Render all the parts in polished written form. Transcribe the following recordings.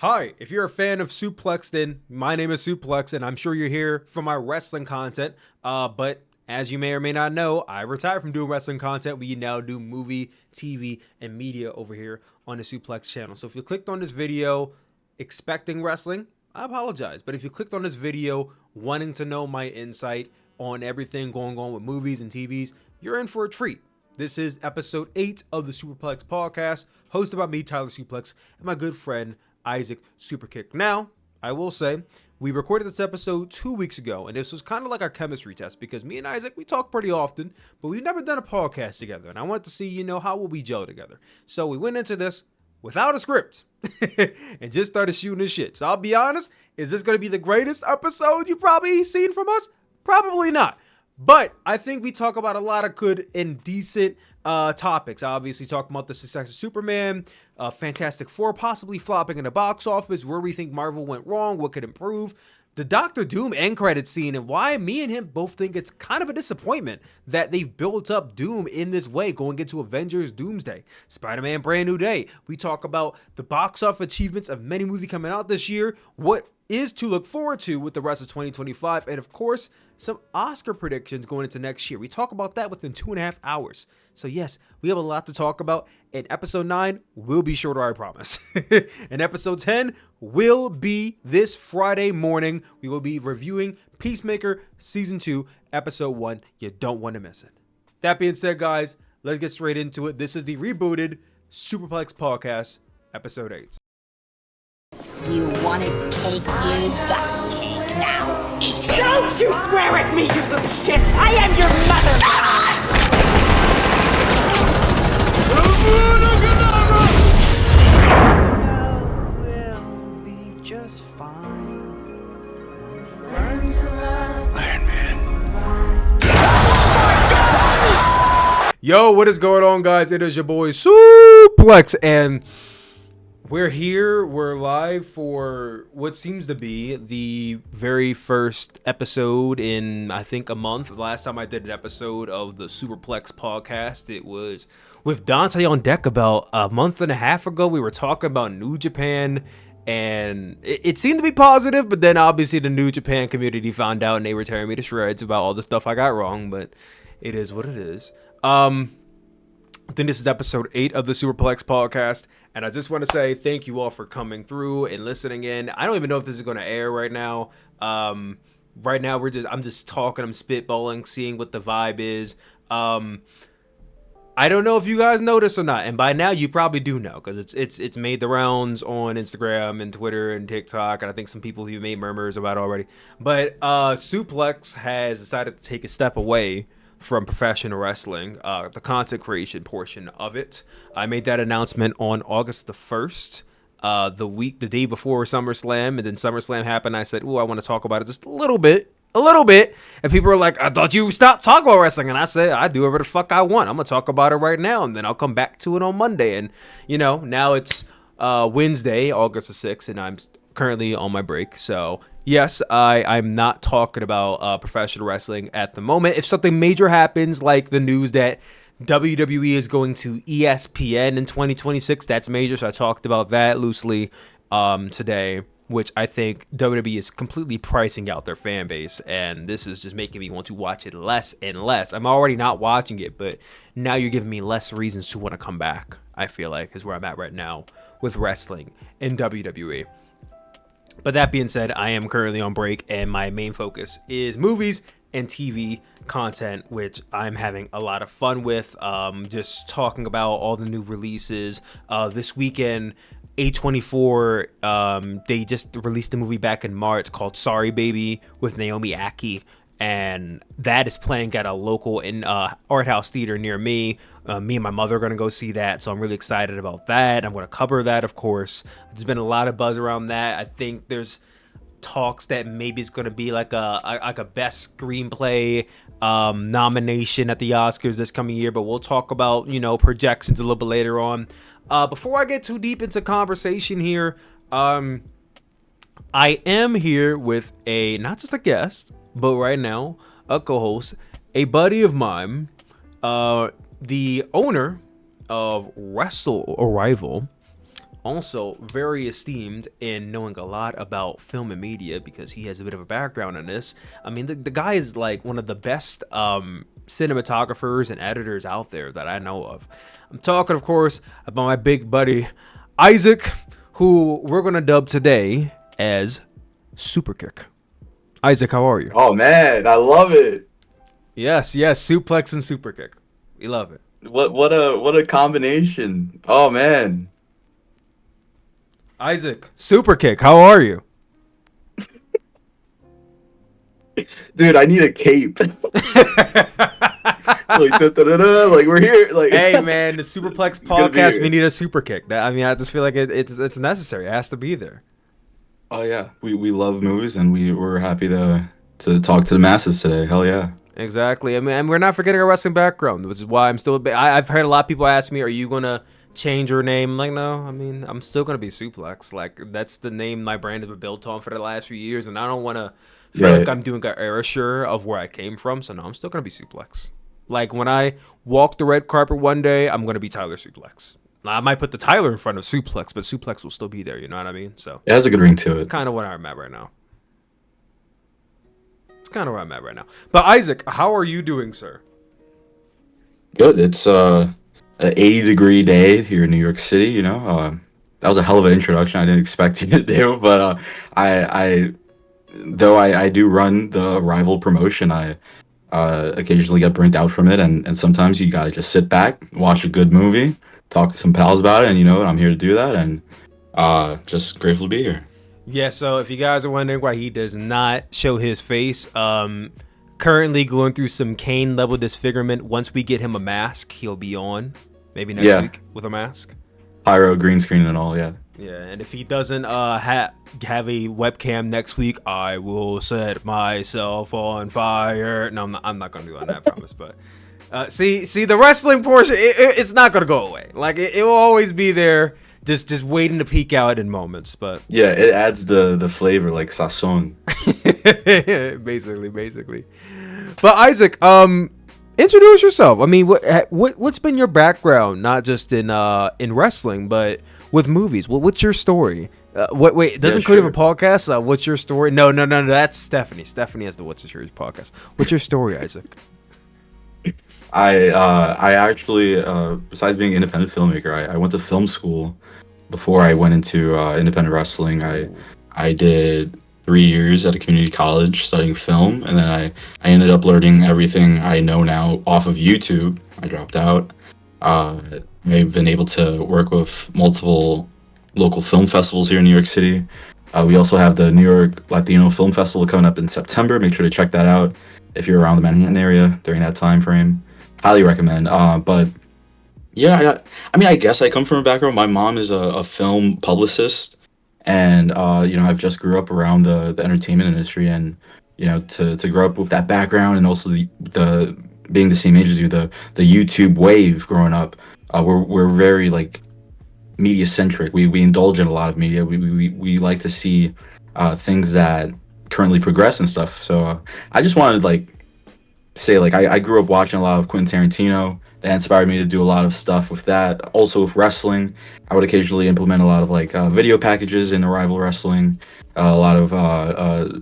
Hi, if you're a fan of Sooplex, then my name is Sooplex, and I'm sure you're here for my wrestling content. But as you may or may not know, I retired from doing wrestling content. We now do movie, TV, and media over here on the Sooplex channel. So if you clicked on this video expecting wrestling, I apologize. But if you clicked on this video wanting to know my insight on everything going on with movies and TVs, you're in for a treat. This is episode 8 of the Sooperplex Podcast, hosted by me, Tyler Sooplex, and my good friend, Isaac Sooperkick. Now, I will say, we recorded this episode 2 weeks ago, and this was kind of like our chemistry test because me and Isaac, we talk pretty often, but we've never done a podcast together, and I wanted to see, how will we gel together. So we went into this without a script and just started shooting this shit. So I'll be honest, is this going to be the greatest episode you've probably seen from us? Probably not. But I think we talk about a lot of good and decent topics. Obviously, talking about the success of Superman, Fantastic Four possibly flopping in the box office, where we think Marvel went wrong, what could improve, the Doctor Doom end credit scene, and why me and him both think it's kind of a disappointment that they've built up Doom in this way going into Avengers Doomsday, Spider-Man Brand New Day. We talk about the box office achievements of many movies coming out this year, what is to look forward to with the rest of 2025, and of course, some Oscar predictions going into next year. We talk about that within 2.5 hours. So yes, we have a lot to talk about, and episode 9 will be shorter, I promise. And episode 10 will be this Friday morning. We will be reviewing Peacemaker Season 2, Episode 1. You don't want to miss it. That being said, guys, let's get straight into it. This is the rebooted Sooperplex Podcast, Episode 8. You wanted cake, you got cake. Now eat it. Don't you swear at me, you little shit! I am your mother! We'll be just fine. Iron Man. Yo, what is going on, guys? It is your boy Sooplex, and we're here. We're live for what seems to be the very first episode in, I think, a month. The last time I did an episode of the Sooperplex Podcast, it was with Dante on deck about a month and a half ago. We were talking about New Japan, and it seemed to be positive, but then obviously the New Japan community found out, and they were tearing me to shreds about all the stuff I got wrong, but it is what it is. I think this is episode 8 of the Superplex Podcast, and I just want to say thank you all for coming through and listening in. I don't even know if this is going to air right now. Right now, I'm just talking, I'm spitballing, seeing what the vibe is. I don't know if you guys know this or not, and by now you probably do know because it's made the rounds on Instagram and Twitter and TikTok, and I think some people have made murmurs about it already. But Sooplex has decided to take a step away from professional wrestling, the content creation portion of it. I made that announcement on August the 1st, the day before SummerSlam, and then SummerSlam happened. I said, I want to talk about it just a little bit. And people were like, I thought you stopped talking about wrestling. And I said, I do whatever the fuck I want. I'm going to talk about it right now, and then I'll come back to it on Monday. And, now it's Wednesday, August the 6th, and I'm currently on my break. So yes, I'm not talking about professional wrestling at the moment. If something major happens, like the news that WWE is going to ESPN in 2026, that's major. So I talked about that loosely today, which I think WWE is completely pricing out their fan base. And this is just making me want to watch it less and less. I'm already not watching it, but now you're giving me less reasons to want to come back, I feel like, is where I'm at right now with wrestling in WWE. But that being said, I am currently on break, and my main focus is movies and TV content, which I'm having a lot of fun with. Just talking about all the new releases. This weekend, A24, they just released a movie back in March called Sorry Baby with Naomi Aki. And that is playing at a local art house theater near me. Me and my mother are going to go see that, so I'm really excited about that. I'm going to cover that, of course. There's been a lot of buzz around that. I think there's talks that maybe it's going to be like a best screenplay nomination at the Oscars this coming year, but we'll talk about projections a little bit later on. Before I get too deep into conversation here, I am here with not just a guest, but right now a co-host, a buddy of mine, the owner of Wrestle Arrival, also very esteemed in knowing a lot about film and media because he has a bit of a background in this. I mean, the guy is like one of the best cinematographers and editors out there that I know of. I'm talking, of course, about my big buddy Isaac, who we're going to dub today as Sooperkick. Isaac, how are you? Oh man, I love it. Yes, Sooplex and Sooperkick. We love it. What a combination. Oh man. Isaac, Sooperkick, how are you? Dude, I need a cape. Like, da-da-da-da, like we're here. Like, hey man, the Sooperplex Podcast, we need a Superkick. I mean, I just feel like it's necessary. It has to be there. Oh yeah, we love movies, and we're happy to talk to the masses today. Hell yeah. Exactly. I mean, and we're not forgetting our wrestling background, which is why I'm still I've heard a lot of people ask me, are you gonna change your name? I'm like, no, I mean, I'm still gonna be Sooplex. Like, that's the name my brand has been built on for the last few years, and I don't want to feel like I'm doing an erasure of where I came from. So no, I'm still gonna be Sooplex. Like, when I walk the red carpet one day, I'm gonna be Tyler Sooplex. I might put the Tyler in front of Sooplex, but Sooplex will still be there. You know what I mean? So it has a good ring to it. Kind of what I'm at right now. It's kind of where I'm at right now. But Isaac, how are you doing, sir? Good. It's an 80-degree day here in New York City. You know, that was a hell of an introduction. I didn't expect you to do, but I do run the rival promotion. I occasionally get burnt out from it, and sometimes you gotta just sit back, watch a good movie, talk to some pals about it, and you know what, I'm here to do that, and just grateful to be here. Yeah, so if you guys are wondering why he does not show his face, currently going through some Kane level disfigurement. Once we get him a mask, he'll be on, maybe next week with a mask. Pyro, green screen and all, yeah. Yeah, and if he doesn't have a webcam next week, I will set myself on fire. No, I'm not gonna do that, I promise. But see, the wrestling portion, it's not gonna go away. Like, it will always be there, just waiting to peek out in moments. But yeah, it adds the flavor, like sazon. basically. But Isaac, introduce yourself. I mean, what's been your background, not just in wrestling, but with movies? What's your story? Wait, it doesn't include a podcast? What's your story? No, that's Stephanie. Stephanie has the What's the Series podcast. What's your story, Isaac? I actually, besides being an independent filmmaker, I went to film school before I went into independent wrestling. I did 3 years at a community college studying film, and then I ended up learning everything I know now off of YouTube. I dropped out. I've been able to work with multiple local film festivals here in New York City. We also have the New York Latino Film Festival coming up in September. Make sure to check that out if you're around the Manhattan area during that time frame. Highly recommend. But yeah, I mean, I guess I come from a background. My mom is a film publicist, and you know, I've just grew up around the entertainment industry, and you know, to grow up with that background, and also the being the same age as you, the YouTube wave growing up, we're very like media centric. We indulge in a lot of media. We like to see things that currently progress and stuff. So I just wanted to like say, like, I grew up watching a lot of Quentin Tarantino. That inspired me to do a lot of stuff with that. Also with wrestling, I would occasionally implement a lot of like video packages in Arrival Wrestling, a lot of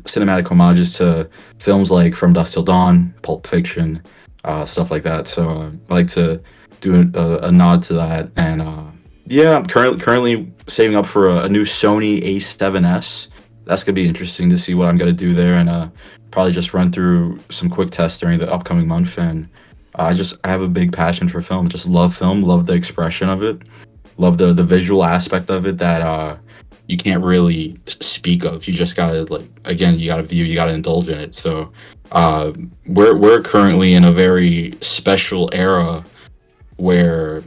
cinematic homages to films like From Dusk Till Dawn, Pulp Fiction, stuff like that. So I like to do a nod to that. And yeah, I'm currently saving up for a new Sony A7S. That's gonna be interesting to see what I'm gonna do there, and probably just run through some quick tests during the upcoming month. And I have a big passion for film. Just love film, love the expression of it, love the visual aspect of it that you can't really speak of. You just gotta, like, again, you gotta view, you gotta indulge in it. So we're currently in a very special era where,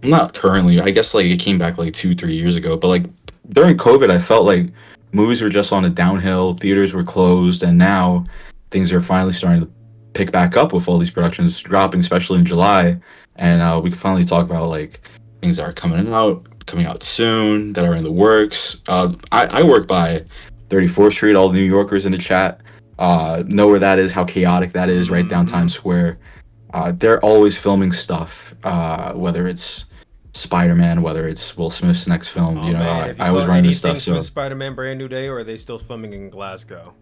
not currently, I guess like it came back like 2-3 years ago, but like during COVID, I felt like movies were just on a downhill, theaters were closed, and now things are finally starting to pick back up with all these productions dropping, especially in July. And we can finally talk about like things that are coming out soon, that are in the works. I work by 34th Street. All the New Yorkers in the chat know where that is, how chaotic that is, right down Times Square. They're always filming stuff, whether it's Spider-Man, whether it's Will Smith's next film. Oh you know, man, have you I was caught running any this stuff. things So, for Spider-Man Brand New Day, or are they still filming in Glasgow?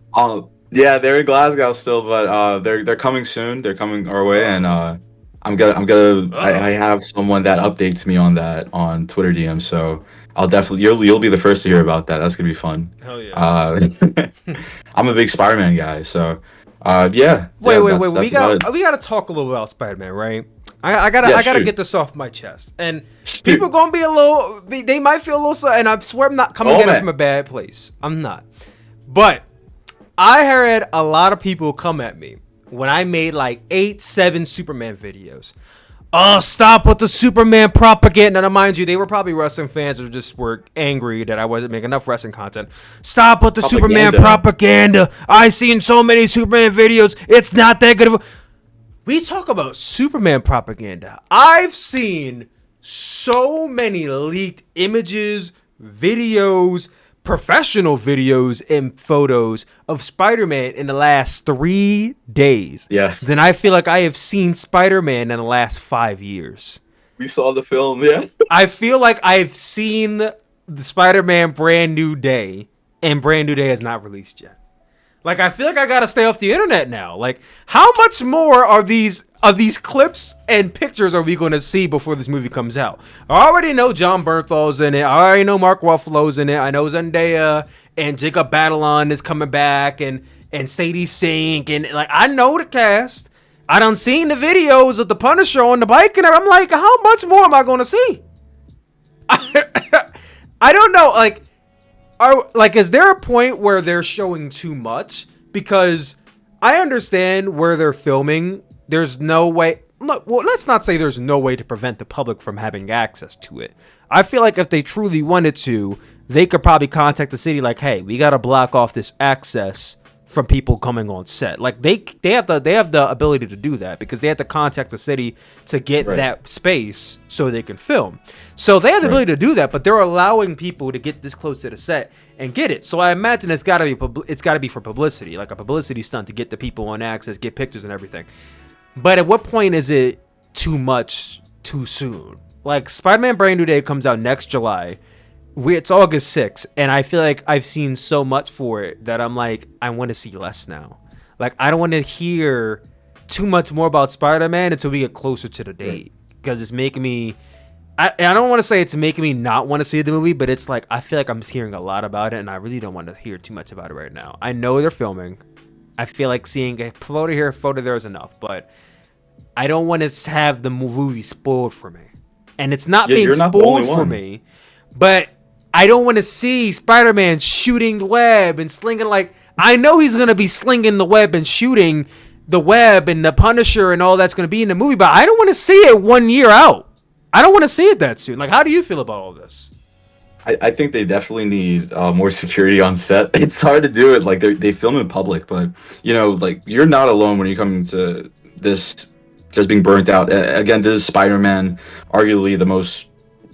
yeah, they're in Glasgow still, but they're coming soon. They're coming our way, and I Oh, have someone that updates me on that on Twitter DM. So I'll definitely you'll be the first to hear about that. That's gonna be fun. hell yeah. I'm a big Spider-Man guy, so Wait, that's about it. We gotta talk a little about Spider-Man, right? I gotta Shoot. get this off my chest, and Shoot. people gonna be a little, they might feel a little, and I swear I'm not coming Oh, at it man. from a bad place. I'm not, but I had a lot of people come at me when I made like 8-7 Superman videos. Oh, stop with the Superman propaganda. Now, mind you, they were probably wrestling fans or just were angry that I wasn't making enough wrestling content. Stop with the Superman propaganda. I've seen so many Superman videos. It's not that good of a... We talk about Superman propaganda. I've seen so many leaked images, videos, professional videos, and photos of Spider-Man in the last 3 days. Yes. Then I feel like I have seen Spider-Man in the last 5 years. We saw the film, yeah. I feel like I've seen the Spider-Man Brand New Day, and Brand New Day has not released yet. Like, I feel like I gotta stay off the internet now. Like, how much more are these clips and pictures are we gonna see before this movie comes out? I already know John Bernthal's in it. I already know Mark Ruffalo's in it. I know Zendaya and Jacob Batalon is coming back, and Sadie Sink, and like, I know the cast. I done seen the videos of the Punisher on the bike, and I'm like, how much more am I gonna see? I don't know. Is there a point where they're showing too much? Because I understand where they're filming. There's no way. Look, well, let's not say there's no way to prevent the public from having access to it. I feel like if they truly wanted to, they could probably contact the city like, hey, we got to block off this access from people coming on set. Like they have the ability to do that because they have to contact the city to get that space so they can film. So they have the ability to do that, but they're allowing people to get this close to the set and get it. So I imagine it's got to be for publicity, like a publicity stunt to get the people on access, get pictures and everything. But at what point is it too much too soon? Like Spider-Man Brand New Day comes out next July. It's August 6th, and I feel like I've seen so much for it that I'm like, I want to see less now. Like, I don't want to hear too much more about Spider-Man until we get closer to the date, because it's making me... I don't want to say it's making me not want to see the movie, but it's like, I feel like I'm hearing a lot about it, and I really don't want to hear too much about it right now. I know they're filming. I feel like seeing a photo here, a photo there is enough, but I don't want to have the movie spoiled for me. And it's not being spoiled for me, but... I don't want to see Spider-Man shooting the web and slinging, like, I know he's going to be slinging the web and shooting the web and the Punisher and all that's going to be in the movie, but I don't want to see it 1 year out. I don't want to see it that soon. Like, how do you feel about all this? I think they definitely need more security on set. It's hard to do it. Like, they film in public, but, you know, like, you're not alone when you come to this just being burnt out. Again, this is Spider-Man, arguably the most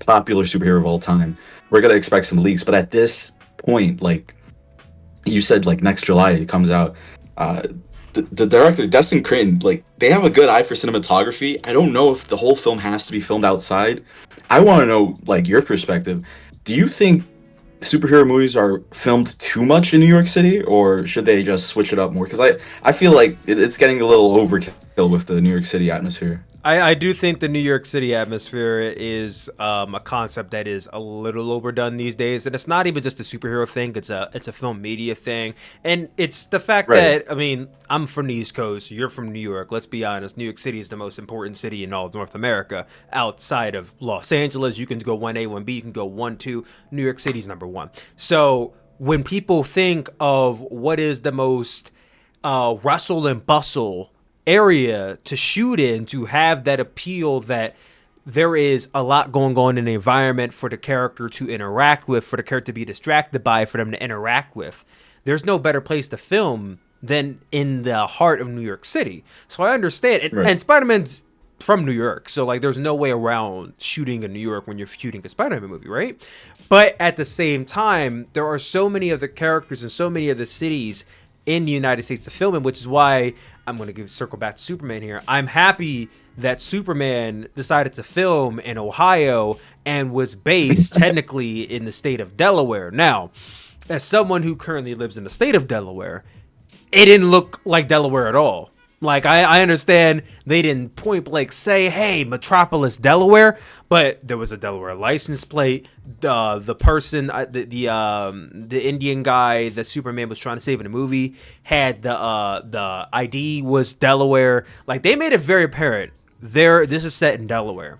popular superhero of all time. We're gonna expect some leaks, but at this point, like you said, like next July it comes out. The director Destin Creighton, like they have a good eye for cinematography. I don't know if the whole film has to be filmed outside. I want to know like your perspective. Do you think superhero movies are filmed too much in New York City, or should they just switch it up more? Because I feel like it's getting a little overkill with the New York City atmosphere. I do think the New York City atmosphere is a concept that is a little overdone these days, and it's not even just a superhero thing. It's a film media thing, and it's the fact that, I mean, I'm from the East Coast, you're from New York. Let's be honest, New York City is the most important city in all of North America outside of Los Angeles. You can go 1A, 1B, you can go 1, 2. New York City's number one. So when people think of what is the most rustle and bustle area to shoot in, to have that appeal that there is a lot going on in the environment for the character to interact with, for the character to be distracted by, for them to interact with, there's no better place to film than in the heart of New York City. So I understand. And Spider-Man's from New York, so like there's no way around shooting in New York when you're shooting a Spider-Man movie, right? But at the same time, there are so many other characters and so many other cities in the United States to film in, which is why I'm going to circle back to Superman here. I'm happy that Superman decided to film in Ohio and was based technically in the state of Delaware. Now, as someone who currently lives in the state of Delaware, it didn't look like Delaware at all. Like, I understand they didn't point blank say, hey, Metropolis, Delaware, but there was a Delaware license plate. The person, the Indian guy that Superman was trying to save in the movie had the ID was Delaware. Like, they made it very apparent this is set in Delaware.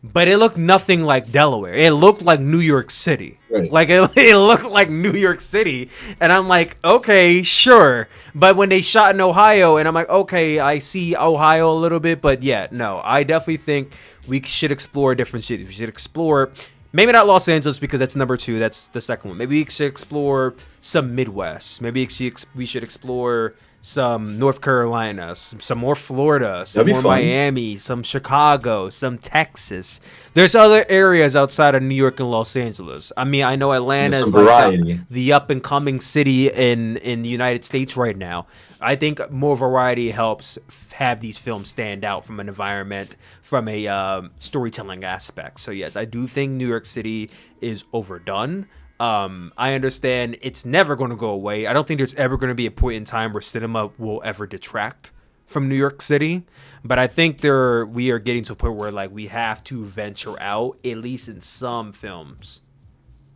But it looked nothing like Delaware. It looked like New York City. Right. Like, it looked like New York City. And I'm like, okay, sure. But when they shot in Ohio, and I'm like, okay, I see Ohio a little bit. But yeah, no, I definitely think we should explore different cities. We should explore, maybe not Los Angeles because that's number 2. That's the second one. Maybe we should explore some Midwest. Maybe we should explore some North Carolina, some more Florida, some more Miami, some Chicago, some Texas. There's other areas outside of New York and Los Angeles. I mean, I know Atlanta is like the up and coming city in the United States right now. I think more variety helps have these films stand out from an environment, from a storytelling aspect. So yes, I do think New York City is overdone. I understand it's never going to go away. I don't think there's ever going to be a point in time where cinema will ever detract from New York City. But I think we are getting to a point where like we have to venture out, at least in some films.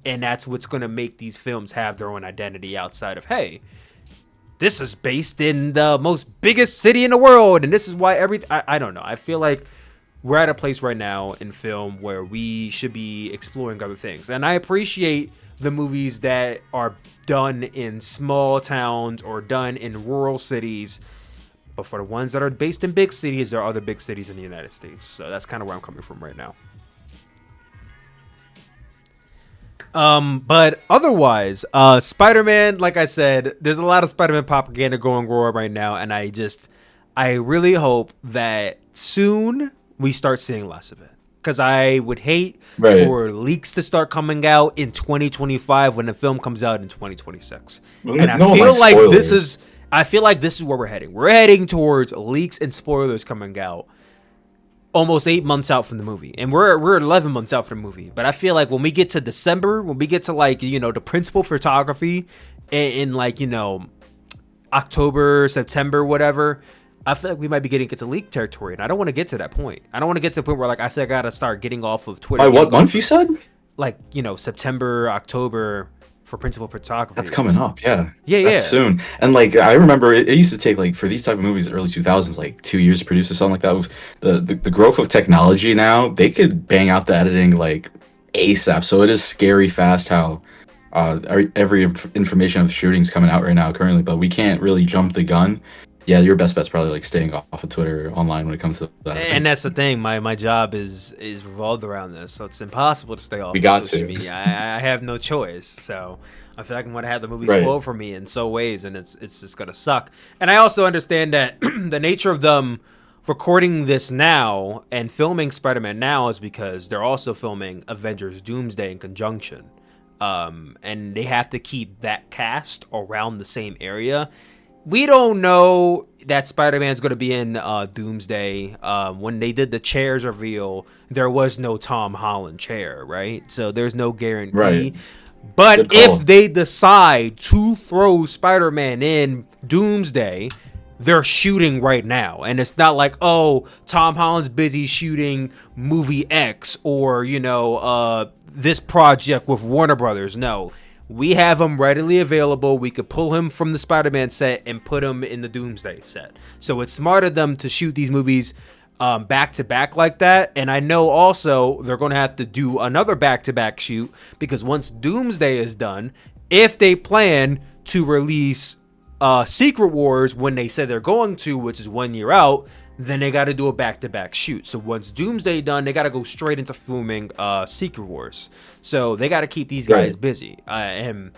And that's what's going to make these films have their own identity outside of, hey, this is based in the most biggest city in the world. And this is why I don't know. I feel like we're at a place right now in film where we should be exploring other things. And I appreciate the movies that are done in small towns or done in rural cities. But for the ones that are based in big cities, there are other big cities in the United States. So that's kind of where I'm coming from right now. But otherwise, Spider-Man, like I said, there's a lot of Spider-Man propaganda going on right now. And I really hope that soon we start seeing less of it. Because I would hate for leaks to start coming out in 2025 when the film comes out in 2026. And I feel like this is where we're heading. We're heading towards leaks and spoilers coming out almost 8 months out from the movie. And we're 11 months out from the movie. But I feel like when we get to December, when we get to like, you know, the principal photography in like, you know, October, September, whatever, I feel like we might be getting into leak territory, and I don't want to get to that point. I don't want to get to the point where like I feel like I gotta start getting off of Twitter. By what month you said? Like, you know, September, October for principal photography. That's coming up, yeah. Yeah. Soon. And like I remember it used to take like for these type of movies, early 2000s, like 2 years to produce or something like that. With the growth of technology now, they could bang out the editing like ASAP. So it is scary fast how every information of shootings coming out right now currently, but we can't really jump the gun. Yeah, your best bet's probably like staying off of Twitter online when it comes to that. And that's the thing. My job is revolved around this, so it's impossible to stay off. Social media. I have no choice. So I feel like I'm gonna have the movie spoiled for me in so ways, and it's just gonna suck. And I also understand that the nature of them recording this now and filming Spider-Man now is because they're also filming Avengers Doomsday in conjunction, and they have to keep that cast around the same area. We don't know that Spider-Man's going to be in Doomsday. When they did the chairs reveal, there was no Tom Holland chair, right? So there's no guarantee. Right. But if they decide to throw Spider-Man in Doomsday, they're shooting right now. And it's not like, oh, Tom Holland's busy shooting movie X or, you know, this project with Warner Brothers. No. We have him readily available. We could pull him from the Spider-Man set and put him in the Doomsday set. So it's smart of them to shoot these movies back to back like that. And I know also they're going to have to do another back to back shoot because once Doomsday is done, if they plan to release Secret Wars when they said they're going to, which is 1 year out, then they got to do a back-to-back shoot. So once Doomsday done, they got to go straight into filming Secret Wars. So they got to keep these guys busy. And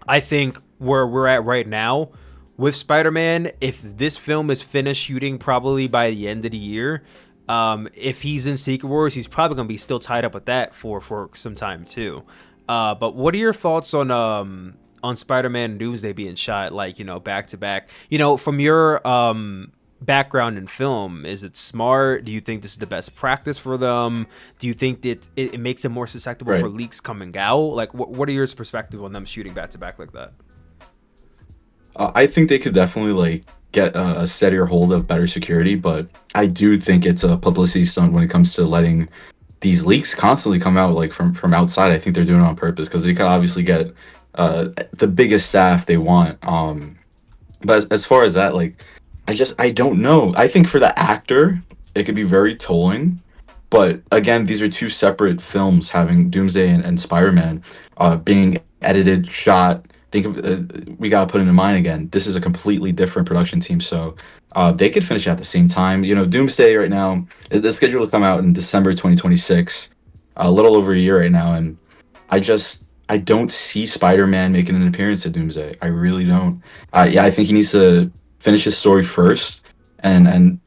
I think where we're at right now with Spider-Man, if this film is finished shooting probably by the end of the year, if he's in Secret Wars, he's probably going to be still tied up with that for some time too. But what are your thoughts on on Spider-Man and Doomsday being shot like, back to back. From your background in film, is it smart? Do you think this is the best practice for them? Do you think that it makes them more susceptible for leaks coming out? Like, what are your perspective on them shooting back to back like that? I think they could definitely like get a steadier hold of better security, but I do think it's a publicity stunt when it comes to letting these leaks constantly come out like from outside. I think they're doing it on purpose because they could obviously get the biggest staff they want. But as far as that, like, I don't know. I think for the actor, it could be very tolling. But again, these are two separate films, having Doomsday and Spider-Man being edited, shot. Think of we gotta put it in mind again. This is a completely different production team, so they could finish at the same time. Doomsday right now, the schedule will come out in December 2026, a little over a year right now, and I don't see Spider-Man making an appearance at Doomsday. I really don't. I think he needs to finish his story first, and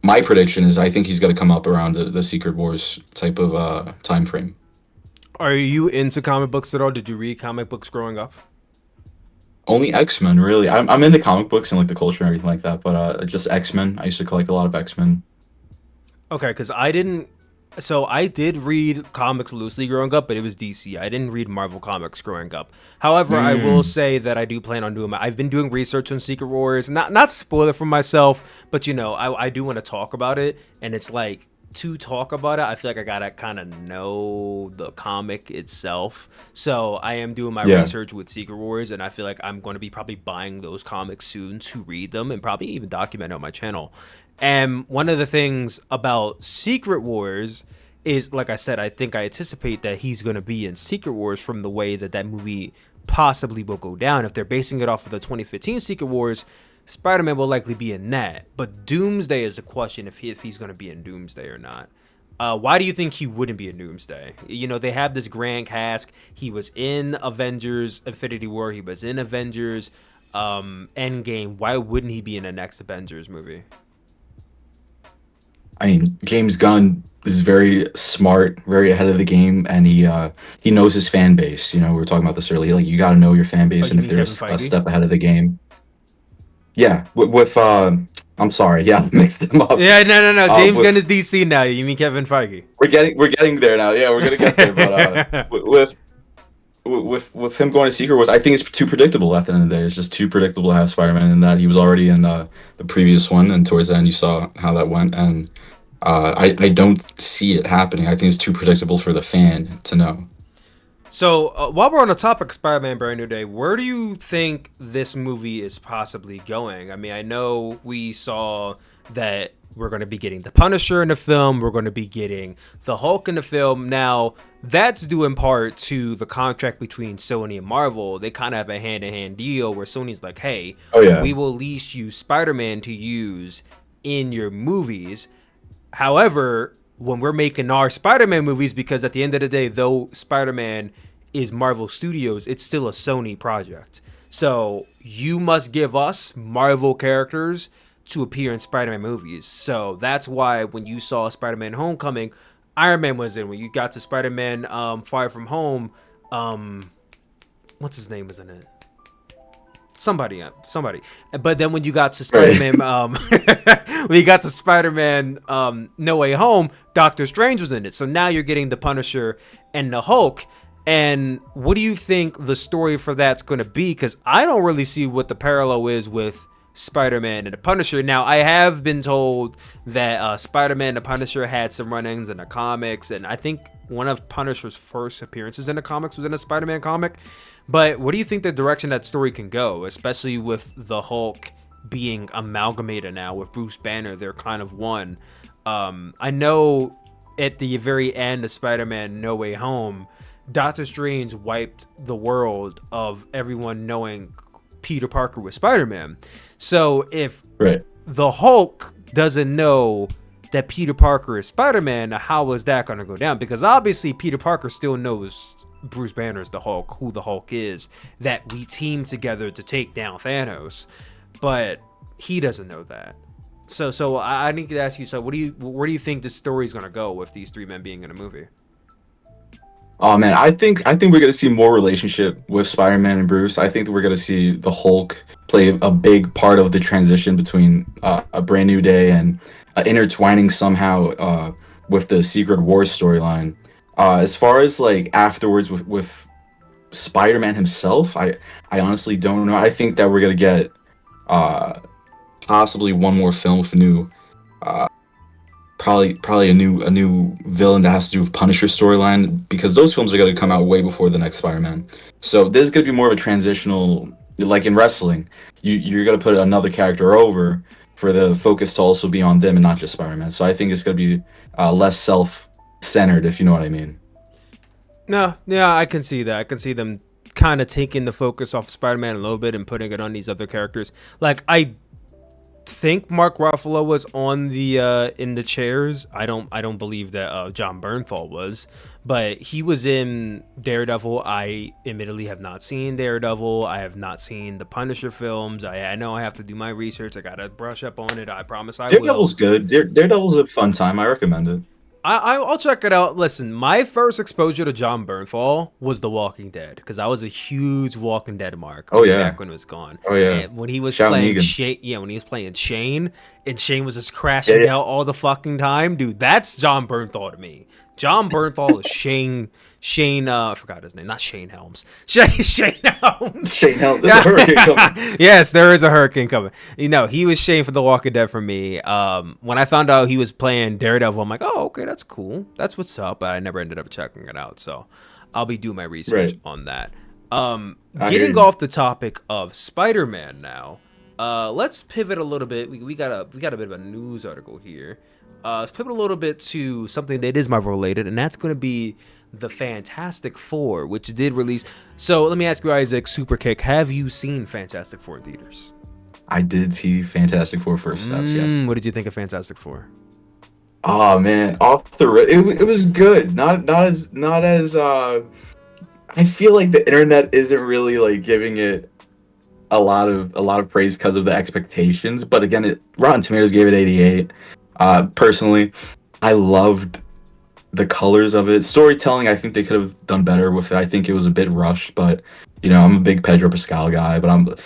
my prediction is I think he's going to come up around the Secret Wars type of time frame. Are you into comic books at all? Did you read comic books growing up? Only X-Men, really. I'm into comic books and like the culture and everything like that, but just X-Men. I used to collect a lot of X-Men. Okay, because I did read comics loosely growing up, but it was DC. I didn't read Marvel comics growing up. However, I will say that I do plan on doing I've been doing research on Secret Wars. Not spoil it for myself, but I do want to talk about it, and it's like, to talk about it, I feel like I gotta kind of know the comic itself. So I am doing my research with Secret Wars, and I feel like I'm going to be probably buying those comics soon to read them and probably even document on my channel. And one of the things about Secret Wars is, like I said, I think I anticipate that he's going to be in Secret Wars from the way that movie possibly will go down. If they're basing it off of the 2015 Secret Wars, Spider-Man will likely be in that. But Doomsday is the question, if he's going to be in Doomsday or not. Why do you think he wouldn't be in Doomsday? They have this grand cast. He was in Avengers Infinity War. He was in Avengers Endgame. Why wouldn't he be in the next Avengers movie? I mean, James Gunn is very smart, very ahead of the game, and he knows his fan base. We were talking about this earlier. Like, you got to know your fan base, and if they're a step ahead of the game. Yeah, with I'm sorry, yeah, mixed them up. Yeah, no. James Gunn is DC now. You mean Kevin Feige? We're getting there now. Yeah, we're gonna get there. But with him going to Secret Wars, I think it's too predictable. At the end of the day, it's just too predictable to have Spider-Man in that. He was already in the previous one, and towards the end, you saw how that went, and I don't see it happening. I think it's too predictable for the fan to know. So while we're on the topic of Spider-Man Brand New Day, where do you think this movie is possibly going? I mean, I know we saw that we're going to be getting the Punisher in the film. We're going to be getting the Hulk in the film. Now, that's due in part to the contract between Sony and Marvel. They kind of have a hand-in-hand deal where Sony's like, hey, we will lease you Spider-Man to use in your movies. However, when we're making our Spider-Man movies, because at the end of the day, though Spider-Man is Marvel Studios, it's still a Sony project. So you must give us Marvel characters to appear in Spider-Man movies. So that's why when you saw Spider-Man Homecoming, Iron Man was in. When you got to Spider-Man Far From Home, what's his name was in it? Somebody. But then when you got to Spider-Man, when you got to Spider-Man No Way Home, Doctor Strange was in it. So now you're getting the Punisher and the Hulk. And what do you think the story for that's going to be? Because I don't really see what the parallel is with Spider-Man and the Punisher. Now, I have been told that Spider-Man and the Punisher had some run-ins in the comics, and I think one of Punisher's first appearances in the comics was in a Spider-Man comic. But what do you think the direction that story can go, especially with the Hulk being amalgamated now with Bruce Banner? They're kind of one. I know at the very end of Spider-Man No Way Home, Doctor Strange wiped the world of everyone knowing Peter Parker was Spider-Man. So if the Hulk doesn't know that Peter Parker is Spider-Man, how is that going to go down? Because obviously Peter Parker still knows Bruce Banner is the Hulk, who the Hulk is, that we teamed together to take down Thanos, but he doesn't know that. So I need to ask you, so where do you think this story is going to go with these three men being in a movie? Oh man, I think we're gonna see more relationship with Spider-Man and Bruce. I think that we're gonna see the Hulk play a big part of the transition between a Brand New Day and intertwining somehow with the Secret Wars storyline. As far as like afterwards with Spider-Man himself, I honestly don't know. I think that we're gonna get uh, possibly one more film with a new uh, probably a new villain that has to do with Punisher storyline, because those films are going to come out way before the next Spider-Man. So this is going to be more of a transitional, like in wrestling, you're going to put another character over for the focus to also be on them and not just Spider-Man. So I think it's going to be less self-centered, if you know what I mean. No, yeah, I can see that. I can see them kind of taking the focus off Spider-Man a little bit and putting it on these other characters. Like, I think Mark Ruffalo was on the in the chairs. I don't believe that John Bernthal was, but he was in Daredevil. I admittedly have not seen Daredevil. I have not seen the Punisher films. I know I have to do my research. I gotta brush up on it. I promise I will. Daredevil's good. Daredevil's a fun time. I recommend it. I'll check it out. Listen, my first exposure to John Bernthal was The Walking Dead, because I was a huge Walking Dead mark. Oh yeah, back when it was gone. Oh yeah, and when he was Sharon playing Negan. Shane, when he was playing Shane, and Shane was just crashing out all the fucking time, dude. That's John Bernthal to me. John Bernthal is Shane. I forgot his name. Not Shane Helms. Shane Helms. Shane Helms. There's a hurricane coming. Yes, there is a hurricane coming. You know, he was Shane for The Walking Dead for me. When I found out he was playing Daredevil, I'm like, oh, okay, that's cool. That's what's up. But I never ended up checking it out. So I'll be doing my research on that. Getting off the topic of Spider-Man now, let's pivot a little bit. We got a bit of a news article here. Let's pivot a little bit to something that is Marvel related, and that's going to be the Fantastic Four, which did release. So let me ask you, Isaac, Sooperkick, have you seen Fantastic Four in theaters? I did see Fantastic Four First Steps. Yes. What did you think of Fantastic Four? Oh man, it was good. Not as I feel like the internet isn't really like giving it a lot of praise because of the expectations. But again, Rotten Tomatoes gave it 88. Personally, I loved the colors of it. Storytelling, I think they could have done better with it. I think it was a bit rushed, but you know, I'm a big Pedro Pascal guy. But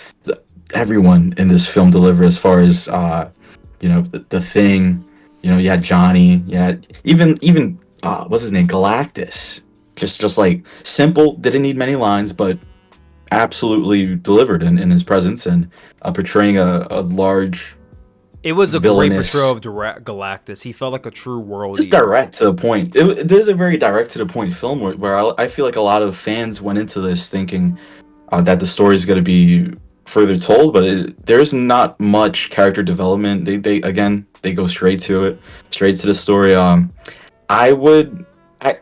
everyone in this film delivered as far as you know, the Thing. You know, you had Johnny. You had even what's his name, Galactus. Just like simple, didn't need many lines, but absolutely delivered in his presence and portraying a large. It was a villainous, great portrayal of Galactus. He felt like a true world. Just direct to the point. It is a very direct to the point film where I feel like a lot of fans went into this thinking that the story is going to be further told, but there's not much character development. They go straight to the story. I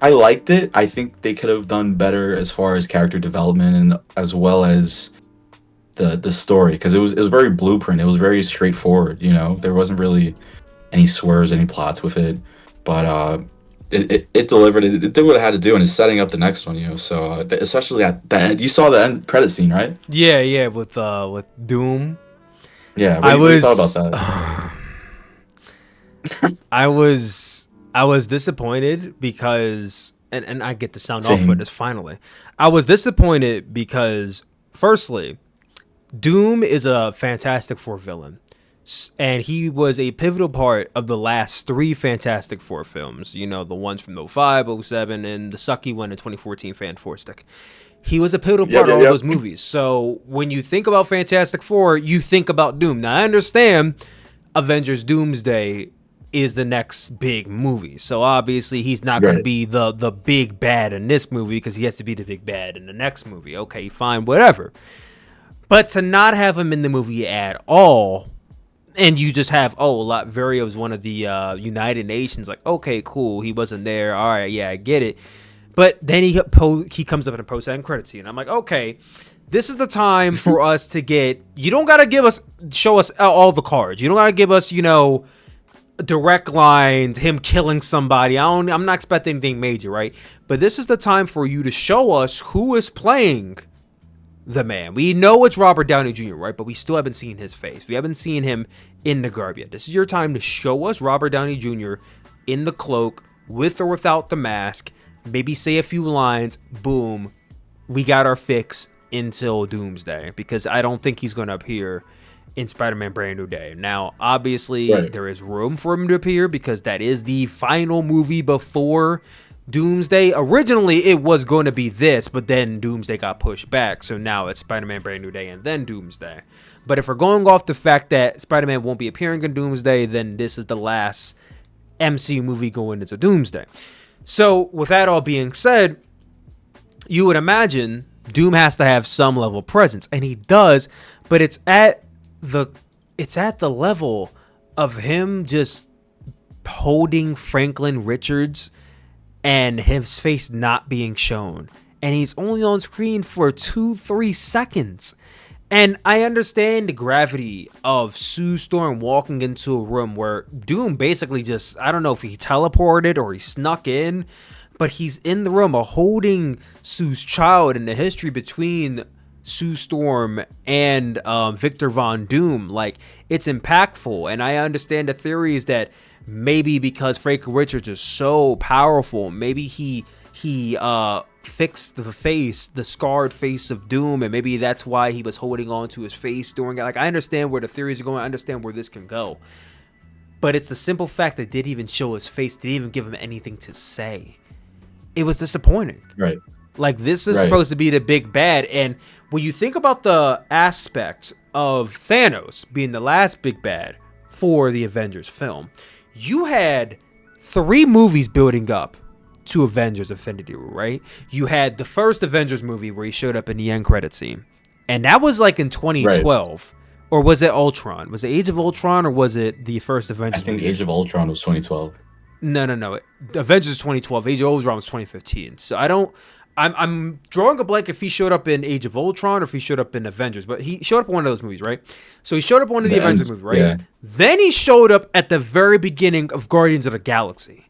liked it. I think they could have done better as far as character development and as well as the story, because it was very blueprint. It was very straightforward. You know, there wasn't really any swerves, any plots with it, but it delivered. It did what it had to do, and it's setting up the next one. You know, so especially at the end, you saw the end credit scene, right? Yeah, with Doom. Yeah, what do you thought about that? I was disappointed because, and I get to sound off with this finally. I was disappointed because, firstly, Doom is a Fantastic Four villain, and he was a pivotal part of the last 3 Fantastic Four films. You know, the ones from 05, 07, and the sucky one in 2014, Fan Four Stick. He was a pivotal part of all those movies. So when you think about Fantastic Four, you think about Doom. Now, I understand Avengers Doomsday is the next big movie. So obviously he's not going to be the big bad in this movie because he has to be the big bad in the next movie. Okay, fine, whatever. But to not have him in the movie at all, and you just have, Latveria was one of the United Nations, like, okay, cool, he wasn't there. All right, yeah, I get it. But then he comes up in a post-end credit scene. I'm like, okay, this is the time for us to get, you don't got to show us all the cards. You don't got to give us, direct lines, him killing somebody. I'm not expecting anything major, right? But this is the time for you to show us who is playing the man. We know it's Robert Downey Jr., right? But we still haven't seen his face. We haven't seen him in the garb yet. This is your time to show us Robert Downey Jr. in the cloak, with or without the mask. maybe say a few lines, boom, we got our fix until Doomsday, because I don't think he's going to appear in Spider-Man Brand New Day. Now, obviously, there is room for him to appear because that is the final movie before Doomsday. Originally, it was going to be this, but then Doomsday got pushed back, so now it's Spider-Man Brand New Day and then Doomsday. But if we're going off the fact that Spider-Man won't be appearing in Doomsday, then this is the last MCU movie going into Doomsday. So, with that all being said, you would imagine Doom has to have some level of presence, and he does, but it's at the level of him just holding Franklin Richards and his face not being shown, and he's only on screen for 2-3 seconds. And I understand the gravity of Sue Storm walking into a room where Doom basically just, I don't know if he teleported or he snuck in, but he's in the room holding Sue's child, and the history between Sue Storm and Victor Von Doom, like, it's impactful. And I understand the theories that maybe because Franklin Richards is so powerful, maybe he fixed the scarred face of Doom, and maybe that's why he was holding on to his face during it. Like, I understand where the theories are going, I understand where this can go, but it's the simple fact that they didn't even show his face, they didn't even give him anything to say. It was disappointing. Right. Like, this is supposed to be the big bad. And when you think about the aspects of Thanos being the last big bad for the Avengers film, you had 3 movies building up to Avengers Infinity War, right? You had the first Avengers movie where he showed up in the end credit scene, and that was like in 2012. Or was it Ultron? Was it Age of Ultron, or was it the first Avengers movie? Age of Ultron was 2012. No. Avengers 2012. Age of Ultron was 2015. So I'm drawing a blank if he showed up in Age of Ultron or if he showed up in Avengers, but he showed up in one of those movies, right? So he showed up in one of the Avengers movies, right? Yeah. Then he showed up at the very beginning of Guardians of the Galaxy.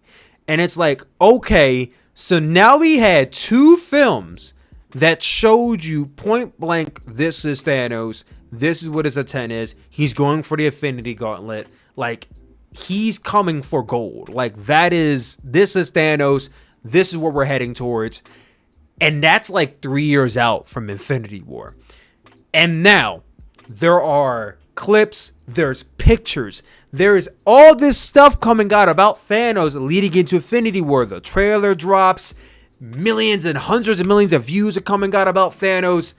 And it's like, okay, so now we had 2 films that showed you point blank, this is Thanos, this is what his intent is, he's going for the Infinity Gauntlet, like, he's coming for gold. Like, this is Thanos, this is what we're heading towards. And that's like 3 years out from Infinity War. And now there are clips, there's pictures, there's all this stuff coming out about Thanos leading into Infinity War. The trailer drops, millions and hundreds of millions of views are coming out about Thanos,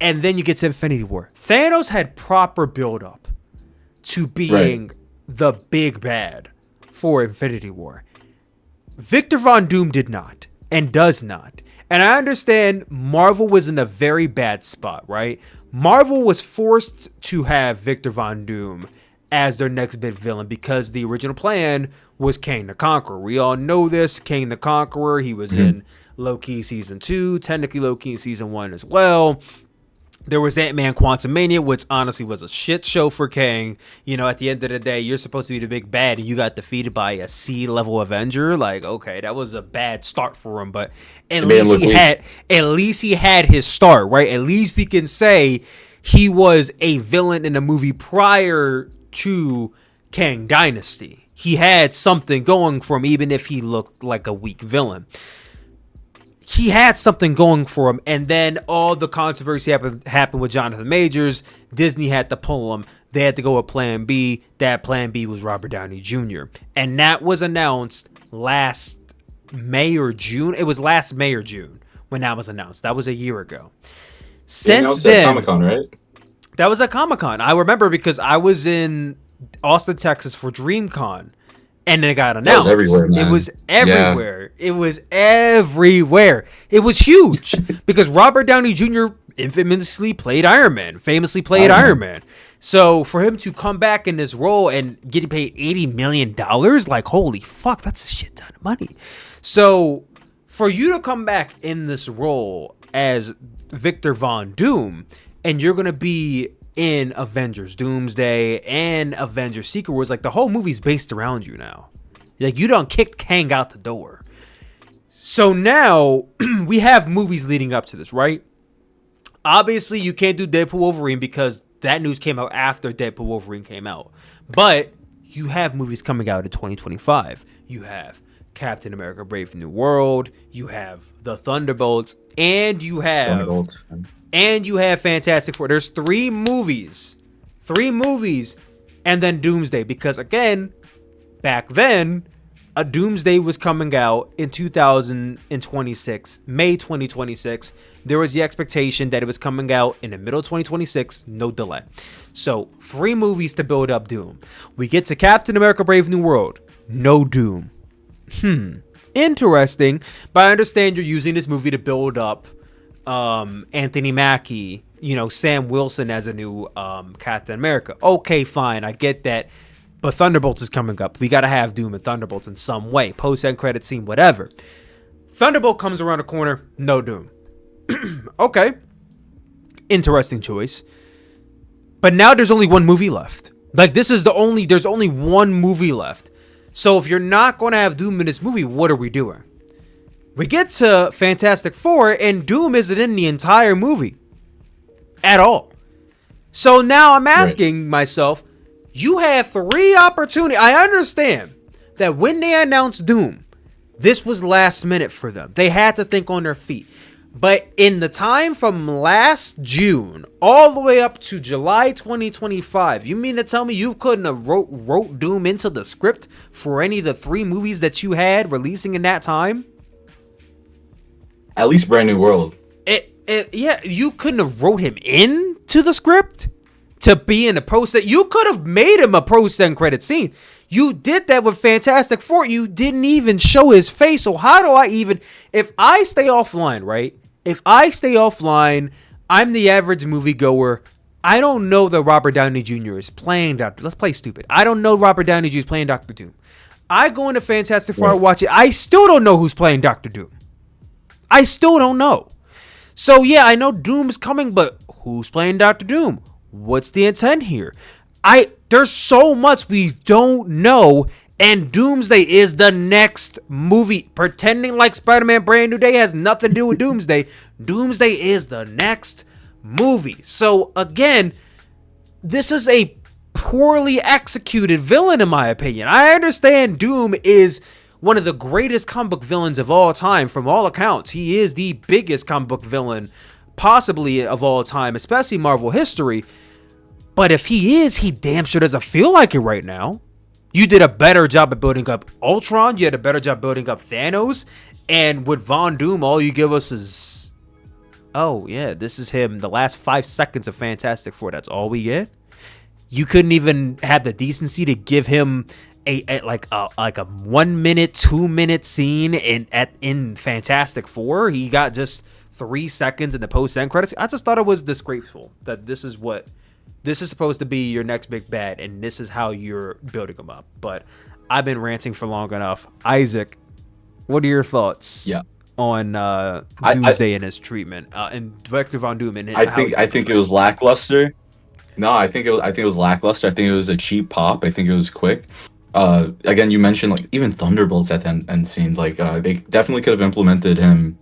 and then you get to Infinity War. Thanos had proper build up to being the big bad for Infinity War. Victor Von Doom did not, and does not. And I understand Marvel was in a very bad spot, right? Marvel was forced to have Victor Von Doom as their next big villain because the original plan was Kang the Conqueror. We all know this. Kang the Conqueror, he was in Loki Season 2, technically Loki in Season 1 as well. There was Ant-Man Quantumania, which honestly was a shit show for Kang. You know, at the end of the day, you're supposed to be the big bad, and you got defeated by a C-level Avenger. Like, okay, that was a bad start for him, but at least he had his start, right? At least we can say he was a villain in a movie prior to Kang Dynasty. He had something going for him, even if he looked like a weak villain. He had something going for him, and then all the controversy happened with Jonathan Majors. Disney had to pull him. They had to go with Plan B. That Plan B was Robert Downey Jr. And that was announced last May or June. It was last May or June when that was announced. That was a year ago. Since then, Comic-Con, right? That was at Comic-Con. I remember because I was in Austin, Texas for DreamCon. And it got announced. It was everywhere, man. It was everywhere. Yeah. It was everywhere. It was huge because Robert Downey Jr. infamously played Iron Man, Iron Man. So for him to come back in this role and getting paid $80 million, like, holy fuck, that's a shit ton of money. So for you to come back in this role as Victor Von Doom, and you're going to be in Avengers Doomsday and Avengers Secret Wars, like, the whole movie's based around you now. Like, you done kicked Kang out the door. So now we have movies leading up to this, right? Obviously, you can't do Deadpool Wolverine because that news came out after Deadpool Wolverine came out. But you have movies coming out in 2025. You have Captain America: Brave New World, you have the Thunderbolts, and you have Fantastic Four. There's three movies, and then Doomsday. Because again, back then, a Doomsday was coming out in 2026, May 2026. There was the expectation that it was coming out in the middle of 2026, no delay. So 3 movies to build up Doom. We get to Captain America: Brave New World, no Doom. Interesting, but I understand you're using this movie to build up Anthony Mackie, Sam Wilson as a new Captain America. Okay, fine, I get that. But Thunderbolts is coming up. We got to have Doom and Thunderbolts in some way. Post-end credit scene, whatever. Thunderbolt comes around the corner, no Doom. Okay. Interesting choice. But now there's only one movie left. Like, there's only one movie left. So if you're not going to have Doom in this movie, what are we doing? We get to Fantastic Four, and Doom isn't in the entire movie. At all. So now I'm asking myself, you had 3 opportunities. I understand that when they announced Doom, this was last minute for them. They had to think on their feet. But in the time from last June all the way up to July 2025, you mean to tell me you couldn't have wrote Doom into the script for any of the 3 movies that you had releasing in that time? At least Brand New World. Yeah, you couldn't have wrote him into the script to be in the post-end. You could have made him a post-end credit scene. You did that with Fantastic Four. You didn't even show his face. So how do I even... If I stay offline, right? If I stay offline, I'm the average moviegoer. I don't know that Robert Downey Jr. is playing Dr. Let's play stupid. I don't know Robert Downey Jr. is playing Dr. Doom. I go into Fantastic Four, I watch it. I still don't know who's playing Dr. Doom. I still don't know. So yeah, I know Doom's coming, but who's playing Dr. Doom? What's the intent here? There's so much we don't know, and Doomsday is the next movie. Pretending like Spider-Man Brand New Day has nothing to do with Doomsday. Doomsday is the next movie. So again, this is a poorly executed villain in my opinion. I understand Doom is one of the greatest comic book villains of all time from all accounts. He is the biggest comic book villain possibly of all time, especially Marvel history. But if he is, he damn sure doesn't feel like it right now. You did a better job of building up Ultron. You had a better job building up Thanos. And with Von Doom, all you give us is... Oh, yeah, this is him. The last 5 seconds of Fantastic Four. That's all we get? You couldn't even have the decency to give him a 1 minute, 2 minute scene in Fantastic Four. He got just 3 seconds in the post-end credits. I just thought it was disgraceful that this is supposed to be your next big bad, and this is how you're building them up. But I've been ranting for long enough. Isaac, what are your thoughts? On Doomsday and his treatment, and Vector Von Doom? And I think it was lackluster. No, I think it was lackluster. I think it was a cheap pop. I think it was quick. Again, you mentioned like even Thunderbolts at the end scene. Like they definitely could have implemented him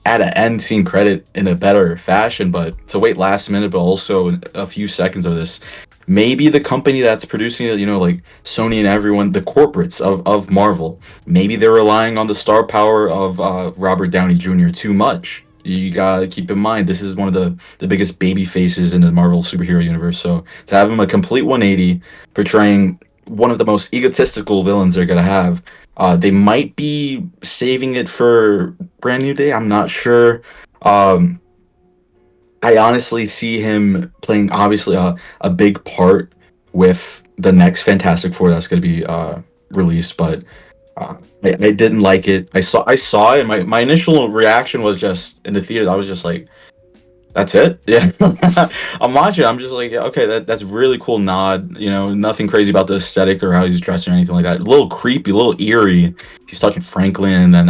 at an end scene credit in a better fashion, but to wait last minute, but also a few seconds of this, maybe the company that's producing it, like Sony and everyone, the corporates of Marvel, maybe they're relying on the star power of Robert Downey Jr. too much. You gotta keep in mind, this is one of the biggest baby faces in the Marvel superhero universe, so to have him a complete 180, portraying one of the most egotistical villains they're gonna have, they might be saving it for Brand New Day. I'm not sure. I honestly see him playing obviously a big part with the next Fantastic Four that's going to be released, but I didn't like it. I saw it, and my initial reaction was just in the theater. I was just like, "That's it." Yeah, I'm watching. I'm just like, yeah, okay, that's really cool nod. Nothing crazy about the aesthetic or how he's dressed or anything like that. A little creepy, a little eerie. He's touching Franklin, and then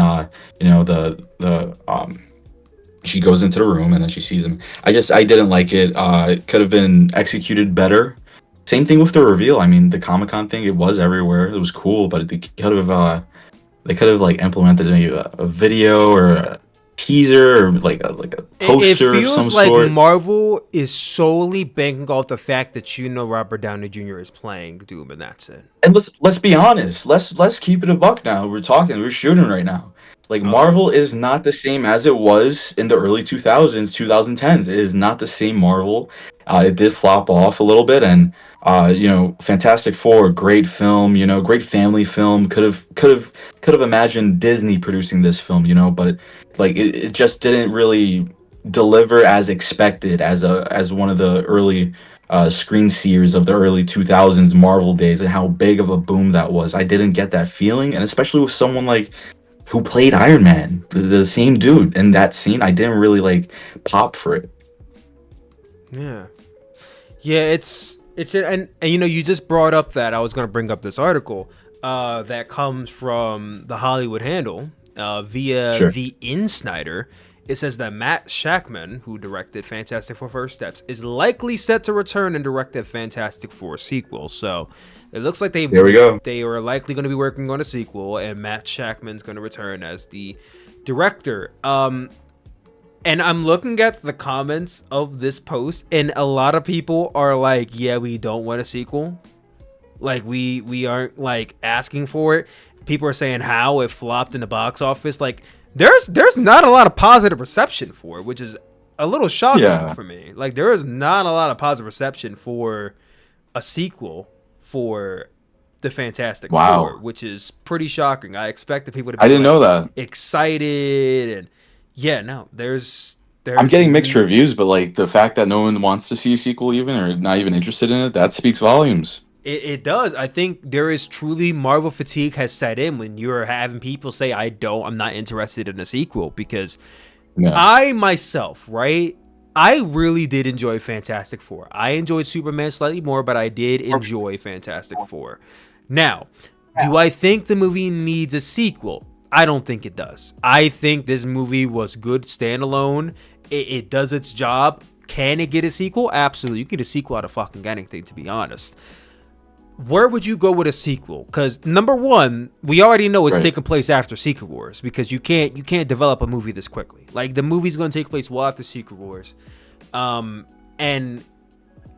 she goes into the room and then she sees him. I didn't like it. It could have been executed better. Same thing with the reveal. I mean, the Comic-Con thing, it was everywhere. It was cool, but they could have like implemented maybe a video or teaser or like a poster It of some feels like sort. Marvel is solely banking off the fact that Robert Downey Jr. is playing Doom, and that's it. And let's be honest. Let's keep it a buck now. We're shooting right now. Like Okay. Marvel is not the same as it was in the early 2000s, 2010s. It is not the same Marvel. It did flop off a little bit, and Fantastic Four, great film. Great family film. Could have imagined Disney producing this film. But like it just didn't really deliver as expected as one of the early screen seers of the early 2000s Marvel days, and how big of a boom that was. I didn't get that feeling, and especially with someone like who played Iron Man, the same dude in that scene, I didn't really like pop for it. Yeah. Yeah, and you just brought up that I was going to bring up this article that comes from the Hollywood Handle via Sure. the Insnider. It says that Matt Shakman, who directed Fantastic Four First Steps, is likely set to return and direct a Fantastic Four sequel. So it looks like There we go. they are likely going to be working on a sequel, and Matt Shakman's going to return as the director. And I'm looking at the comments of this post, and a lot of people are like, yeah, we don't want a sequel. Like, we aren't, like, asking for it. People are saying how it flopped in the box office. Like, there's not a lot of positive reception for it, which is a little shocking for me. Like, there is not a lot of positive reception for a sequel for the Fantastic Four, which is pretty shocking. I expected people to be I didn't know that. excited, and yeah, no, there's I'm getting mixed reviews, but like the fact that no one wants to see a sequel even or not even interested in it, that speaks volumes. It does. I think there is truly Marvel fatigue has set in when you're having people say, I'm not interested in a sequel, because I myself, right? I really did enjoy Fantastic Four. I enjoyed Superman slightly more, but I did enjoy Fantastic Four. Now, do I think the movie needs a sequel? I don't think it does. I think this movie was good standalone. It does its job. Can it get a sequel? Absolutely. You can get a sequel out of fucking anything, to be honest. Where would you go with a sequel? Because number one, we already know it's taking place after Secret Wars, because you can't develop a movie this quickly. Like, the movie's going to take place well after Secret Wars, and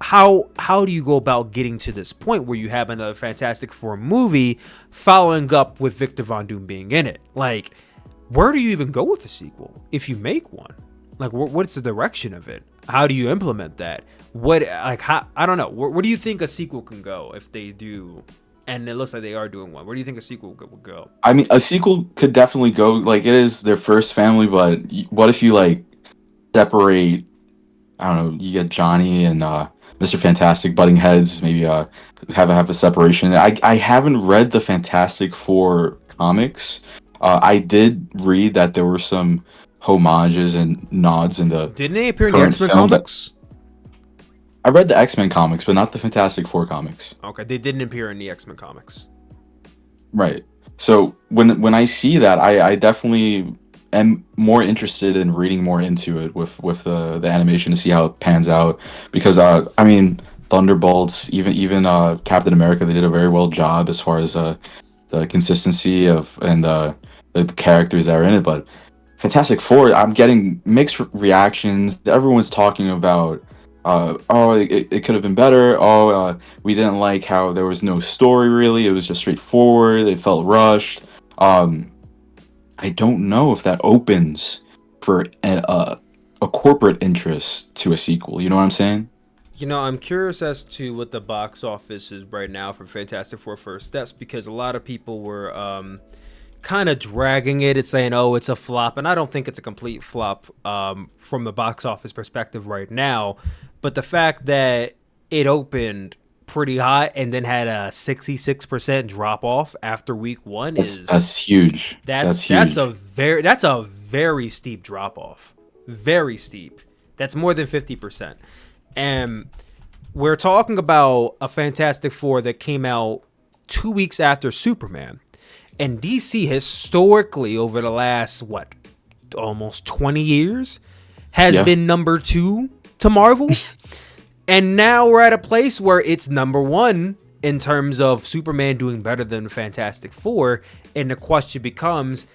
how do you go about getting to this point where you have another Fantastic Four movie following up with Victor Von Doom being in it? Like, where do you even go with the sequel if you make one? Like, what's the direction of it? How do you implement that? I don't know. Where do you think a sequel can go if they do? And it looks like they are doing one. Where do you think a sequel would go? I mean, a sequel could definitely go. Like, it is their first family, but what if you like separate? I don't know. You get Johnny and Mr. Fantastic butting heads. Maybe have a separation. I haven't read the Fantastic Four comics. I did read that there were some homages and nods in the. Didn't they appear in the X-Men comics? I read the X-Men comics, but not the Fantastic Four comics. Okay, they didn't appear in the X-Men comics. Right. So when I see that, I definitely am more interested in reading more into it with the animation to see how it pans out. Because I mean, Thunderbolts, even Captain America, they did a very well job as far as the consistency of and the characters that are in it. But Fantastic Four, I'm getting mixed reactions. Everyone's talking about. It could have been better. We didn't like how there was no story really. It was just straightforward. It felt rushed. I don't know if that opens for a corporate interest to a sequel. You know what I'm saying? I'm curious as to what the box office is right now for Fantastic Four First Steps, because a lot of people were kind of dragging it and saying, oh, it's a flop. And I don't think it's a complete flop from the box office perspective right now. But the fact that it opened pretty hot and then had a 66% drop off after week one that's huge. That's huge. That's a very steep drop off. Very steep. That's more than 50%. And we're talking about a Fantastic Four that came out 2 weeks after Superman. And DC historically over the last almost 20 years has been number 2 to Marvel. And now we're at a place where it's number 1 in terms of Superman doing better than Fantastic Four. And the question becomes,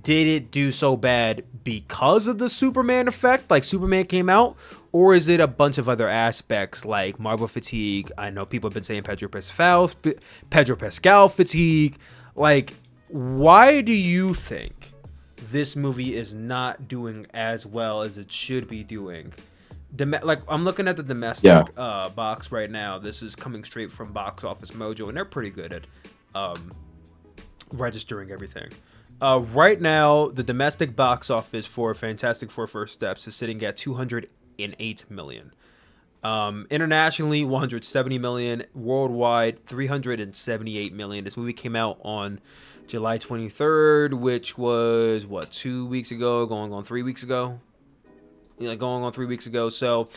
did it do so bad because of the Superman effect, like Superman came out, or is it a bunch of other aspects like Marvel fatigue? I know people have been saying Pedro Pascal fatigue. Like, why do you think this movie is not doing as well as it should be doing? Like, I'm looking at the domestic box right now. This is coming straight from Box Office Mojo, and they're pretty good at registering everything. Right now, the domestic box office for Fantastic Four First Steps is sitting at $208 million. Internationally, $170 million. Worldwide, $378 million. This movie came out on July 23rd, which was, 2 weeks ago? Going on 3 weeks ago? Going on 3 weeks ago. So,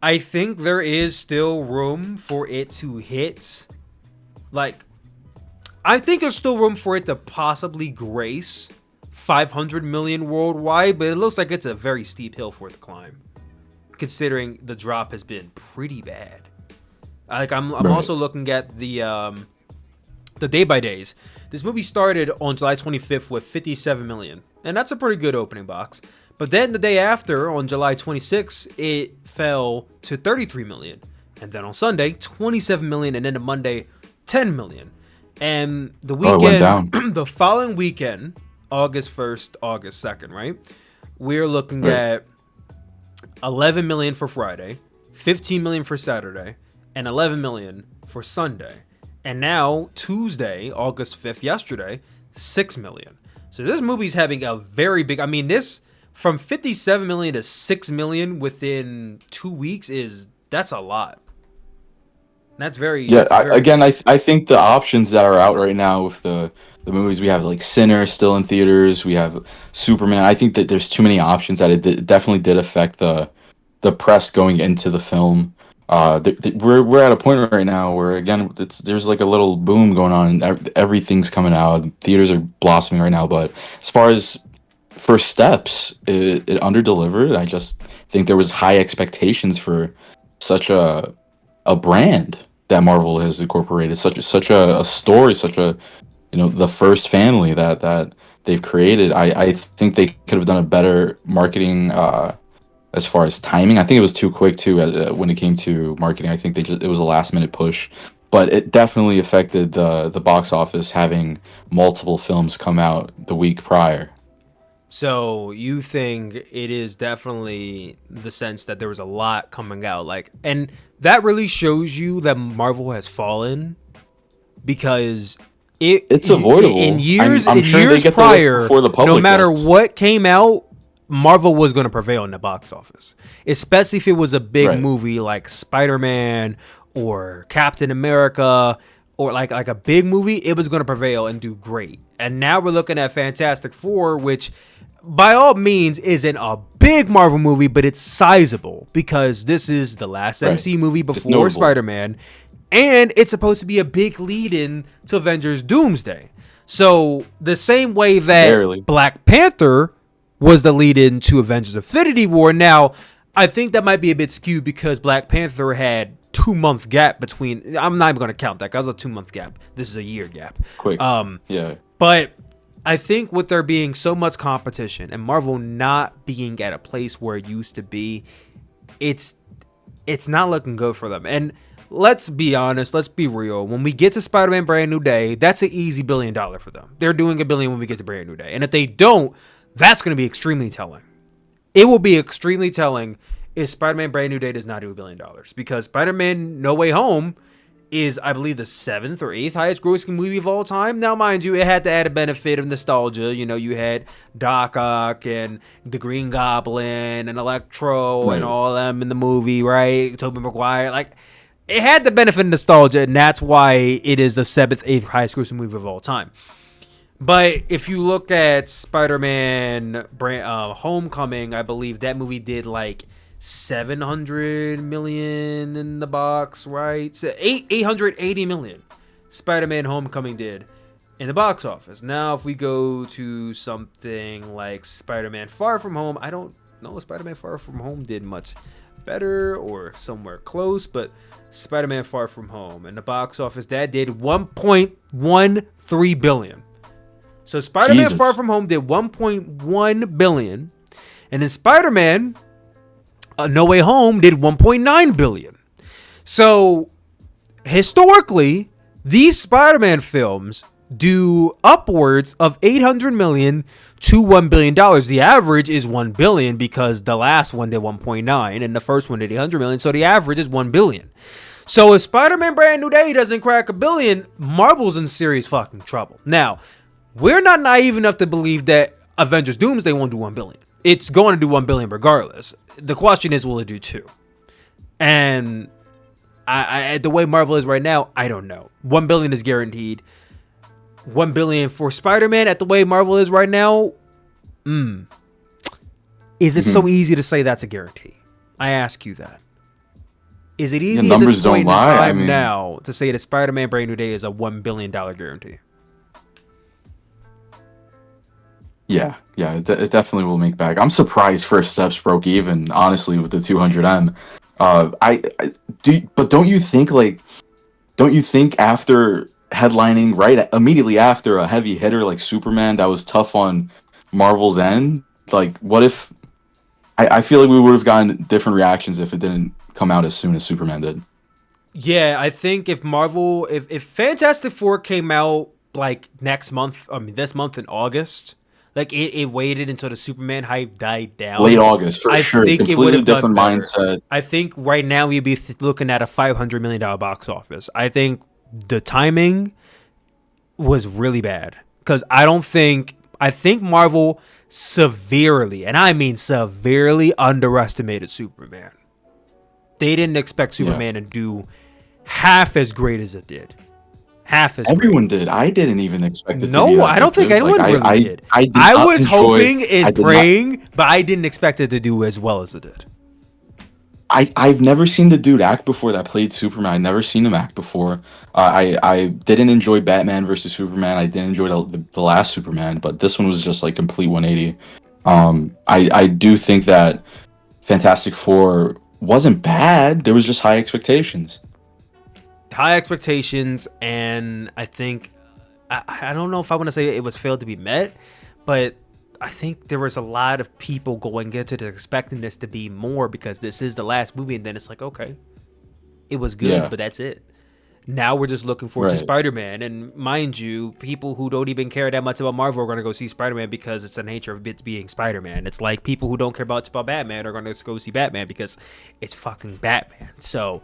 I think there is still room for it to hit, I think there's still room for it to possibly grace 500 million worldwide, but it looks like it's a very steep hill for it to climb, considering the drop has been pretty bad. I'm also looking at the day by days. This movie started on July 25th with 57 million, and that's a pretty good opening box. But then the day after, on July 26th, it fell to 33 million, and then on Sunday, 27 million, and then on Monday, 10 million. And the weekend, it went down. The following weekend, August 1st, August 2nd, right? We're looking at 11 million for Friday, 15 million for Saturday, and 11 million for Sunday. And now, Tuesday, August 5th, yesterday, 6 million. So this movie's having a very big, this, from 57 million to 6 million within 2 weeks that's a lot. That's very... Yeah, that's I think the options that are out right now with the movies, we have like Sinner still in theaters, we have Superman. I think that there's too many options that it definitely did affect the press going into the film. We're at a point right now where, again, there's like a little boom going on. Everything's coming out. Theaters are blossoming right now. But as far as First Steps, it underdelivered. I just think there was high expectations for such a brand that Marvel has incorporated, such a story, such a the first family that they've created. I think they could have done a better marketing as far as timing. I think it was too quick too when it came to marketing. I think it was a last minute push, but it definitely affected the box office having multiple films come out the week prior. So you think it is definitely the sense that there was a lot coming out, and that really shows you that Marvel has fallen, because it's avoidable. In years, I'm sure years they get prior, before the public no matter gets. what came out, Marvel was going to prevail in the box office, especially if it was a big movie like Spider-Man or Captain America, or like a big movie. It was going to prevail and do great. And now we're looking at Fantastic Four, which by all means isn't a big Marvel movie, but it's sizable because this is the last MC movie before Spider-Man, and it's supposed to be a big lead-in to Avengers Doomsday. So the same way that Black Panther was the lead-in to Avengers Infinity War, now I think that might be a bit skewed because Black Panther had 2-month gap between. I'm not even going to count that because it's a 2-month gap. This is a year gap. Quick. Yeah. But I think with there being so much competition and Marvel not being at a place where it used to be, it's not looking good for them. And let's be honest, let's be real. When we get to Spider-Man Brand New Day, that's an easy $1 billion for them. They're doing $1 billion when we get to Brand New Day. And if they don't, that's going to be extremely telling. It will be extremely telling if Spider-Man Brand New Day does not do $1 billion, because Spider-Man No Way Home is, I believe, the 7th or 8th highest grossing movie of all time. Now, mind you, it had the added benefit of nostalgia. You had Doc Ock and the Green Goblin and Electro and all of them in the movie, right? Tobey Maguire. It had the benefit of nostalgia, and that's why it is the 7th, 8th highest grossing movie of all time. But if you look at Spider-Man Homecoming, I believe that movie did 700 million in the box, right? So 880 million Spider-Man Homecoming did in the box office. Now, if we go to something like Spider-Man Far From Home, I don't know if Spider-Man Far From Home did much better or somewhere close, but Spider-Man Far From Home in the box office, that did 1.13 billion. So Spider-Man Jesus. Far From Home did 1.1 billion, and then Spider-Man No Way Home did 1.9 billion. So historically, these Spider-Man films do upwards of 800 million to $1 billion. The average is 1 billion because the last one did 1.9 and the first one did 800 million. So the average is 1 billion. So if Spider-Man Brand New Day doesn't crack $1 billion, Marvel's in serious fucking trouble. Now, we're not naive enough to believe that Avengers Doomsday won't do 1 billion. It's going to do 1 billion regardless. The question is, will it do 2? And the way Marvel is right now, I don't know. 1 billion is guaranteed. 1 billion for Spider-Man at the way Marvel is right now. Is it so easy to say that's a guarantee? I ask you that. Is it easy at this point in time now to say that Spider-Man Brand New Day is a $1 billion guarantee? Yeah, it definitely will make back. I'm surprised First Steps broke even, honestly, with the 200M. But don't you think after headlining right immediately after a heavy hitter like Superman that was tough on Marvel's end, like what if I feel like we would have gotten different reactions if it didn't come out as soon as Superman did. Yeah, I think if Fantastic Four came out like this month in August, like it waited until the Superman hype died down. Late August, for sure. Think completely different mindset. I think right now we'd be looking at a $500 million box office. I think the timing was really bad because I think Marvel severely, and I mean severely, underestimated Superman. They didn't expect Superman to do half as great as it did. Everyone did. I didn't even expect it to be No, I don't think anyone really did. I was hoping and praying, but I didn't expect it to do as well as it did. I've never seen the dude act before that played Superman. I've never seen him act before. I didn't enjoy Batman versus Superman. I didn't enjoy the last Superman, but this one was just like complete 180. I do think that Fantastic Four wasn't bad. There was just high expectations. High expectations, and I think I don't know if I want to say it was failed to be met, but I think there was a lot of people going into it expecting this to be more because this is the last movie, and then it's like, okay, it was good, but that's it. Now we're just looking forward to Spider-Man, and mind you, people who don't even care that much about Marvel are going to go see Spider-Man because it's the nature of it being Spider-Man. It's like people who don't care much about Batman are going to go see Batman because it's fucking Batman. So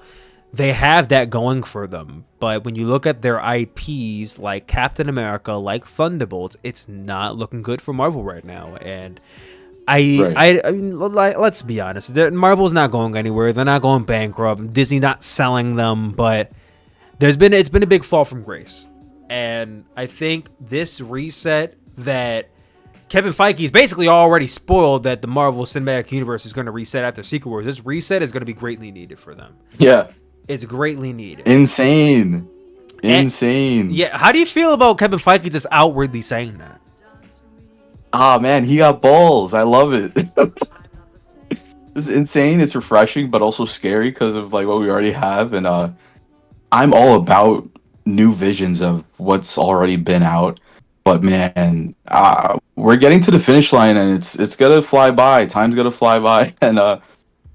they have that going for them. But when you look at their IPs like Captain America, like Thunderbolts, it's not looking good for Marvel right now. And I mean, let's be honest, Marvel's not going anywhere. They're not going bankrupt. Disney not selling them, but it's been a big fall from grace. And I think this reset that Kevin Feige's basically already spoiled that the Marvel Cinematic Universe is going to reset after Secret Wars. This reset is going to be greatly needed for them. Yeah. It's greatly needed. Insane. Yeah. How do you feel about Kevin Feige just outwardly saying that? Ah, man, he got balls. I love it. It's insane. It's refreshing, but also scary because of like what we already have. And I'm all about new visions of what's already been out. But man, we're getting to the finish line, and it's gonna fly by. Time's gonna fly by, and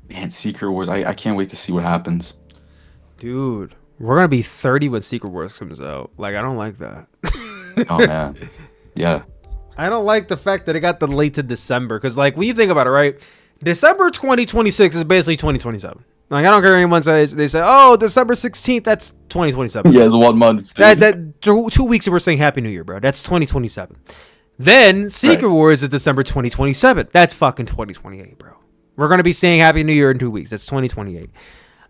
man, Secret Wars. I can't wait to see what happens. Dude, we're gonna be 30 when Secret Wars comes out. Like, I don't like that. Oh man, yeah. I don't like the fact that it got delayed to December, because like when you think about it, right? December 2026 is basically 2027. Like, I don't care what anyone says. They say, oh, December 16th, that's 2027. Yeah, it's 1 month. That 2 weeks and we're saying Happy New Year, bro. That's 2027. Then Secret Wars is December 2027. That's fucking 2028, bro. We're going to be saying Happy New Year in 2 weeks. That's 2028.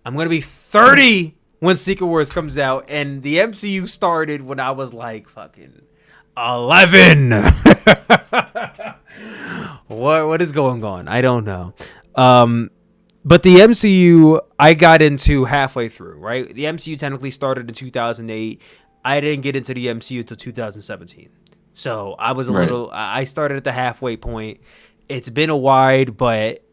I'm going to be 30 when Secret Wars comes out. And the MCU started when I was like fucking 11. What is going on? I don't know. But the MCU, I got into halfway through, right? The MCU technically started in 2008. I didn't get into the MCU until 2017. So I was I started at the halfway point. It's been a while, but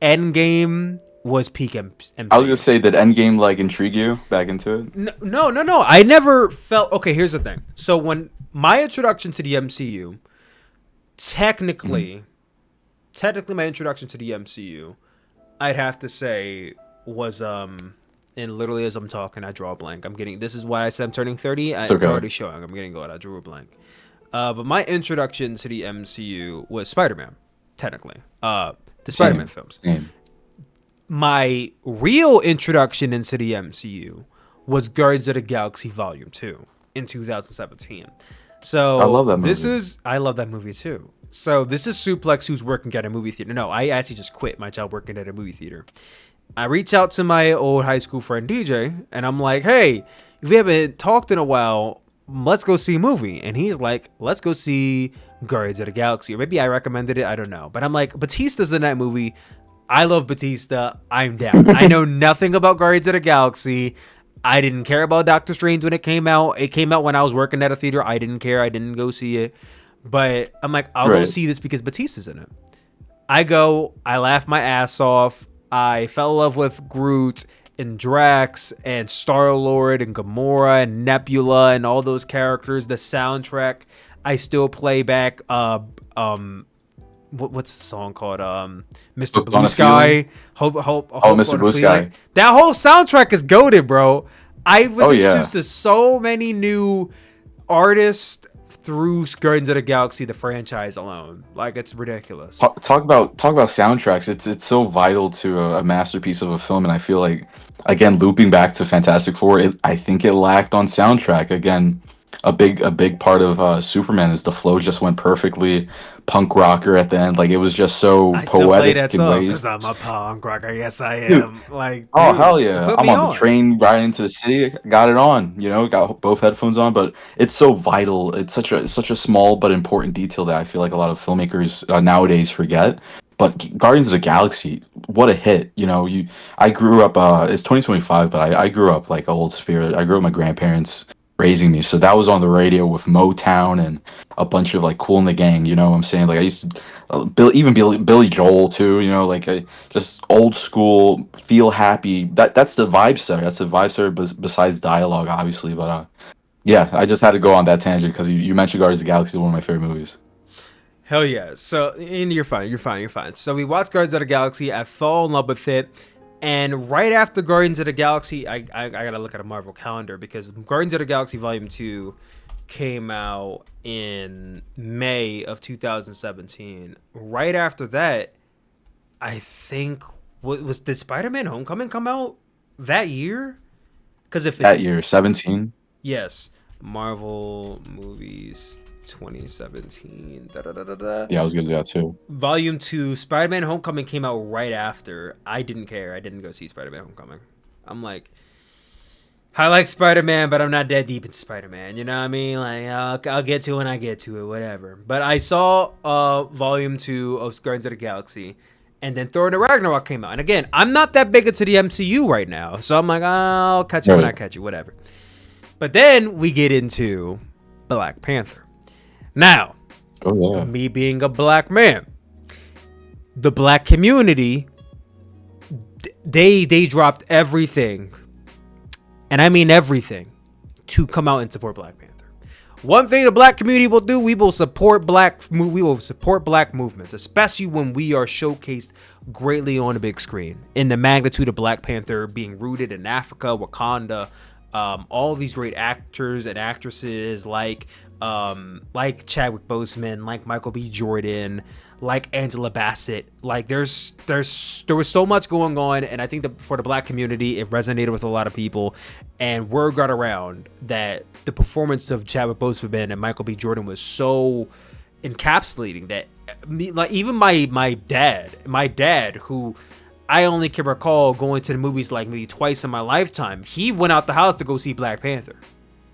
Endgame was peak MCU. I was going to say, did Endgame like intrigue you back into it? No. I never felt, okay, here's the thing. So when my introduction to the MCU, technically my introduction to the MCU, I'd have to say was and literally as I'm talking, I draw a blank. This is why I said I'm turning 30. It's already showing. I'm getting old. I drew a blank. But my introduction to the MCU was Spider-Man, technically. The Spider-Man films. Same. My real introduction into the MCU was Guardians of the Galaxy Volume 2 in 2017. So I love that movie. I love that movie too. So this is Sooplex, who's working at a movie theater. No, I actually just quit my job working at a movie theater. I reach out to my old high school friend DJ, and I'm like, hey, if we haven't talked in a while, let's go see a movie. And he's like, let's go see Guardians of the Galaxy. Or maybe I recommended it, I don't know. But I'm like, Batista's in that movie. I love Batista. I'm down. I know nothing about Guardians of the Galaxy. I didn't care about Doctor Strange when it came out. It came out when I was working at a theater. I didn't care. I didn't go see it. But I'm like, I'll go see this because Batista's in it. I go. I laugh my ass off. I fell in love with Groot and Drax and Star-Lord and Gamora and Nebula and all those characters. The soundtrack I still play back. What's the song called? Mr. Blue Sky. Mr. Blue Sky. That whole soundtrack is goated, bro. I was introduced to so many new artists through Guardians of the Galaxy, the franchise alone. Like, it's ridiculous. Talk about soundtracks. It's so vital to a masterpiece of a film, and I feel like, again, looping back to Fantastic Four, I think it lacked on soundtrack. Again, a big part of Superman is the flow just went perfectly. Punk rocker at the end, like it was just so I still poetic play that in song ways. Because I'm a punk rocker. Yes, I am. Dude. Like, Oh, dude, hell yeah! put I'm me on the train riding into the city. Got it on. Got both headphones on. But it's so vital. It's such a small but important detail that I feel like a lot of filmmakers nowadays forget. But Guardians of the Galaxy, what a hit! I grew up. It's 2025, but I grew up like old spirit. I grew up with my grandparents raising me, so that was on the radio with Motown and a bunch of like Cool in the Gang. You know what I'm saying? Like I used to Billy Joel too. Just old school, feel happy. That's the vibe setter. That's the vibe setter. Besides dialogue, obviously, but yeah, I just had to go on that tangent because you mentioned Guardians of the Galaxy, one of my favorite movies. Hell yeah. So, and you're fine. So we watched Guardians of the Galaxy. I fell in love with it. And right after Guardians of the Galaxy, I gotta look at a Marvel calendar because Guardians of the Galaxy Volume 2 came out in May of 2017. Right after that, I think, did Spider-Man Homecoming come out that year? That year, 17? Yes. Marvel movies 2017. Yeah, I was gonna do that too. Volume 2, Spider-Man Homecoming came out right after. I didn't care. I didn't go see Spider-Man Homecoming. I'm like, I like Spider-Man, but I'm not that deep into Spider-Man. You know what I mean? Like, I'll get to it when I get to it, whatever. But I saw Volume 2 of Guardians of the Galaxy, and then Thor the Ragnarok came out. And again, I'm not that big into the MCU right now, so I'm like, I'll catch it when I catch it, whatever. But then we get into Black Panther. Now, me being a black man, the black community, they dropped everything, and I mean everything, to come out and support Black Panther. One thing the black community will do, we will support black movements, especially when we are showcased greatly on the big screen. In the magnitude of Black Panther being rooted in Africa, Wakanda, all these great actors and actresses like Chadwick Boseman, like Michael B. Jordan, like Angela Bassett. Like there was so much going on, and I think that for the black community, it resonated with a lot of people, and word got around that the performance of Chadwick Boseman and Michael B. Jordan was so encapsulating that even my dad, who I only can recall going to the movies like maybe twice in my lifetime, he went out the house to go see Black Panther.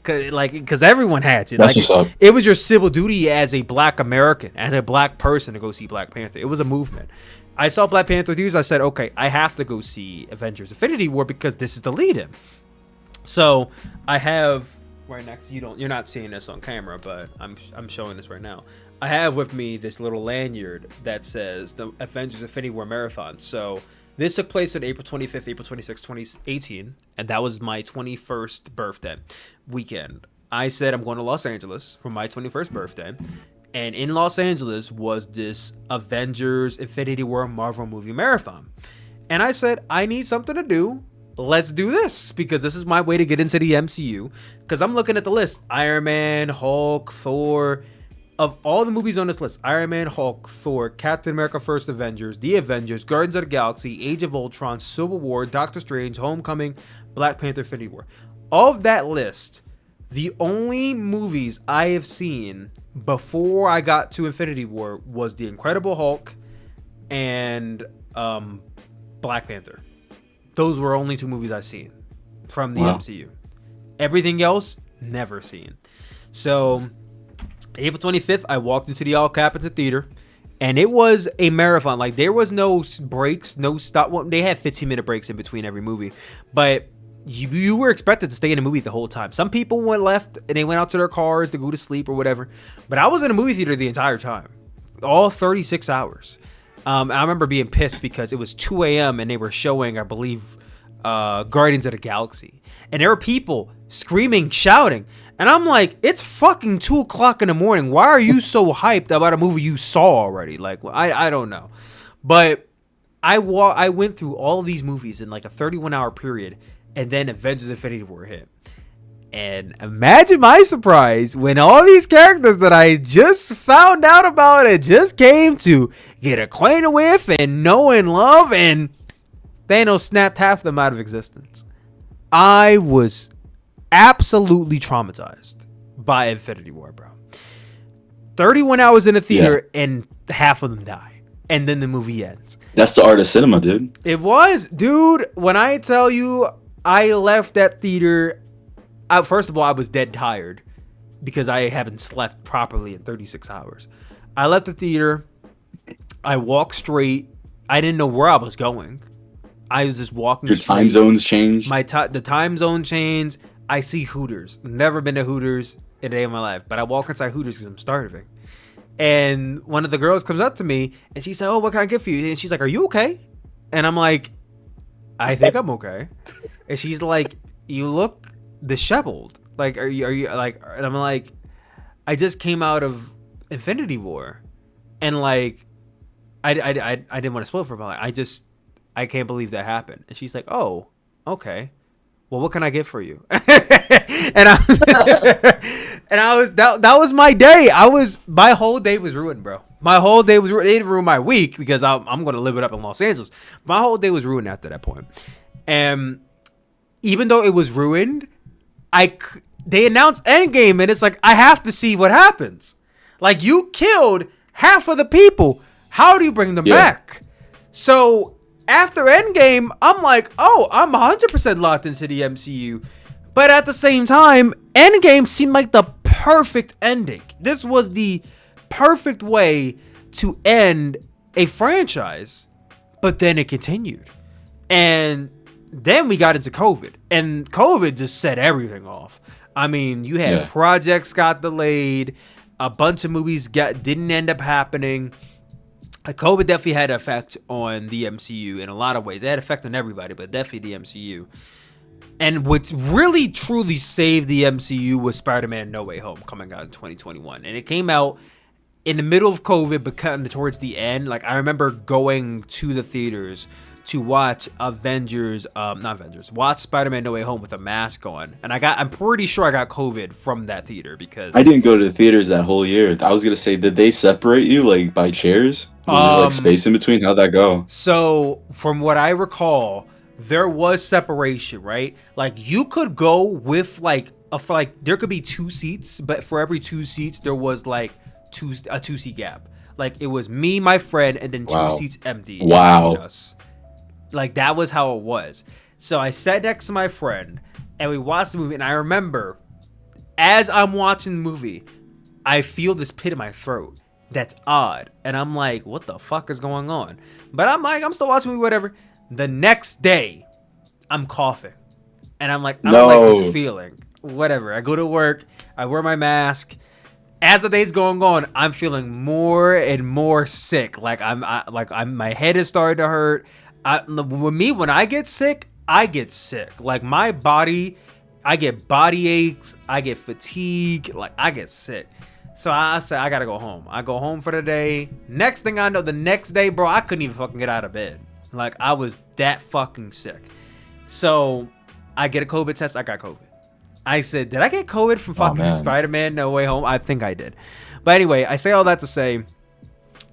Because everyone had to. That's what's up. It was your civil duty as a black American, as a black person, to go see Black Panther. It was a movement. I saw Black Panther news. I said, okay, I have to go see Avengers Infinity War because this is the lead-in. So I have right next. You're not seeing this on camera, but I'm showing this right now. I have with me this little lanyard that says the Avengers Infinity War Marathon. So this took place on April 25th, April 26th, 2018, and that was my 21st birthday weekend. I said I'm going to Los Angeles for my 21st birthday. And in Los Angeles was this Avengers Infinity War Marvel movie marathon. And I said, I need something to do. Let's do this, because this is my way to get into the MCU. Because I'm looking at the list. Iron Man, Hulk, Thor. Of all the movies on this list, Iron Man, Hulk, Thor, Captain America First Avengers, The Avengers, Guardians of the Galaxy, Age of Ultron, Civil War, Doctor Strange, Homecoming, Black Panther, Infinity War. Of that list, the only movies I have seen before I got to Infinity War was The Incredible Hulk and Black Panther. Those were only 2 movies I've seen from the MCU. Everything else, never seen. So, April 25th, I walked into the All Capita Theater, and it was a marathon. Like, there was no breaks, no stop. Well, they had 15-minute breaks in between every movie, but you were expected to stay in a movie the whole time. Some people went left and they went out to their cars to go to sleep or whatever, but I was in a movie theater the entire time, all 36 hours. I remember being pissed because it was 2 a.m. and they were showing, I believe, Guardians of the Galaxy, and there were people screaming, shouting, and I'm like, it's fucking 2 o'clock in the morning. Why are you so hyped about a movie you saw already? Like, I don't know, but I went through all of these movies in like a 31-hour period. And then Avengers Infinity War hit. And imagine my surprise when all these characters that I just found out about and just came to get acquainted with and know and love, and Thanos snapped half of them out of existence. I was absolutely traumatized by Infinity War, bro. 31 hours in a theater and half of them die. And then the movie ends. That's the art of cinema, dude. It was, dude. When I tell you, I left that theater. First of all, I was dead tired because I haven't slept properly in 36 hours. I left the theater. I walked straight. I didn't know where I was going. I was just walking. Your time zones changed. The time zone changed. I see Hooters. Never been to Hooters in a day of my life, but I walk inside Hooters because I'm starving. And one of the girls comes up to me and she said, "Oh, what can I get for you?" And she's like, "Are you okay?" And I'm like, "I think I'm okay." And she's like, "You look disheveled. Like, are you like?" And I'm like, "I just came out of Infinity War, and like, I didn't want to spoil it for her. I can't believe that happened." And she's like, "Oh, okay. Well, what can I get for you?" and I was that was my day. My whole day was ruined, bro. My whole day was ruined. It didn't ruin my week because I'm gonna live it up in Los Angeles. My whole day was ruined after that point. And even though it was ruined, they announced Endgame, and it's like, I have to see what happens. Like, you killed half of the people. How do you bring them back? So after Endgame, I'm like, oh, I'm 100% locked into the MCU. But at the same time, Endgame seemed like the perfect ending. This was the perfect way to end a franchise. But then it continued. And then we got into COVID. And COVID just set everything off. I mean, you had projects got delayed. A bunch of movies didn't end up happening. COVID definitely had an effect on the MCU in a lot of ways. It had an effect on everybody, but definitely the MCU. And what's really truly saved the MCU was Spider-Man No Way Home coming out in 2021. And it came out in the middle of COVID, but kind of towards the end. Like, I remember going to the theaters to watch watch Spider-Man No Way Home with a mask on. And I'm pretty sure I got COVID from that theater because I didn't go to the theaters that whole year. I was going to say, did they separate you like by chairs? Was there like space in between? How'd that go? So from what I recall, there was separation, right? Like, you could go with there could be 2 seats, but for every 2 seats, there was like a 2-seat gap. Like, it was me, my friend, and then 2 seats empty. Wow. Us. Like, that was how it was. So I sat next to my friend and we watched the movie. And I remember as I'm watching the movie, I feel this pit in my throat. That's odd. And I'm like, what the fuck is going on? But I'm like, I'm still watching the movie, whatever. The next day, I'm coughing. And I'm like, I don't like this feeling. Whatever. I go to work. I wear my mask. As the day's going on, I'm feeling more and more sick. Like, my head is starting to hurt. When I get sick, I get sick. Like, my body I get body aches, I get fatigue, like I get sick. So I said I gotta go home. I go home for the day. Next thing I know, the next day, bro, I couldn't even fucking get out of bed. Like I was that fucking sick. So I get a COVID test. I got COVID. I said, did I get COVID from fucking Spider-Man No Way Home? I think I did. But anyway, I say all that to say,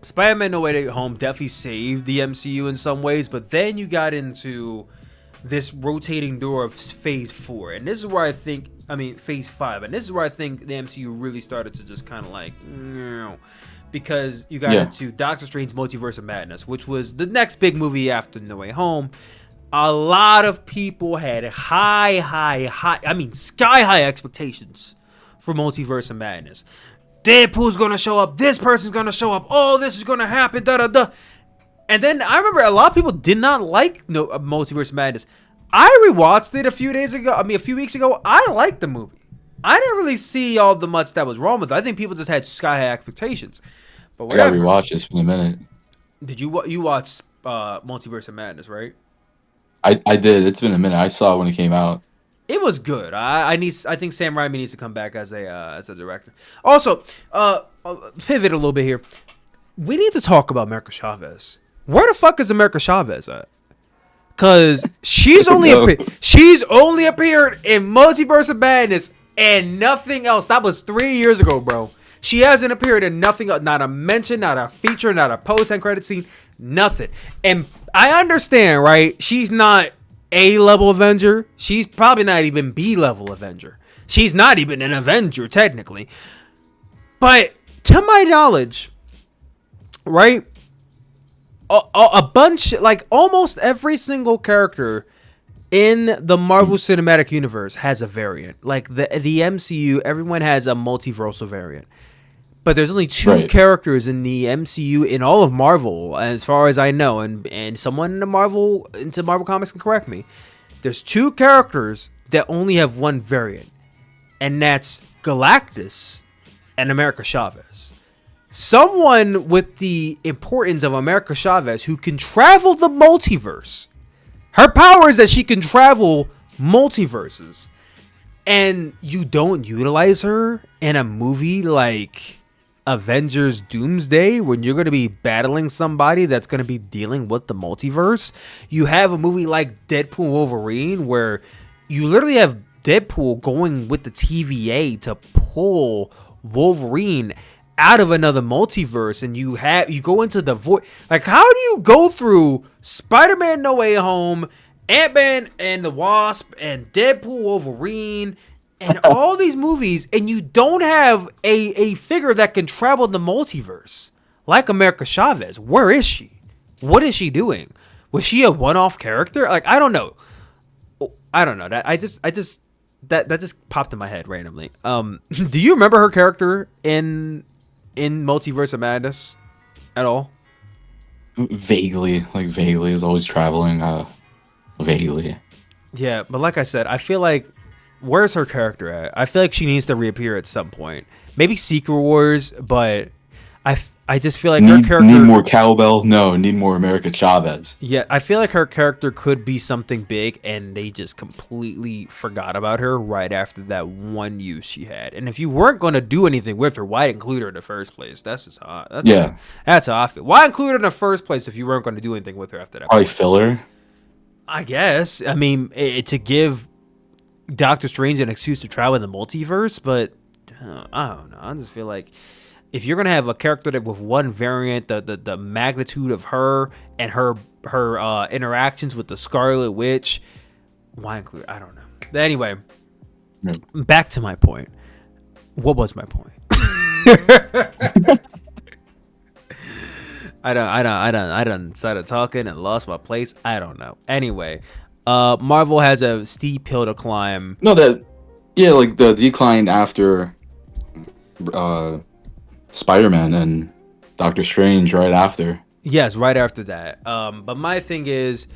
Spider-Man No Way Home definitely saved the MCU in some ways, but then you got into this rotating door of phase 4, and this is where phase 5, and this is where I think the MCU really started to just kind of like, because you got into Doctor Strange Multiverse of Madness, which was the next big movie after No Way Home. A lot of people had sky high expectations for Multiverse of Madness. Deadpool's gonna show up, this person's gonna show up, oh, this is gonna happen, da-da-da. And then I remember a lot of people did not like Multiverse of Madness. I rewatched it a few weeks ago. I liked the movie. I didn't really see all the much that was wrong with it. I think people just had sky high expectations. But whatever. I gotta rewatch this in a minute. Did you watch Multiverse of Madness, right? I did. It's been a minute. I saw it when it came out. It was good. I think Sam Raimi needs to come back as a director. Also, pivot a little bit here. We need to talk about America Chavez. Where the fuck is America Chavez at? Cause she's only appeared in Multiverse of Madness and nothing else. That was 3 years ago, bro. She hasn't appeared in nothing, not a mention, not a feature, not a post-end credit scene, nothing. And I understand, right? She's not A-level Avenger. She's probably not even B-level Avenger. She's not even an Avenger, technically. But to my knowledge, right? A bunch, like almost every single character in the Marvel Cinematic Universe has a variant. Like the MCU, everyone has a multiversal variant. But there's only two characters in the MCU in all of Marvel, as far as I know, and someone into Marvel Comics can correct me. There's two characters that only have one variant, and that's Galactus and America Chavez. Someone with the importance of America Chavez who can travel the multiverse. Her power is that she can travel multiverses. And you don't utilize her in a movie like Avengers Doomsday when you're going to be battling somebody that's going to be dealing with the multiverse. You have a movie like Deadpool Wolverine where you literally have Deadpool going with the TVA to pull Wolverine out of another multiverse, and you go into the void. Like, how do you go through Spider-Man No Way Home, Ant-Man and the Wasp, and Deadpool Wolverine, and all these movies, and you don't have a figure that can travel the multiverse like America Chavez? Where is she? What is she doing? Was she a one-off character? Like, I don't know. That just popped in my head randomly. Do you remember her character in Multiverse of Madness at all? Vaguely. It was always traveling. Vaguely. Yeah, but like I said, I feel like, where's her character at? I feel like she needs to reappear at some point. Maybe Secret Wars, but I just feel like her character... Need more cowbell? No, need more America Chavez. Yeah, I feel like her character could be something big, and they just completely forgot about her right after that one use she had. And if you weren't going to do anything with her, why include her in the first place? That's just hot. That's how I feel. Why include her in the first place if you weren't going to do anything with her after that? Probably filler. I guess. I mean, to give Doctor Strange an excuse to travel in the multiverse, but I don't know. I just feel like if you're gonna have a character that with one variant, the magnitude of her and her interactions with the Scarlet Witch, why include? I don't know. But anyway, back to my point. What was my point? I done started talking and lost my place. I don't know. Anyway, Marvel has a steep hill to climb. No, like the decline after Spider-Man and Doctor Strange right after. Yes, right after that. But my thing is,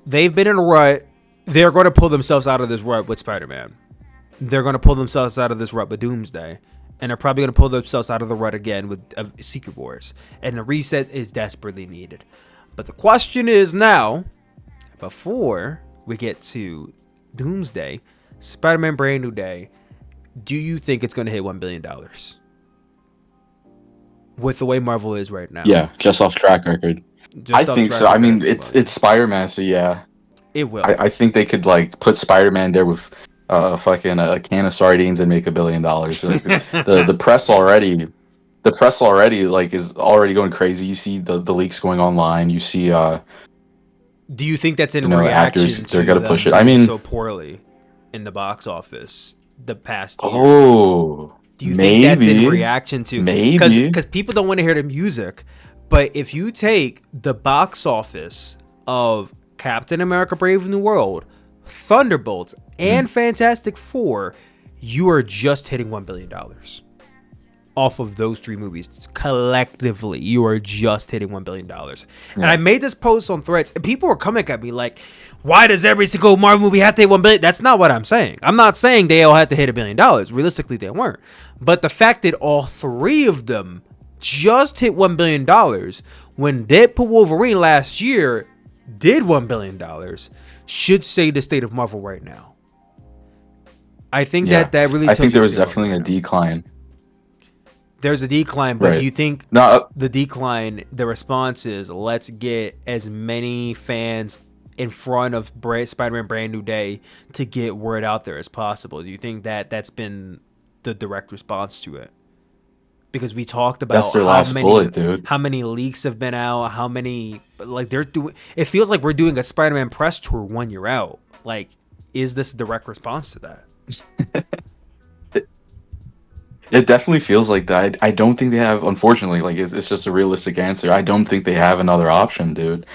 they've been in a rut. They're going to pull themselves out of this rut with Spider-Man. They're going to pull themselves out of this rut with Doomsday. And they're probably going to pull themselves out of the rut again with Secret Wars. And the reset is desperately needed. But the question is now, before we get to Doomsday, Spider-Man Brand New Day, do you think it's going to hit $1 billion? With the way Marvel is right now. Yeah, just off track record. I think so. I mean, it's Spider-Man, so yeah. It will. I think they could like put Spider-Man there with fucking a can of sardines and make $1 billion. Like, the press already, like is already going crazy. You see the leaks going online. You see do you think that's in reaction actors, to they're gonna them push it? doing I mean, so poorly in the box office the past year? Oh, do you think that's in reaction to because people don't want to hear the music, but if you take the box office of Captain America: Brave New World, Thunderbolts, and Fantastic Four, you are just hitting $1 billion off of those three movies collectively. You are just hitting $1 billion. And I made this post on Threads, and people were coming at me like, why does every single Marvel movie have to hit $1 billion? That's not what I'm saying. I'm not saying they all had to hit $1 billion. Realistically, they weren't. But the fact that all three of them just hit $1 billion when Deadpool Wolverine last year did $1 billion should say the state of Marvel right now. I think that really. I think there was definitely a decline. There's a decline, but do you think the decline, the response is let's get as many fans in front of Spider-Man Brand New Day to get word out there as possible? Do you think that that's been the direct response to it? Because we talked about that's their last bullet, dude. How many leaks have been out? How many like they're doing? It feels like we're doing a Spider-Man press tour 1 year out. Like, is this a direct response to that? It definitely feels like that. I don't think they have, unfortunately, like it's just a realistic answer. I don't think they have another option, dude.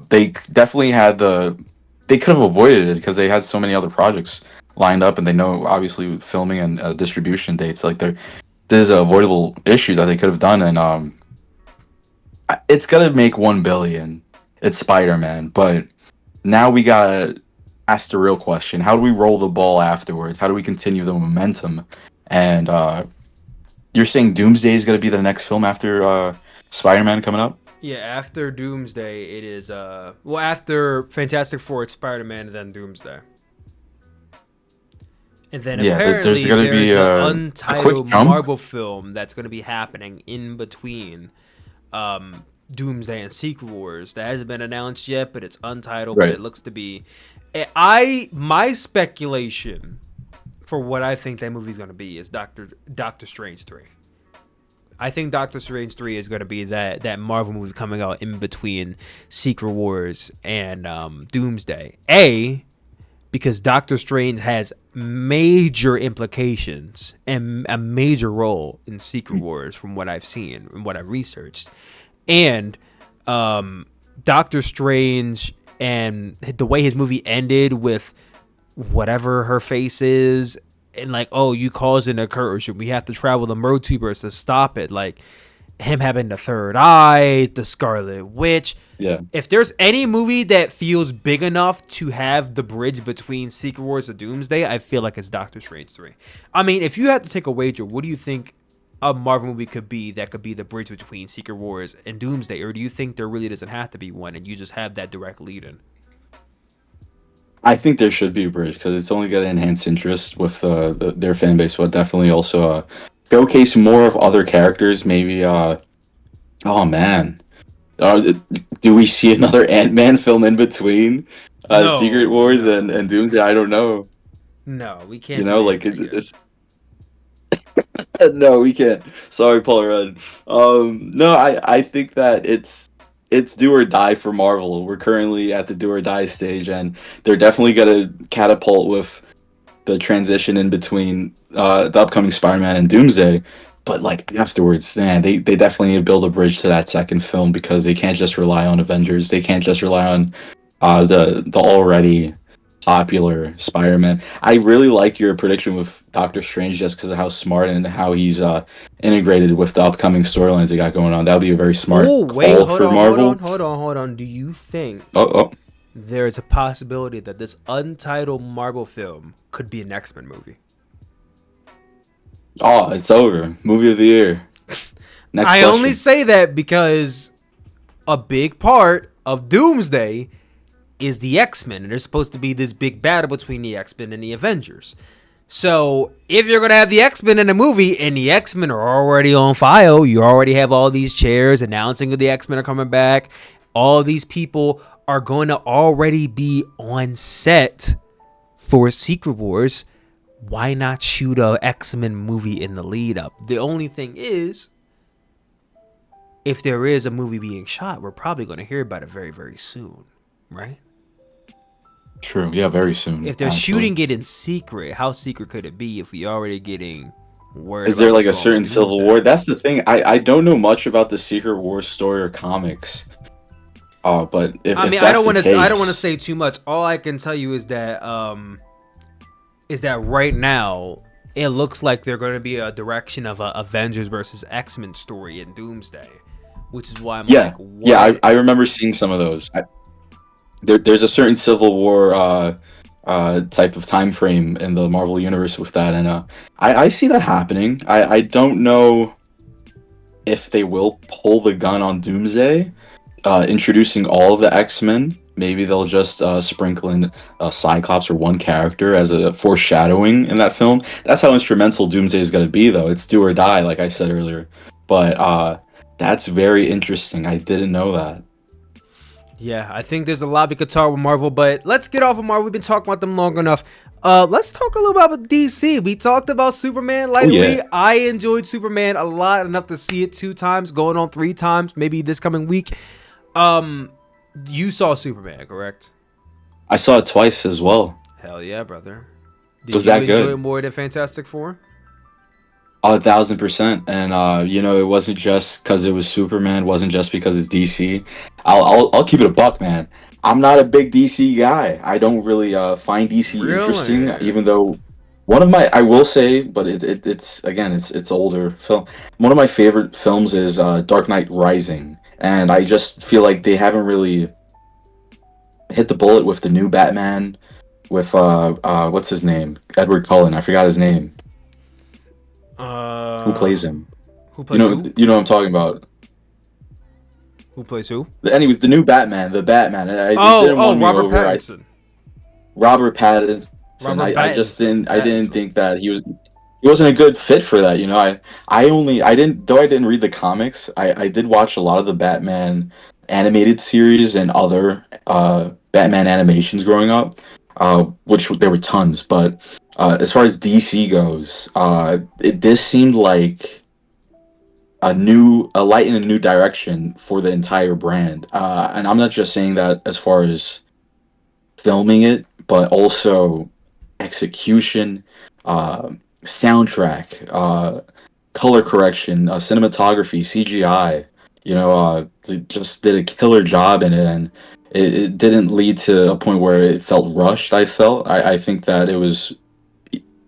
They definitely had they could have avoided it because they had so many other projects lined up, and they know obviously filming and distribution dates. Like this is an avoidable issue that they could have done, and it's gonna make $1 billion. It's Spider-Man, but now we gotta ask the real question: how do we roll the ball afterwards? How do we continue the momentum? And you're saying Doomsday is going to be the next film after Spider-Man coming up? Yeah, after Doomsday, it is... after Fantastic Four, it's Spider-Man, and then Doomsday. And then apparently there's an untitled Marvel film that's going to be happening in between Doomsday and Secret Wars. That hasn't been announced yet, but it's untitled, but it looks to be... My speculation... for what I think that movie's going to be is Doctor Strange 3. I think Doctor Strange 3 is going to be that Marvel movie coming out in between Secret Wars and Doomsday. Because Doctor Strange has major implications and a major role in Secret Wars from what I've seen and what I've researched. And Doctor Strange and the way his movie ended with whatever her face is, and like, oh, you caused an incursion, we have to travel the multiverse to stop it. Like him having the third eye, the Scarlet Witch. Yeah. If there's any movie that feels big enough to have the bridge between Secret Wars and Doomsday, I feel like it's Doctor Strange 3. I mean, if you had to take a wager, what do you think a Marvel movie could be that could be the bridge between Secret Wars and Doomsday? Or do you think there really doesn't have to be one and you just have that direct lead in? I think there should be a bridge because it's only going to enhance interest with their fan base, but definitely also showcase more of other characters. Maybe, oh man, do we see another Ant-Man film in between No. Secret Wars and Doomsday? I don't know. No, we can't. You know, like it's no, we can't. Sorry, Paul Rudd. No, I think that it's do or die for Marvel. We're currently at the do or die stage, and they're definitely gonna catapult with the transition in between the upcoming Spider-Man and Doomsday. But like afterwards, man, they definitely need to build a bridge to that second film because they can't just rely on Avengers. They can't just rely on the already popular Spider-Man. I really like your prediction with Doctor Strange just because of how smart and how he's integrated with the upcoming storylines they got going on. That would be a very smart call for Marvel. Hold on. Do you think Oh. there's a possibility that this untitled Marvel film could be an X-Men movie? Oh, it's over. Movie of the year. Next I question. only say that because a big part of Doomsday is the X-Men, and there's supposed to be this big battle between the X-Men and the Avengers. So if you're gonna have the X-Men in a movie and the X-Men are already on file, you already have all these chairs announcing that the X-Men are coming back. All these people are going to already be on set for Secret Wars. Why not shoot a X-Men movie in the lead up? The only thing is, if there is a movie being shot, we're probably going to hear about it very, very soon, right? True. Yeah, very soon. If they're shooting it in secret, how secret could it be if we already getting word? Is there like a certain Civil War? That's the thing. I don't know much about the Secret War story or comics. But if I don't want to say too much. All I can tell you is that right now it looks like they're going to be a direction of a Avengers versus X-Men story in Doomsday, which is why I'm like, what? Yeah, I remember seeing some of those. There's a certain Civil War type of time frame in the Marvel universe with that, and I see that happening. I don't know if they will pull the gun on Doomsday, introducing all of the X-Men. Maybe they'll just sprinkle in Cyclops or one character as a foreshadowing in that film. That's how instrumental Doomsday is going to be, though. It's do or die, like I said earlier. But that's very interesting. I didn't know that. Yeah, I think there's a lot we could talk with Marvel, but let's get off of Marvel. We've been talking about them long enough. Let's talk a little about DC. We talked about Superman lightly. Oh, yeah. I enjoyed Superman a lot, enough to see it 2 times, going on 3 times, maybe this coming week. You saw Superman, correct? I saw it twice as well. Hell yeah, brother. Did Was you that enjoy good? it more than Fantastic Four? 1,000%. And it wasn't just because it was Superman. It wasn't just because it's DC. I'll keep it a buck, man. I'm not a big DC guy. I don't really find DC interesting, even though one of my, I will say, but it's older film. One of my favorite films is Dark Knight Rising, and I just feel like they haven't really hit the bullet with the new Batman, with what's his name, Edward Cullen. I forgot his name. Who plays him? Who plays who? You know what I'm talking about. Who plays who? Anyways, the new Batman, Robert Pattinson. Robert Pattinson. I just didn't think that he wasn't a good fit for that. I didn't read the comics. I did watch a lot of the Batman animated series and other Batman animations growing up, which there were tons. But as far as DC goes, this seemed like a light in a new direction for the entire brand. And I'm not just saying that as far as filming it, but also execution, soundtrack, color correction, cinematography, CGI. They just did a killer job in it, and it didn't lead to a point where it felt rushed. I think that it was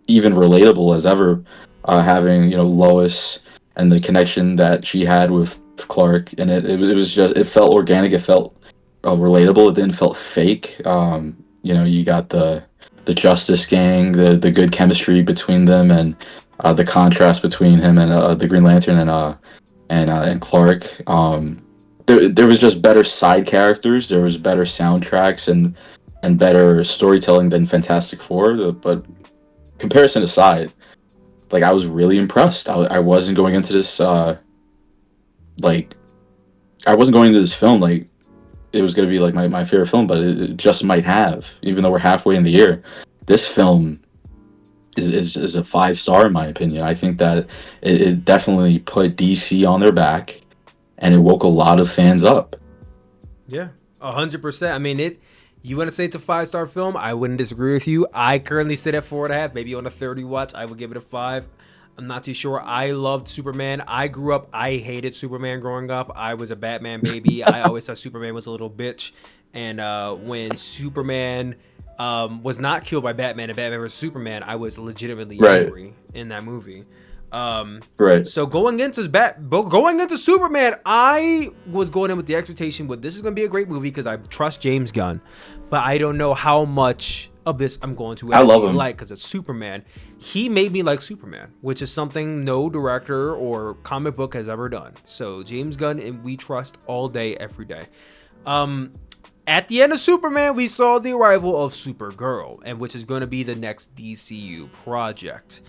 even relatable as ever, having Lois and the connection that she had with Clark, and it felt organic, it felt relatable, it didn't felt fake. You got the Justice Gang, the good chemistry between them, and the contrast between him and the Green Lantern and Clark. There was just better side characters, there was better soundtracks and better storytelling than Fantastic Four. But comparison aside, I was really impressed. I wasn't going into this film like it was going to be like my favorite film, but it just might have, even though we're halfway in the year. This film is a 5-star in my opinion. I think that it definitely put DC on their back, and it woke a lot of fans up. Yeah, 100%. I mean, you want to say it's a 5-star film? I wouldn't disagree with you. I currently sit at 4.5. Maybe on a 30 watch, I would give it a 5. I'm not too sure. I loved Superman. I hated Superman growing up. I was a Batman baby. I always thought Superman was a little bitch. And when Superman was not killed by Batman and Batman vs Superman, I was legitimately angry in that movie. Right. So going into Superman, I was going in with the expectation that this is going to be a great movie because I trust James Gunn, but I don't know how much of this I'm going to love him. like, because it's Superman. He made me like Superman, which is something no director or comic book has ever done. So James Gunn, and we trust all day, every day. at the end of Superman, we saw the arrival of Supergirl, and which is going to be the next DCU project.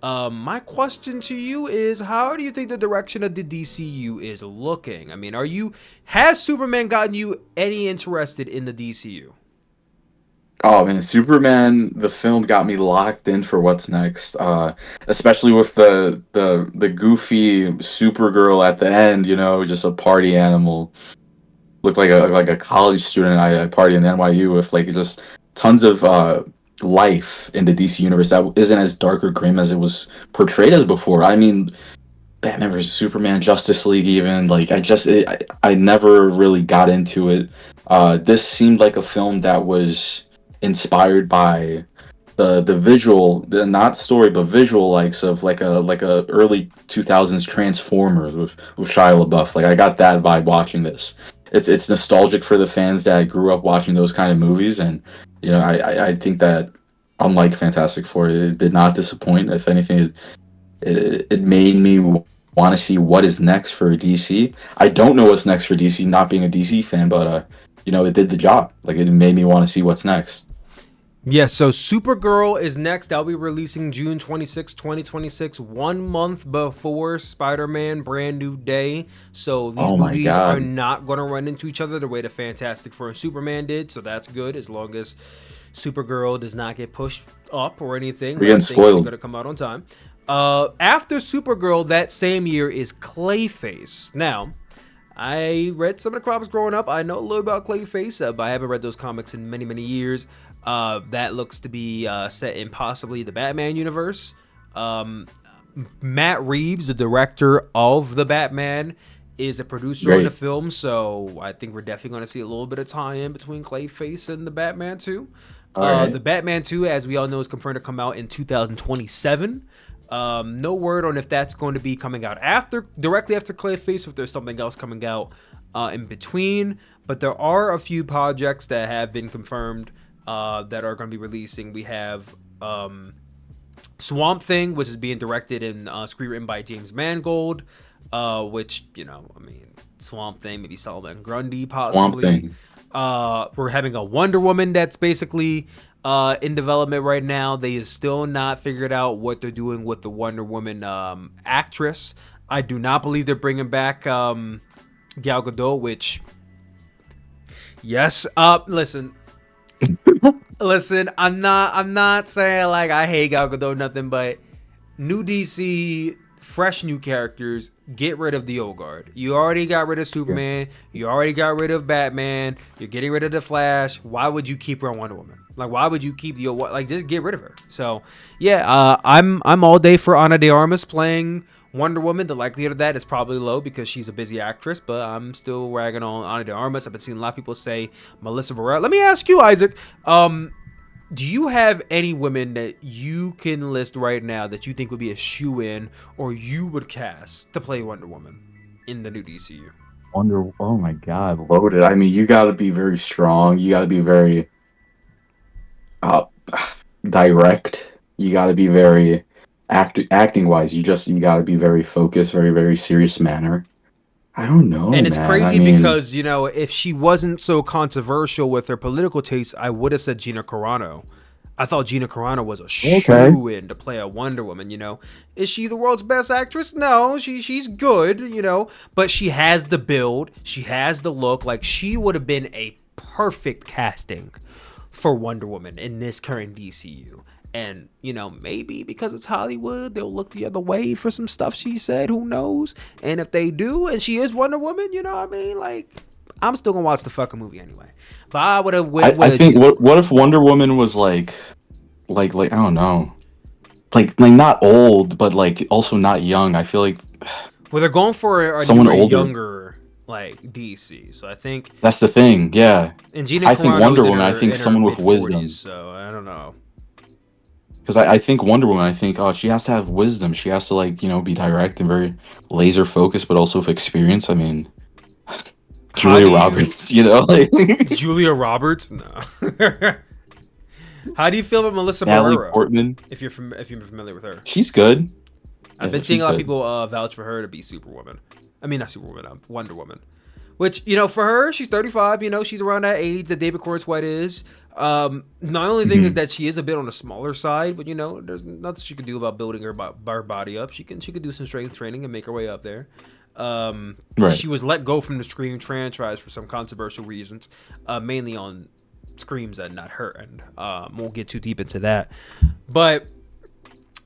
My question to you is, how do you think the direction of the DCU is looking? I mean, has Superman gotten you any interested in the DCU? Oh man, Superman the film got me locked in for what's next. Especially with the goofy Supergirl at the end, just a party animal. Looked like a college student. I party in NYU with like just tons of life in the DC universe that isn't as dark or grim as it was portrayed as before. I mean, Batman vs Superman, Justice League, even like I never really got into it. This seemed like a film that was inspired by the visual, not story but visual likes of like a early 2000s Transformers with Shia LaBeouf. Like I got that vibe watching this. It's nostalgic for the fans that grew up watching those kind of movies, and I think that unlike Fantastic Four, it did not disappoint. If anything, it made me want to see what is next for DC. I don't know what's next for DC, not being a DC fan, but it did the job. Like it made me want to see what's next. Yeah, so Supergirl is next. That'll be releasing June 26, 2026, 1 month before Spider-Man Brand New Day. So these movies are not going to run into each other the way the Fantastic Four and Superman did. So that's good, as long as Supergirl does not get pushed up or anything. We're getting spoiled. Going to come out on time. After Supergirl that same year is Clayface. Now, I read some of the comics growing up. I know a little about Clayface, but I haven't read those comics in many, many years. That looks to be set in possibly the Batman universe. Matt Reeves, the director of the Batman, is a producer on the film, so I think we're definitely going to see a little bit of tie-in between Clayface and the Batman 2. The Batman 2, as we all know, is confirmed to come out in 2027. No word on if that's going to be coming out directly after Clayface, or if there's something else coming out in between. But there are a few projects that have been confirmed that are going to be releasing. We have Swamp Thing, which is being directed and screenwritten by James Mangold, which, Swamp Thing, maybe Solomon Grundy, possibly. Swamp Thing. We're having a Wonder Woman that's basically in development right now. They is still not figured out what they're doing with the Wonder Woman actress. I do not believe they're bringing back Gal Gadot, which... Yes. Listen, I'm not saying like I hate Gal Gadot, nothing, but new DC, fresh new characters, get rid of the old guard. You already got rid of Superman, you already got rid of Batman, you're getting rid of the Flash. Why would you keep her on Wonder Woman? Like, why would you keep the old, like, just get rid of her? So yeah, I'm all day for Ana de Armas playing Wonder Woman. The likelihood of that is probably low because she's a busy actress, but I'm still ragging on Ana de Armas. I've been seeing a lot of people say Melissa Barrera. Let me ask you, Isaac, do you have any women that you can list right now that you think would be a shoe-in or you would cast to play Wonder Woman in the new DCU? Oh my God, loaded. I mean, you got to be very strong. You got to be very direct. You got to be very... acting wise, you got to be very focused, very, very serious manner. I don't know, and it's crazy because if she wasn't so controversial with her political taste, I would have said Gina Carano. I thought Gina Carano was a shoe-in to play a Wonder Woman. Is she the world's best actress? No, she's good, but she has the build, she has the look. Like, she would have been a perfect casting for Wonder Woman in this current DCU. And, maybe because it's Hollywood, they'll look the other way for some stuff she said. Who knows? And if they do, and she is Wonder Woman, I'm still going to watch the fucking movie anyway. But I would have... I think, what if Wonder Woman was like, I don't know. Like not old, but, like, also not young. I feel like... Well, they're going for someone older. Younger, like, DC. So I think... That's the thing, yeah. And Gina I think Wonder Woman, I think someone with wisdom. So I don't know. Because I think Wonder Woman, I think she has to have wisdom. She has to be direct and very laser focused, but also with experience. I mean, Julia Roberts, Julia Roberts? No. How do you feel about Melissa Natalie Barrera? Portman. If you're familiar with her, she's good. I've been seeing a lot of people vouch for her to be Superwoman. I mean, not Superwoman, Wonder Woman. Which, for her, she's 35. She's around that age that David Corenswet is. The only thing is that she is a bit on the smaller side, but there's nothing she can do about building her body up. She could do some strength training and make her way up there. Right. She was let go from the Scream franchise for some controversial reasons, mainly on Screams and not her, and won't get too deep into that. But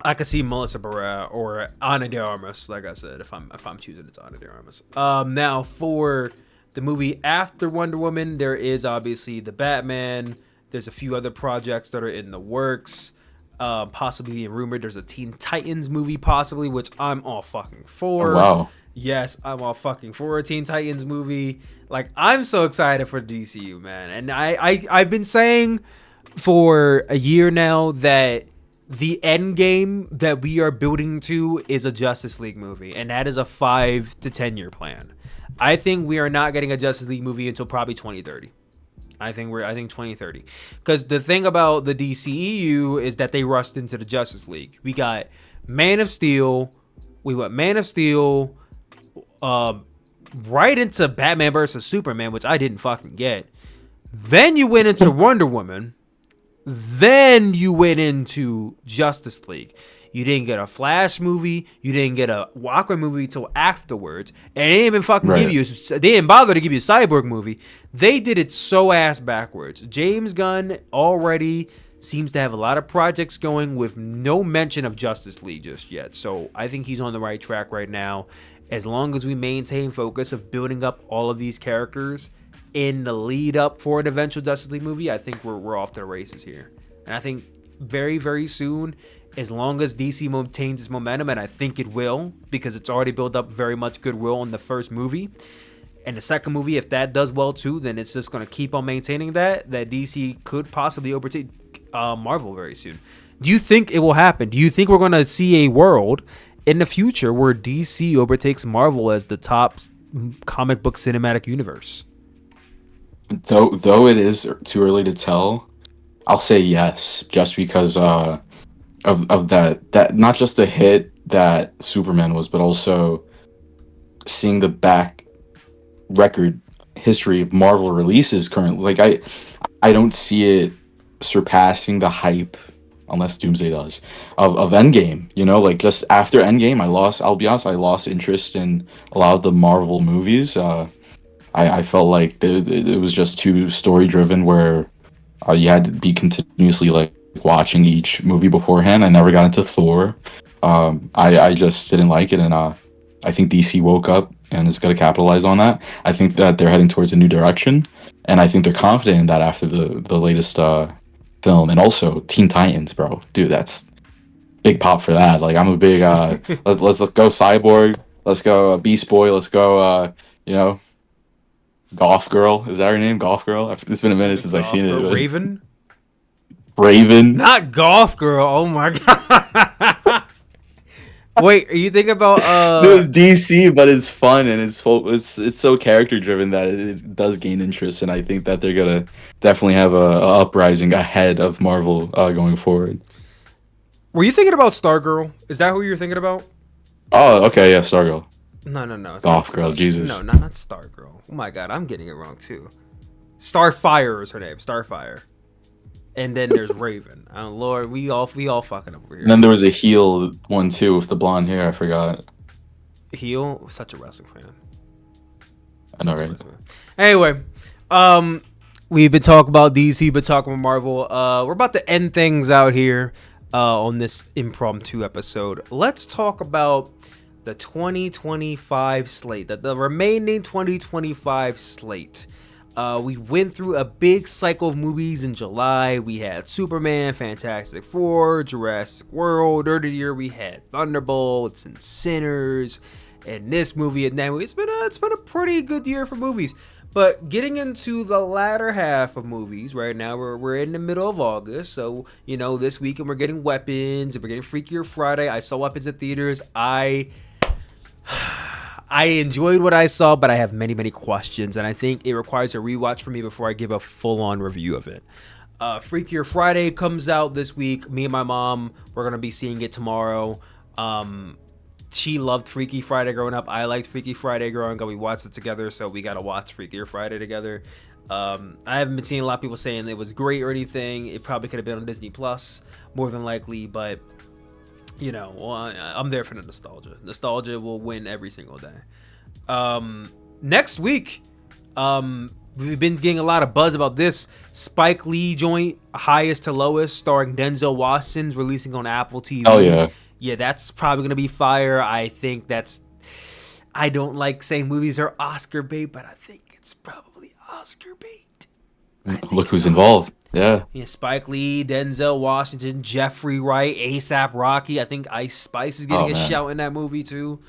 I could see Melissa Barrera or Ana de Armas, like I said, if I'm choosing, it's Ana de Armas. Now for the movie after Wonder Woman, there is obviously the Batman. There's a few other projects that are in the works, possibly being rumored. There's a Teen Titans movie, possibly, which I'm all fucking for. Oh, wow. Yes, I'm all fucking for a Teen Titans movie. Like, I'm so excited for DCU, man. And I've been saying for a year now that the end game that we are building to is a Justice League movie, and that is a 5 to 10 year plan. I think we are not getting a Justice League movie until probably 2030. I think 2030. Because the thing about the DCEU is that they rushed into the Justice League. We got Man of Steel. We went Man of Steel right into Batman versus Superman, which I didn't fucking get. Then you went into Wonder Woman. Then you went into Justice League. You didn't get a Flash movie. You didn't get a Aquaman movie till afterwards. And they didn't even fucking give you. They didn't bother to give you a Cyborg movie. They did it so ass backwards. James Gunn already seems to have a lot of projects going with no mention of Justice League just yet. So I think he's on the right track right now. As long as we maintain focus of building up all of these characters in the lead up for an eventual Justice League movie, I think we're off to the races here. And I think very, very soon, as long as DC maintains its momentum, and I think it will, because it's already built up very much goodwill in the first movie. And the second movie, if that does well too, then it's just going to keep on maintaining that DC could possibly overtake Marvel very soon. Do you think it will happen? Do you think we're going to see a world in the future where DC overtakes Marvel as the top comic book cinematic universe? Though it is too early to tell, I'll say yes, just because of that not just the hit that Superman was, but also seeing the back record history of Marvel releases currently. Like I don't see it surpassing the hype, unless Doomsday does, of Endgame. Like just after Endgame, I'll be honest, I lost interest in a lot of the Marvel movies. I felt like it was just too story driven, where you had to be continuously like watching each movie beforehand. I never got into Thor. I just didn't like it, and I think DC woke up and is going to capitalize on that. I think that they're heading towards a new direction, and I think they're confident in that after the latest film. And also Teen Titans, bro, dude, that's big pop for that. Like, I'm a big let's go Cyborg, let's go Beast Boy, let's go Golf Girl. Is that her name? Golf Girl? It's been a minute since I've seen it. Raven. Not Golf Girl. Oh my god. Wait, are you thinking about It was DC, but it's fun and it's so character driven that it does gain interest, and I think that they're gonna definitely have a uprising ahead of Marvel going forward. Were you thinking about Stargirl? Is that who you're thinking about? Oh, okay, yeah, Stargirl. No. Golf Girl, Jesus. No, not Stargirl. Oh my god, I'm getting it wrong too. Starfire is her name. Starfire. And then there's Raven. Oh Lord, we all fucking up over here. And then there was a heel one too with the blonde hair. I forgot. Heel, such a wrestling fan. I know, right? Anyway, we've been talking about DC, been talking about Marvel. We're about to end things out here on this impromptu episode. Let's talk about the 2025 slate, the remaining 2025 slate. We went through a big cycle of movies in July. We had Superman, Fantastic Four, Jurassic World. Earlier year we had Thunderbolts and Sinners, and this movie and that movie. It's been a pretty good year for movies. But getting into the latter half of movies right now, we're in the middle of August. So this weekend we're getting Weapons and we're getting Freakier Friday. I saw Weapons at theaters. I enjoyed what I saw, but I have many, many questions, and I think it requires a rewatch for me before I give a full-on review of it. Freakier Friday comes out this week. Me and my mom, we're going to be seeing it tomorrow. she loved Freaky Friday growing up. I liked Freaky Friday growing up. We watched it together, so we got to watch Freakier Friday together. I haven't been seeing a lot of people saying it was great or anything. It probably could have been on Disney Plus, more than likely, but you know, well, I'm there for the nostalgia. Nostalgia will win every single day. Next week, we've been getting a lot of buzz about this Spike Lee joint, Highest to Lowest, starring Denzel Washington's releasing on Apple TV. Oh yeah. Yeah, that's probably gonna be fire. I think I don't like saying movies are Oscar bait, but I think it's probably Oscar bait. Look who's involved. Yeah. Spike Lee, Denzel Washington, Jeffrey Wright, A$AP Rocky. I think Ice Spice is getting a shout in that movie too.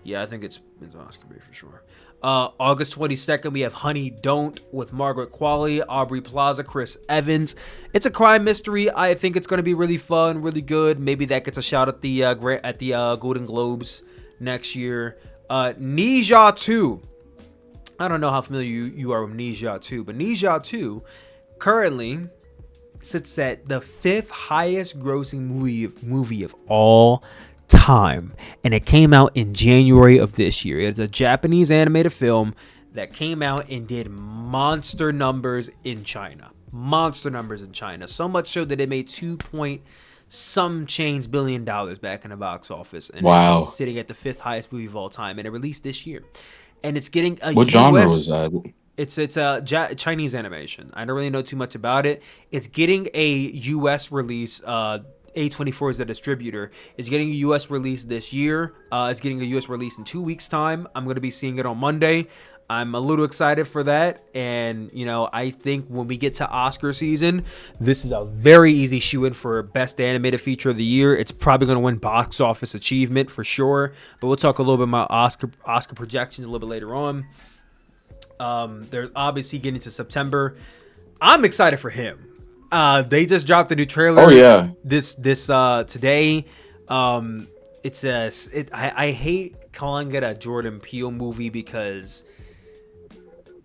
Yeah, I think it's Oscar bait for sure. August 22nd, we have Honey Don't with Margaret Qualley, Aubrey Plaza, Chris Evans. It's a crime mystery. I think it's going to be really fun, really good. Maybe that gets a shout at the Golden Globes next year. Ne Zha 2. I don't know how familiar you are with Ne Zha 2, but Ne Zha 2 currently sits at the 5th highest grossing movie of all time, and it came out in January of this year. It's a Japanese animated film that came out and did monster numbers in China. So much so that it made 2-point-some change billion dollars back in the box office, and it's sitting at the 5th highest movie of all time, and it released this year. And it's getting a what genre was that? It's a Chinese animation. I don't really know too much about it. It's getting a U.S. release. A24 is the distributor. It's getting a U.S. release this year. It's getting a U.S. release in 2 weeks' time. I'm going to be seeing it on Monday. I'm a little excited for that. And, you know, I think when we get to Oscar season, this is a very easy shoe-in for Best Animated Feature of the Year. It's probably going to win Box Office Achievement for sure. But we'll talk a little bit about Oscar projections a little bit later on. There's obviously getting to September. I'm excited for him. They just dropped the new trailer. Oh yeah. This today. I hate calling it a Jordan Peele movie because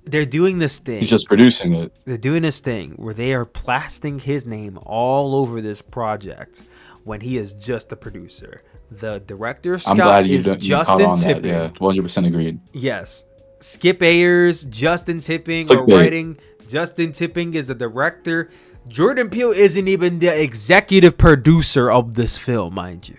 they're doing this thing. He's just producing it. They're doing this thing where they are plastering his name all over this project when he is just a producer. The director Scott I'm glad you is Justin Justin Tipping. Tipping. Yeah, 100% agreed. Yes. Skip Ayers, Justin Tipping are writing. Justin Tipping is the director. Jordan Peele isn't even the executive producer of this film, mind you.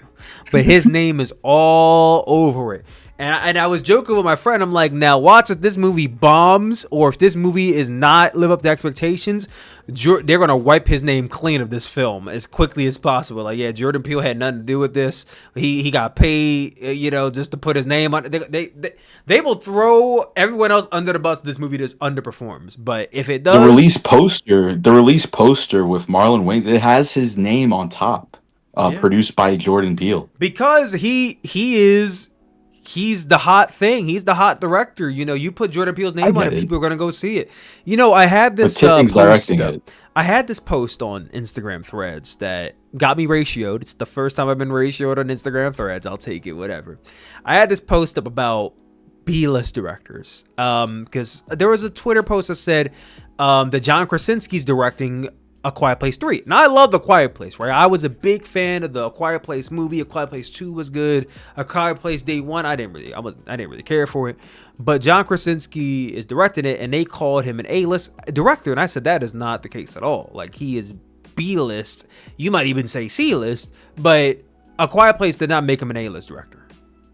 But his name is all over it. And I was joking with my friend. I'm like, now watch if this movie bombs or if this movie is not live up to expectations, they're going to wipe his name clean of this film as quickly as possible. Like, yeah, Jordan Peele had nothing to do with this. He got paid, just to put his name on it. They will throw everyone else under the bus if this movie just underperforms. But if it does... The release poster with Marlon Wayans, it has his name on top. Produced by Jordan Peele. Because he's the hot thing. He's the hot director. You put Jordan Peele's name on it, people are going to go see it. I had this I had this post on Instagram Threads that got me ratioed. It's the first time I've been ratioed on Instagram Threads. I'll take it, whatever. I had this post up about B-list directors. Because there was a Twitter post that said that John Krasinski's directing A Quiet Place 3. And I love The Quiet Place, right? I was a big fan of the A Quiet Place movie. A Quiet Place 2 was good. A Quiet Place Day 1, I didn't really care for it. But John Krasinski is directing it, and they called him an A-list director. And I said that is not the case at all. Like, he is B-list. You might even say C-list. But A Quiet Place did not make him an A-list director.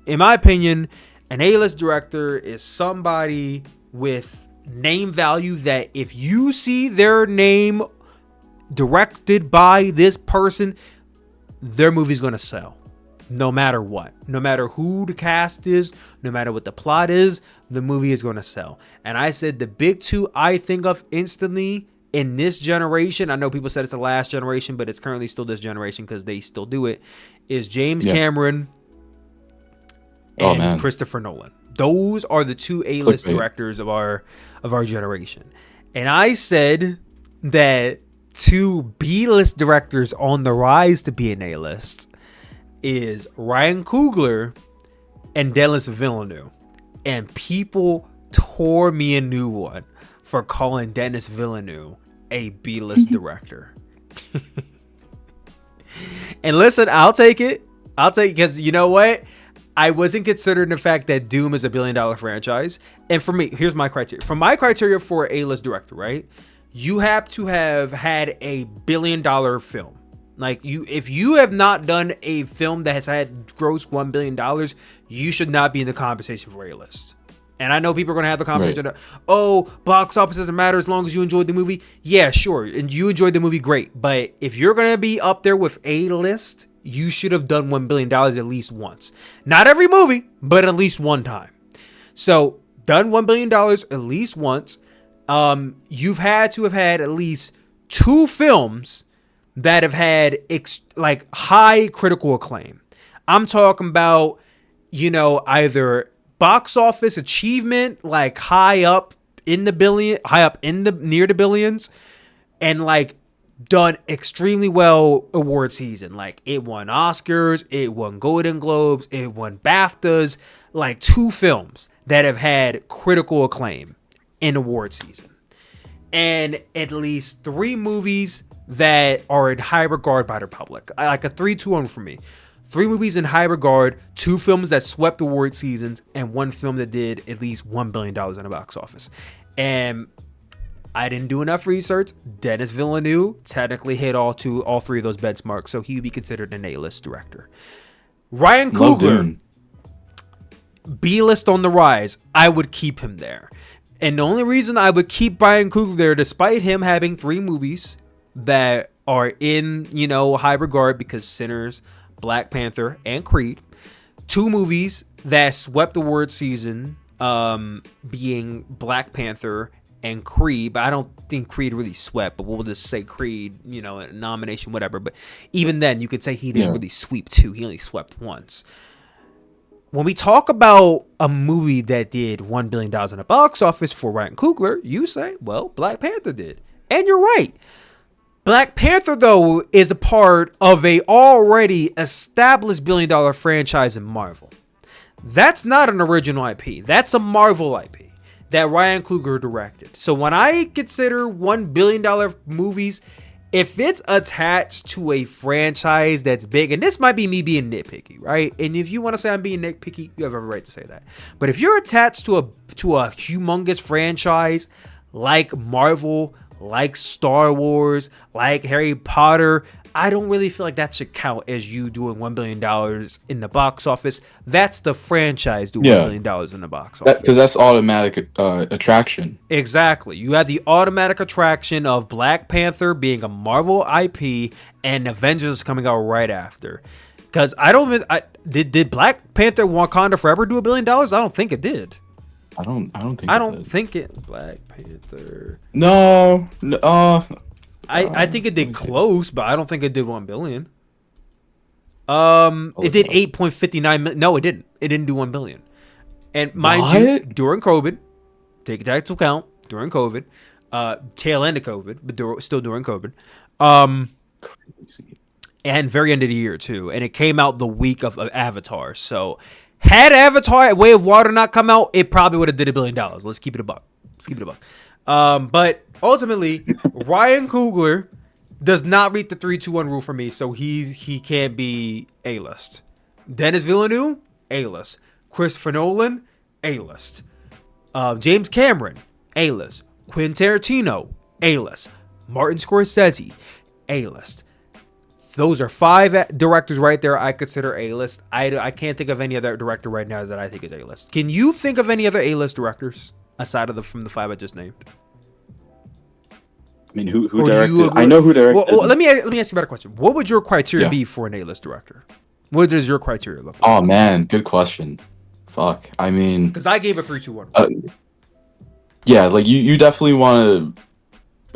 In my opinion, an A-list director is somebody with name value that if you see their name directed by this person, their movie's gonna sell no matter what. No matter who the cast is, no matter what the plot is, the movie is gonna sell. And I said the big two I think of instantly in this generation, I know people said it's the last generation, but it's currently still this generation because they still do it, is James Cameron and Christopher Nolan. Those are the two A-list directors of our generation. And I said that two B-list directors on the rise to be an A-list is Ryan Coogler and Denis Villeneuve. And people tore me a new one for calling Denis Villeneuve a B-list director. And listen, I'll take it because you know what? I wasn't considering the fact that Doom is a $1 billion franchise. And for me, here's my criteria. For my criteria for an A-list director, right? You have to have had a $1 billion film. Like, if you have not done a film that has had gross $1 billion, you should not be in the conversation for A-list. And I know people are going to have the conversation, right. Oh, box office doesn't matter as long as you enjoyed the movie. Yeah, sure. And you enjoyed the movie, great. But if you're going to be up there with A-list, you should have done $1 billion at least once. Not every movie, but at least one time. So, done $1 billion at least once. You've had to have had at least 2 films that have had high critical acclaim. I'm talking about, either box office achievement, like high up in the near the billions, and like done extremely well award season. Like it won Oscars, it won Golden Globes, it won BAFTAs. Like 2 films that have had critical acclaim in award season, and at least 3 movies that are in high regard by the public. Like a 3-2-1 for me. 3 movies in high regard, 2 films that swept award seasons, and 1 film that did at least $1 billion in the box office. And I didn't do enough research. Denis Villeneuve technically hit all 3 of those benchmarks, so he would be considered an A-list director. Ryan Coogler, B-list on the rise. I would keep him there. And the only reason I would keep Ryan Coogler there, despite him having 3 movies that are in, high regard, because Sinners, Black Panther, and Creed, 2 movies that swept the award season, being Black Panther and Creed. But I don't think Creed really swept, but we'll just say Creed, a nomination, whatever. But even then, you could say he didn't really sweep 2. He only swept once. When we talk about a movie that did $1 billion in the box office for Ryan Coogler, you say, well, Black Panther did. And you're right. Black Panther, though, is a part of a already established $1 billion franchise in Marvel. That's not an original IP. That's a Marvel IP that Ryan Coogler directed. So when I consider $1 billion movies, if it's attached to a franchise that's big, and this might be me being nitpicky, right? And if you want to say I'm being nitpicky, you have every right to say that. But if you're attached to a humongous franchise like Marvel, like Star Wars, like Harry Potter, I don't really feel like that should count as you doing $1 billion in the box office. That's the franchise doing $1 billion in the box office. Because that's automatic attraction. Exactly. You have the automatic attraction of Black Panther being a Marvel IP and Avengers coming out right after. Because did Black Panther Wakanda Forever do $1 billion? I don't think it did. I don't think it Black Panther. No. I think it did close, but I don't think it did $1 billion. It did 8.59 million. No, it didn't. It didn't do $1 billion. And mind you, during COVID, take that into account, during COVID, tail end of COVID, but still during COVID, crazy. And very end of the year too. And it came out the week of Avatar. So had Avatar, Way of Water not come out, it probably would have did $1 billion. Let's keep it a buck. But ultimately, Ryan Coogler does not meet the 3-2-1 rule for me, so he can't be A-list. Denis Villeneuve, A-list. Christopher Nolan, A-list. James Cameron, A-list. Quentin Tarantino, A-list. Martin Scorsese, A-list. Those are 5 directors right there I consider A-list. I can't think of any other director right now that I think is A-list. Can you think of any other A-list directors aside of from the 5 I just named? I mean, who directed? I know who directed. Well, let me ask you a better question. What would your criteria be for an A-list director? What does your criteria look like? Oh man, good question. Fuck. I mean, because I gave a 3-2-1. Yeah, like you definitely want to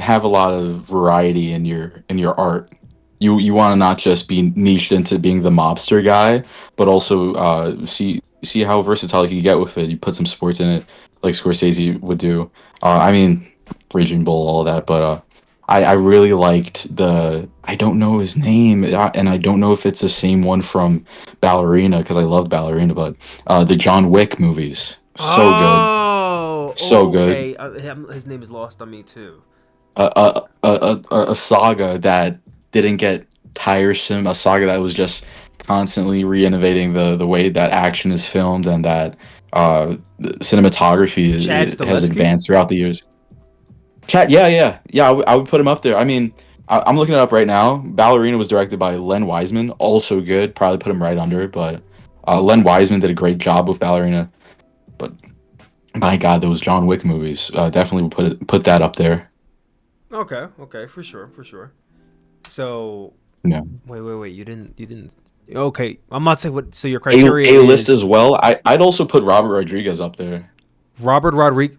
have a lot of variety in your art. You want to not just be niched into being the mobster guy, but also see how versatile you can get with it. You put some sports in it, like Scorsese would do. I mean, Raging Bull, all that, but I really liked I don't know his name, and I don't know if it's the same one from Ballerina, because I love Ballerina, but the John Wick movies, good. His name is lost on me too. A saga that didn't get tiresome, a saga that was just constantly re-innovating the way that action is filmed and that the cinematography has advanced throughout the years. I would put him up there. I mean, I'm looking it up right now. Ballerina was directed by Len Wiseman, also good. Probably put him right under, but Len Wiseman did a great job with Ballerina. But my God, those John Wick movies definitely would put that up there. Okay, for sure. So Yeah. Wait. You didn't. Okay, I'm not saying what. So your criteria A list is as well. I'd also put Robert Rodriguez up there. Robert Rodriguez,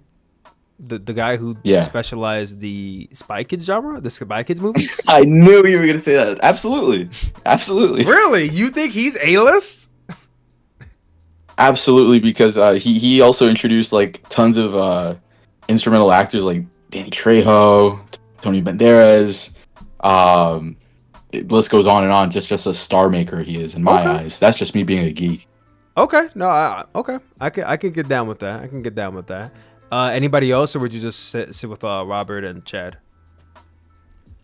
the guy who Yeah. specialized the Spy Kids genre, the Spy Kids movies. I knew you were gonna say that. Absolutely. Really? You think he's A-list? Absolutely, because he also introduced like tons of instrumental actors like Danny Trejo, Tony Banderas. The list goes on and on. Just a star maker he is in my eyes. That's just me being a geek. Okay, no, I can get down with that. Anybody else, or would you just sit with Robert and Chad?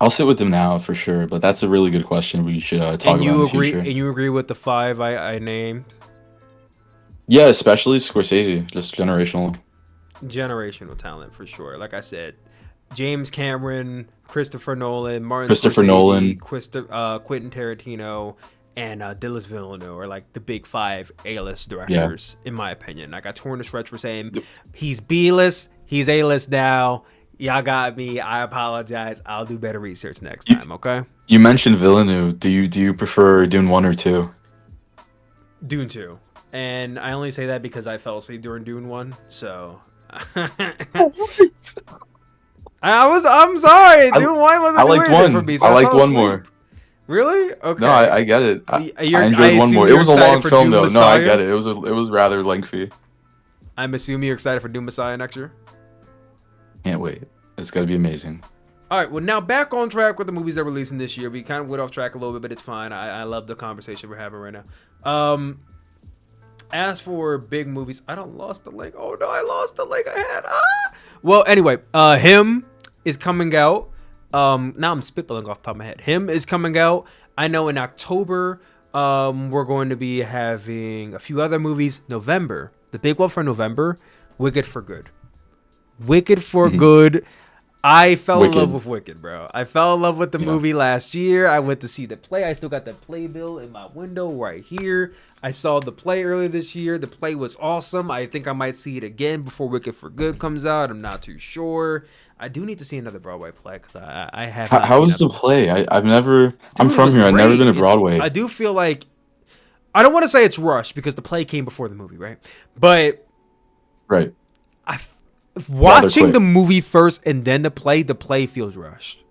I'll sit with them now for sure, but that's a really good question. We should talk about in the future. And you agree with the 5 I named? Yeah, especially Scorsese, just generational Talent for sure. Like I said, James Cameron, Christopher Nolan, Quentin Tarantino, and Denis Villeneuve are like the big 5 A-list directors, in my opinion. I got torn to shreds for saying he's B-list, he's A-list now. Y'all got me. I apologize. I'll do better research next time. Okay. You mentioned Villeneuve. Do you prefer Dune 1 or 2? Dune 2. And I only say that because I fell asleep during Dune 1. So I'm sorry. Dune 1 wasn't doing anything for me. So I liked 1 more. Really? Okay. No, I get it. I enjoyed 1 more. It was a long film though. No, I get it. It was rather lengthy. I'm assuming you're excited for Doom Messiah next year? Can't wait. It's gonna be amazing. All right, well, now back on track with the movies that are releasing this year. We kind of went off track a little bit, but it's fine. I love the conversation we're having right now. As for big movies, I lost the link. Oh, no, I lost the link I had. Well, anyway, Him is coming out. Now I'm spitballing off the top of my head. Him is coming out. I know in October, we're going to be having a few other movies. November, the big one for November, Wicked for Good. Wicked for Good. I fell in love with Wicked, bro. I fell in love with the movie last year. I went to see the play. I still got the playbill in my window right here. I saw the play earlier this year. The play was awesome. I think I might see it again before Wicked for Good comes out. I'm not too sure. I do need to see another Broadway play because I have. How was the play? I've never. I'm from here. I've never been to Broadway. I do feel like I don't want to say it's rushed because the play came before the movie, right? But right. Watching the movie first and then the play feels rushed,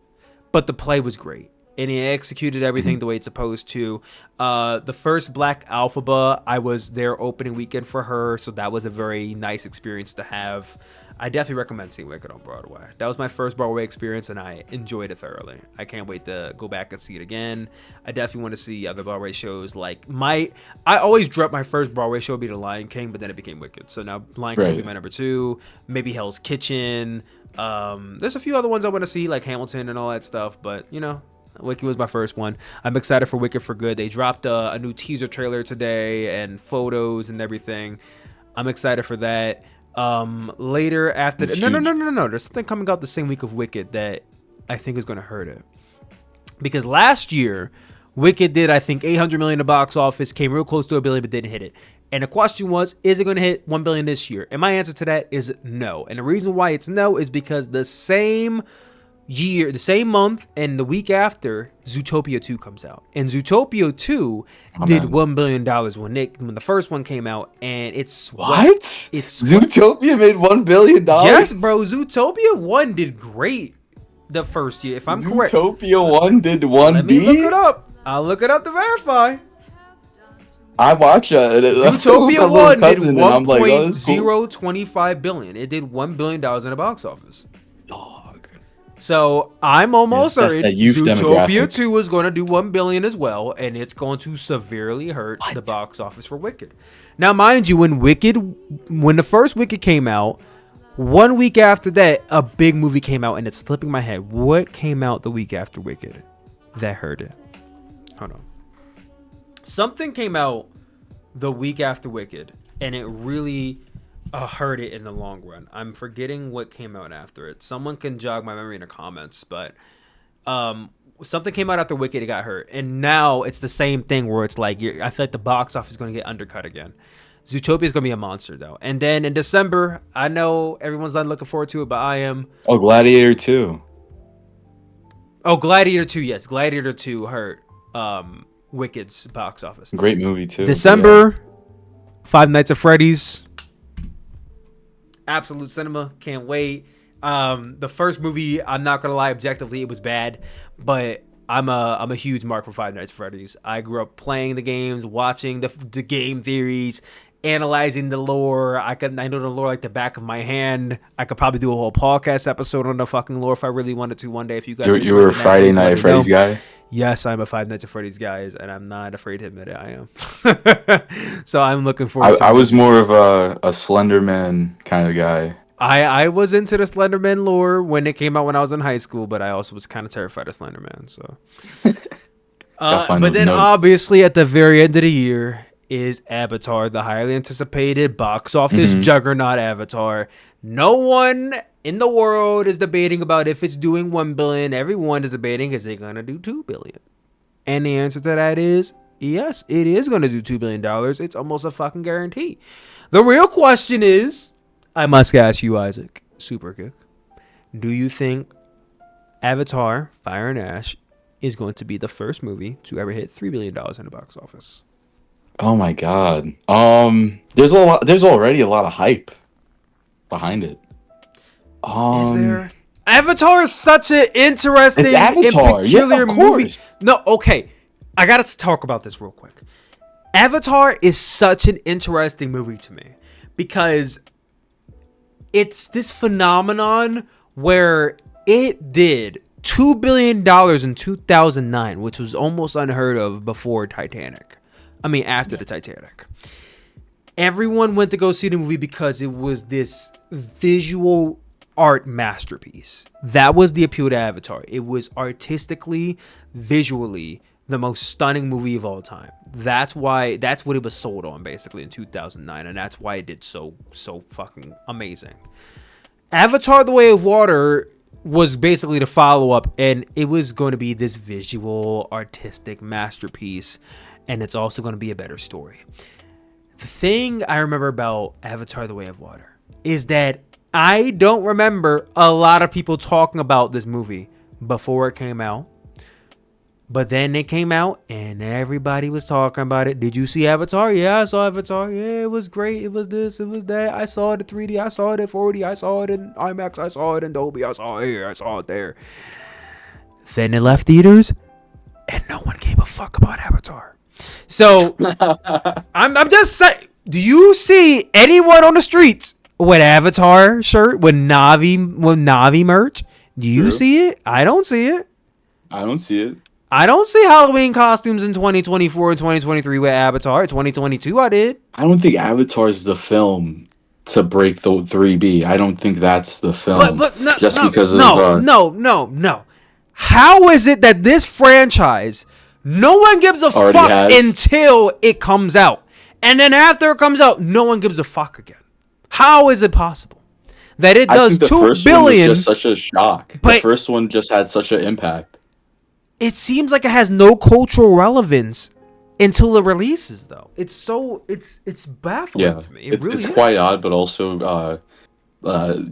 but the play was great and it executed everything the way it's supposed to. The first Black Alphaba, I was there opening weekend for her, so that was a very nice experience to have. I definitely recommend seeing Wicked on Broadway. That was my first Broadway experience and I enjoyed it thoroughly. I can't wait to go back and see it again. I definitely want to see other Broadway shows. Like I always dreamt my first Broadway show would be The Lion King, but then it became Wicked. So now Lion King will be my number 2. Maybe Hell's Kitchen. There's a few other ones I want to see, like Hamilton and all that stuff, but you know, Wicked was my first one. I'm excited for Wicked for Good. They dropped a new teaser trailer today and photos and everything. I'm excited for that. Later after no, there's something coming out the same week of Wicked that I think is going to hurt it, because last year Wicked did I think $800 million in the box office, came real close to $1 billion but didn't hit it, and the question was, is it going to hit $1 billion this year? And my answer to that is no, and the reason why it's no is because the same month and the week after, Zootopia 2 comes out, and Zootopia 2 did $1 billion when the first one came out, and Zootopia made $1 billion. Yes, bro. Zootopia 1 did great the first year, if I'm correct. Zootopia 1 did 1 Let me look it up. I'll look it up to verify. I watched it. Zootopia 1 did $1.025 billion. It did $1 billion in the box office. So I'm almost certain Zootopia 2 is going to do $1 billion as well, and it's going to severely hurt the box office for Wicked. Now, mind you, when the first Wicked came out, 1 week after that, a big movie came out, and it's slipping my head. What came out the week after Wicked that hurt it? Hold on. something came out the week after Wicked, and it really hurt it in the long run. I'm forgetting what came out after it. Someone can jog my memory in the comments, but something came out after Wicked, it got hurt, and now it's the same thing where it's like I feel like the box office is going to get undercut again. Zootopia is going to be a monster, though. And then in December, I know everyone's not looking forward to it, but I am. Oh, Gladiator 2. Oh, Gladiator 2, yes. Gladiator 2 hurt Wicked's box office. Great movie, too. December, Five Nights at Freddy's. Absolute cinema. Can't wait. The first movie, I'm not going to lie, objectively, it was bad. But I'm a huge mark for Five Nights at Freddy's. I grew up playing the games, watching the game theories, analyzing the lore. I know the lore like the back of my hand. I could probably do a whole podcast episode on the fucking lore if I really wanted to one day. If you guys, you were a Friday Night at Freddy's guy. Yes, I'm a Five Nights at Freddy's guy, and I'm not afraid to admit it. I am. So I'm looking forward. I was more of a Slender Man kind of guy. I was into the Slender Man lore when it came out when I was in high school, but I also was kind of terrified of Slender Man. So, but then obviously at the very end of the year is Avatar, the highly anticipated box office juggernaut Avatar. No one in the world is debating about if it's doing 1 billion. Everyone is debating, is it gonna do 2 billion? And the answer to that is yes, it is gonna do $2 billion. It's almost a fucking guarantee. The real question is, I must ask you, Isaac, Sooplekick, do you think Avatar: Fire and Ash is going to be the first movie to ever hit $3 billion in the box office? Oh my god. There's already a lot of hype behind it. Is there? Avatar is such an interesting and peculiar movie. No, okay. I gotta talk about this real quick. Avatar is such an interesting movie to me because it's this phenomenon where it did $2 billion in 2009, which was almost unheard of before Titanic. I mean, after the Titanic. Everyone went to go see the movie because it was this visual art masterpiece. That was the appeal to Avatar. It was artistically, visually, the most stunning movie of all time. That's what it was sold on basically in 2009, and that's why it did so fucking amazing. Avatar: The Way of Water was basically the follow-up, and it was going to be this visual, artistic masterpiece, and it's also going to be a better story. The thing I remember about Avatar: The Way of Water is that I don't remember a lot of people talking about this movie before it came out. But then it came out and everybody was talking about it. Did you see Avatar? Yeah, I saw Avatar. Yeah, it was great. It was this, it was that. I saw it in 3D. I saw it in 4D. I saw it in IMAX. I saw it in Dolby. I saw it here. I saw it there. Then it left theaters and no one gave a fuck about Avatar. So I'm just saying, do you see anyone on the streets with Avatar shirt, with Navi merch? Do you see it? I don't see it. I don't see it. I don't see Halloween costumes in 2024 and 2023 with Avatar. 2022, I did. I don't think Avatar is the film to break the 3B. I don't think that's the film. But no, just no, because no. How is it that this franchise, no one gives a fuck until it comes out, and then after it comes out, no one gives a fuck again? How is it possible that it does $2 billion? Just such a shock. The first one just had such an impact. It seems like it has no cultural relevance until it releases, though. It's baffling to me. It's quite odd, but also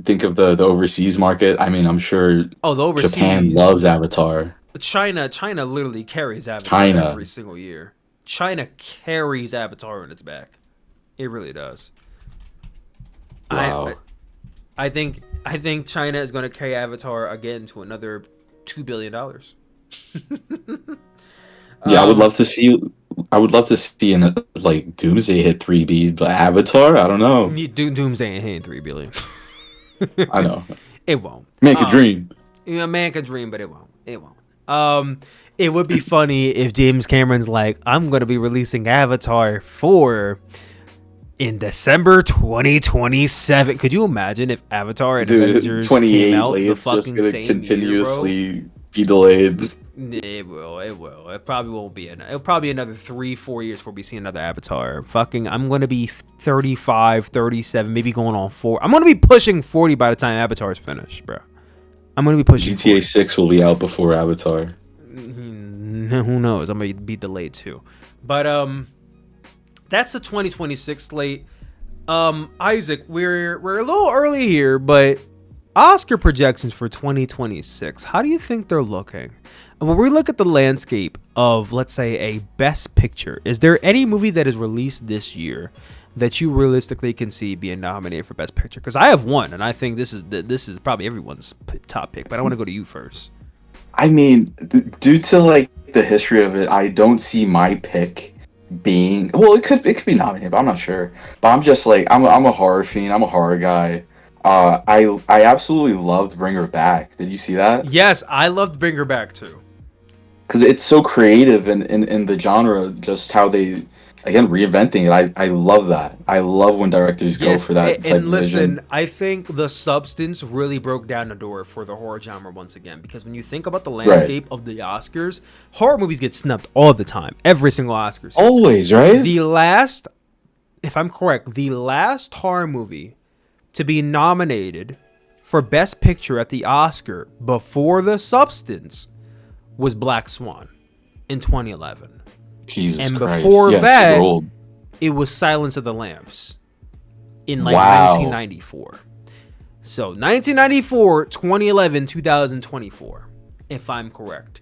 think of the overseas market. I mean, I'm sure Japan loves Avatar. China literally carries Avatar every single year. China carries Avatar on its back. It really does. Wow. I think China is going to carry Avatar again to another $2 billion. Yeah, I would love to see in like Doomsday hit 3B, but Avatar, I don't know. Doomsday ain't hitting 3 billion. I know. It won't. Man could dream. Yeah, man could dream, but it won't. It would be funny if James Cameron's like, I'm gonna be releasing Avatar 4 in December 2027. Could you imagine if Avatar and Avengers came out the fucking it's just gonna same continuously year, be delayed. It will. It probably won't be. It'll probably be another 3-4 years before we see another Avatar. I'm going to be 35, 37, maybe going on 4. I'm going to be pushing 40 by the time Avatar is finished, bro. I'm going to be pushing GTA 40. 6 will be out before Avatar. Who knows? I might be delayed too. But that's the 2026 slate. Isaac, we're a little early here, but Oscar projections for 2026. How do you think they're looking? And when we look at the landscape of, let's say, a Best Picture, is there any movie that is released this year that you realistically can see being nominated for Best Picture? Because I have one, and I think this is probably everyone's top pick. But I want to go to you first. I mean, due to like the history of it, I don't see my pick being. Well, it could be nominated, but I'm not sure. But I'm just like I'm a horror fiend. I'm a horror guy. I absolutely loved Bring Her Back. Did you see that? Yes, I loved Bring Her Back too. Because it's so creative in the genre, just how they, again, reinventing it. I love that. I love when directors go for that type of vision. I think The Substance really broke down the door for the horror genre once again. Because when you think about the landscape of the Oscars, horror movies get snubbed all the time. Every single Oscar season. Always, right? If I'm correct, the last horror movie to be nominated for Best Picture at the Oscar before The Substance was Black Swan in 2011. Jesus and Christ. before yes, that, old. it was Silence of the Lambs in 1994. So 1994, 2011, 2024, if I'm correct.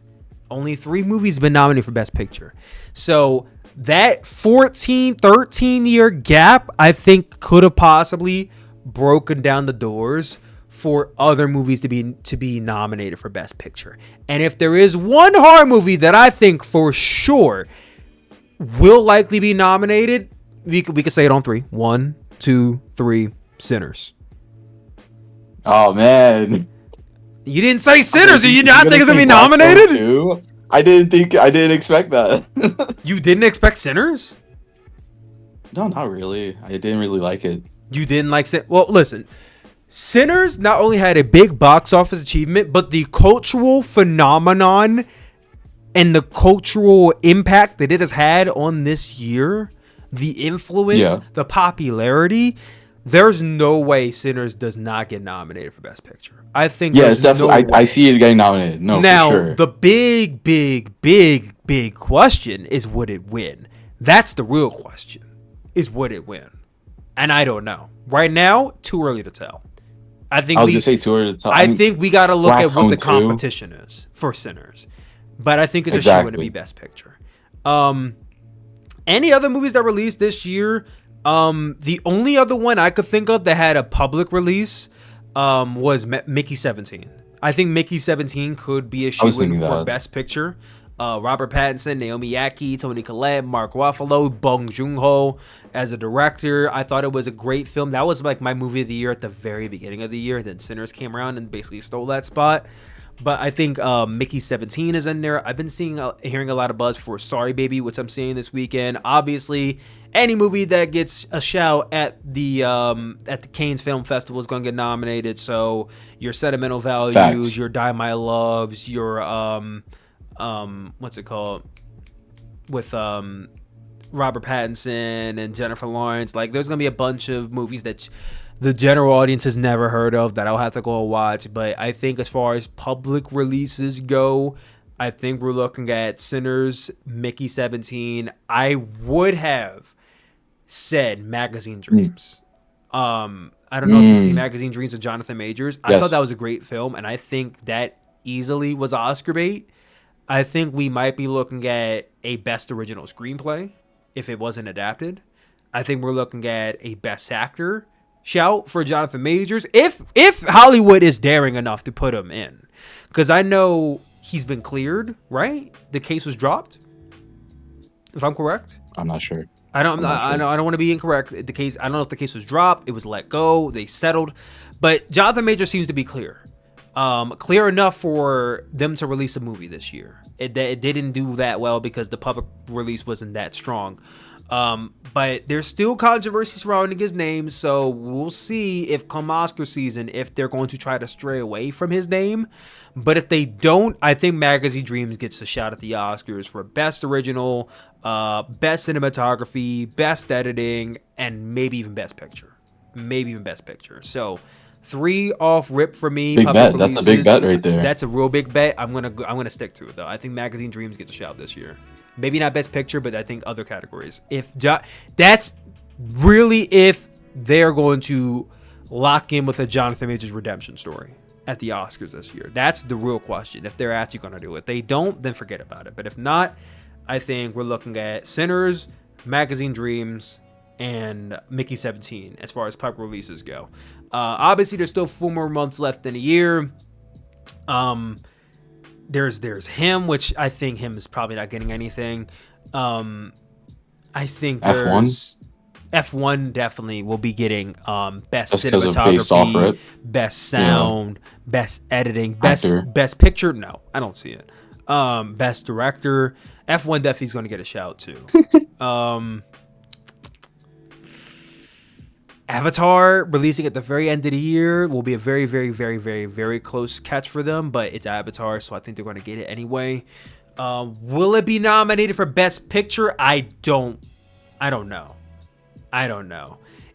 Only 3 movies been nominated for Best Picture. So that 13 year gap, I think, could have possibly broken down the doors for other movies to be nominated for Best Picture. And if there is one horror movie that I think for sure will likely be nominated, we could say it on 3. 1, 2, 3, Sinners. Oh man, you didn't say Sinners. Do you not think it's gonna be nominated? I didn't expect that. You didn't expect Sinners? No, not really. I didn't really like it. You didn't like Sinners? Well, listen. Sinners not only had a big box office achievement, but the cultural phenomenon and the cultural impact that it has had on this year, the influence, the popularity, there's no way Sinners does not get nominated for Best Picture. I think it's definitely. I see it getting nominated. No, now, for sure. The big question is, would it win? That's the real question. Is would it win? And I don't know. Right now, too early to tell. I was gonna say too early to tell. I think we got to look Black at what the Phone competition is for Sinners, but I think it's just going to be Best Picture. Any other movies that released this year? The only other one I could think of that had a public release was Mickey 17. I think Mickey 17 could be a shoe-in for Best Picture. Robert Pattinson, Naomi Ackie, Toni Collette, Mark Ruffalo, Bong Joon-ho as a director. I thought it was a great film. That was like my movie of the year at the very beginning of the year. Then Sinners came around and basically stole that spot. But I think Mickey 17 is in there. I've been hearing a lot of buzz for Sorry Baby, which I'm seeing this weekend. Obviously, any movie that gets a shout at the Cannes Film Festival is going to get nominated. So your Sentimental Values, Facts. your Die My Loves, your what's it called with Robert Pattinson and Jennifer Lawrence. Like, there's gonna be a bunch of movies that the general audience has never heard of that I'll have to go and watch. But I think as far as public releases go, I think we're looking at Sinners, Mickey 17. I would have said Magazine Dreams. I don't know if you've seen Magazine Dreams with Jonathan Majors. I thought that was a great film, and I think that easily was Oscar bait. I think we might be looking at a Best Original Screenplay if it wasn't adapted. I think we're looking at a Best Actor shout for Jonathan Majors if Hollywood is daring enough to put him in, because I know he's been cleared, right? The case was dropped, if I'm correct. I'm not sure. I don't want to be incorrect. The case, I don't know if the case was dropped. It was let go. They settled, but Jonathan Majors seems to be clear. Clear enough for them to release a movie this year. It didn't do that well because the public release wasn't that strong. But there's still controversy surrounding his name, so we'll see if come Oscar season if they're going to try to stray away from his name. But if they don't, I think Magazine Dreams gets a shot at the Oscars for Best Original, Best Cinematography, Best Editing, and maybe even Best Picture. So 3 off rip for me. Big bet. That's a big bet right there. That's a real big bet. I'm gonna stick to it though. I think Magazine Dreams gets a shout this year. Maybe not Best Picture, but I think other categories. That's really if they're going to lock in with a Jonathan Majors redemption story at the Oscars this year. That's the real question. If they're actually going to do it, if they don't, then forget about it. But if not, I think we're looking at Sinners, Magazine Dreams, and Mickey 17 as far as pop releases go. Obviously, there's still 4 more months left in a year. There's him, which I think him is probably not getting anything. I think there's F1 definitely will be getting best cinematography, best sound, best editing, best picture. No, I don't see it. Best director. F1 definitely is going to get a shout too. Avatar releasing at the very end of the year will be a very, very, very, very, very close catch for them, but it's Avatar, so I think they're going to get it anyway. Will it be nominated for Best Picture? I don't know.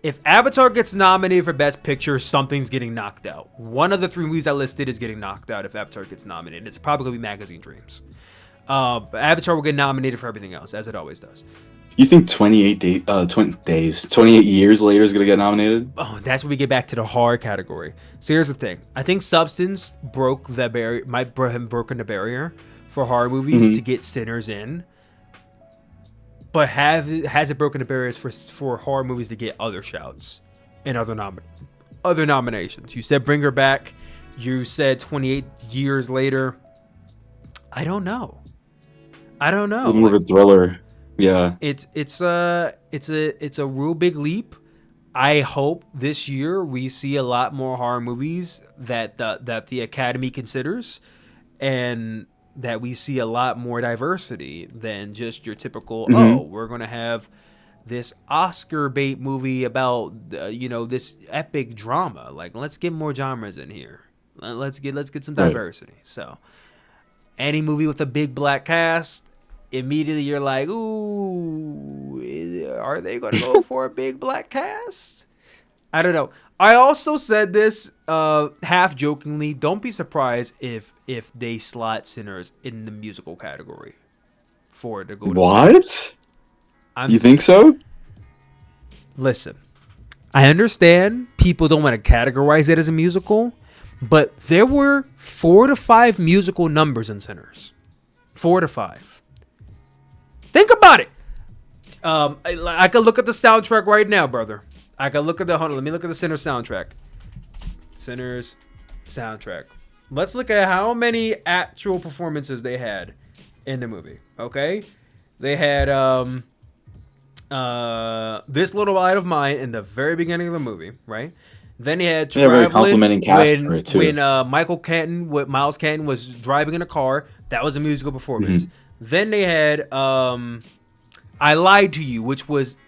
If Avatar gets nominated for Best Picture, something's getting knocked out. One of the 3 movies I listed is getting knocked out if Avatar gets nominated. It's probably going to be Magazine Dreams. But Avatar will get nominated for everything else, as it always does. You think 28 years later is going to get nominated? Oh, that's when we get back to the horror category. So here's the thing. I think Substance broke the barrier, might have broken the barrier for horror movies to get Sinners in. But has it broken the barriers for horror movies to get other shouts and other nominations? You said Bring Her Back. You said 28 years later. I don't know. More of a thriller. Yeah. It's a real big leap. I hope this year we see a lot more horror movies that the Academy considers, and that we see a lot more diversity than just your typical, we're going to have this Oscar bait movie about, this epic drama. Like, let's get more genres in here. Let's get some diversity. Right. So any movie with a big black cast, immediately you're like, ooh, are they going to go for a big black cast? I don't know. I also said this half jokingly. Don't be surprised if they slot Sinners in the musical category for the Golden Globes. What? You think so? Listen, I understand people don't want to categorize it as a musical, but there were 4 to 5 musical numbers in Sinners. 4 to 5. Think about it. I could look at the soundtrack right now, brother. I could look at let me look at the Sinners soundtrack. Sinners soundtrack. Let's look at how many actual performances they had in the movie. Okay, they had This Little Light of Mine in the very beginning of the movie, right? Then they had very complimenting cast for it too. When Miles Canton was driving in a car, that was a musical performance. Then they had I Lied to You, which was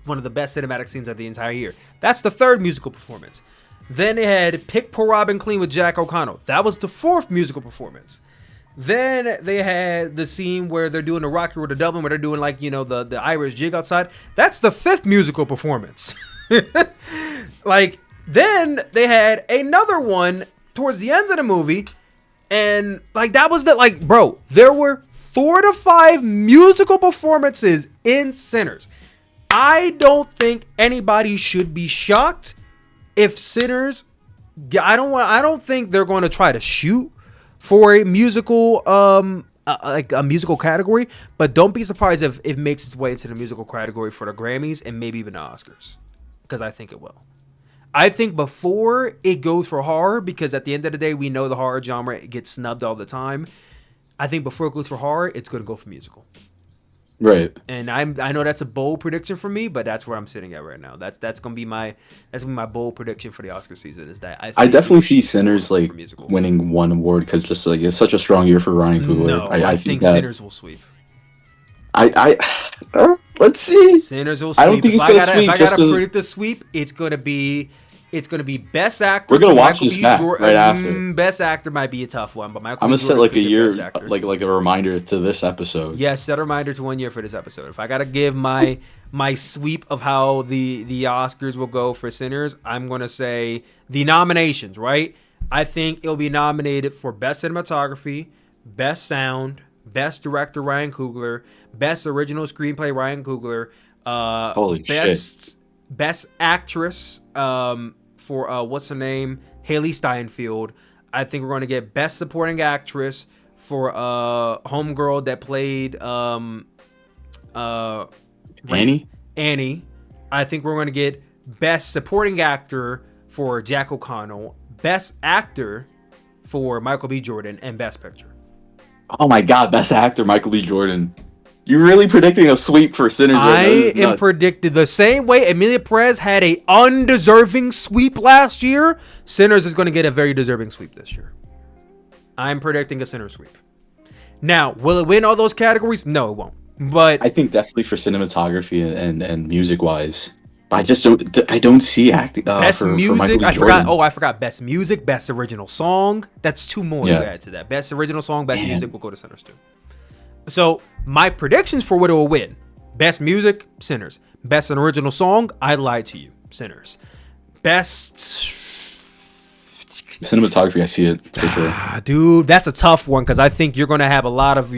one of the best cinematic scenes of the entire year. That's the 3rd musical performance. Then they had Pick Poor Robin Clean with Jack O'Connell. That was the 4th musical performance. Then they had the scene where they're doing the Rocky Road to Dublin, where they're doing the Irish jig outside. That's the 5th musical performance. Then they had another one towards the end of the movie, and that was there were 4 to 5 musical performances in Sinners. I don't think anybody should be shocked if Sinners. I don't think they're going to try to shoot for a musical, a musical category. But don't be surprised if it makes its way into the musical category for the Grammys and maybe even the Oscars, because I think it will. I think before it goes for horror, because at the end of the day, we know the horror genre gets snubbed all the time. I think before it goes for horror, it's going to go for musical. Right. And I know that's a bold prediction for me, but that's where I'm sitting at right now. That's gonna be my bold prediction for the Oscar season. Is that I definitely see Sinners winning one award, because just it's such a strong year for Ryan Coogler. No, I think Sinners will sweep. let's see. Sinners will sweep. I don't think he's gonna sweep. If I gotta predict the sweep, it's gonna be Best Actor. We're gonna watch this match right after. Best Actor might be a tough one, but Michael. I'm gonna set like a year, like a reminder to this episode. Yes, set a reminder to 1 year for this episode. If I gotta give my sweep of how the Oscars will go for Sinners, I'm gonna say the nominations. Right, I think it'll be nominated for Best Cinematography, Best Sound, Best Director Ryan Coogler, Best Original Screenplay Ryan Coogler, Holy shit. Best Actress for what's her name, Haley Steinfeld. I think we're going to get Best Supporting Actress for homegirl that played Annie. I think we're going to get Best Supporting Actor for Jack O'Connell, Best Actor for Michael B. Jordan, and Best Picture. Oh my God, Best Actor Michael B. Jordan. You're really predicting a sweep for Sinners? I am predicted the same way Emilia Perez had a undeserving sweep last year. Sinners is going to get a very deserving sweep this year. I'm predicting a Sinners sweep. Now, will it win all those categories? No, it won't. But I think definitely for cinematography and music wise. I just don't see acting. Best music. For Michael B. I Jordan. forgot. Oh, I forgot. Best music, best original song. That's two more to add to that. Best original song, best music will go to Sinners too. So my predictions for what it will win: best music, Sinners. Best original song, I lied to you, Sinners. Best cinematography, I see it for sure. Dude, that's a tough one because I think you're gonna have a lot of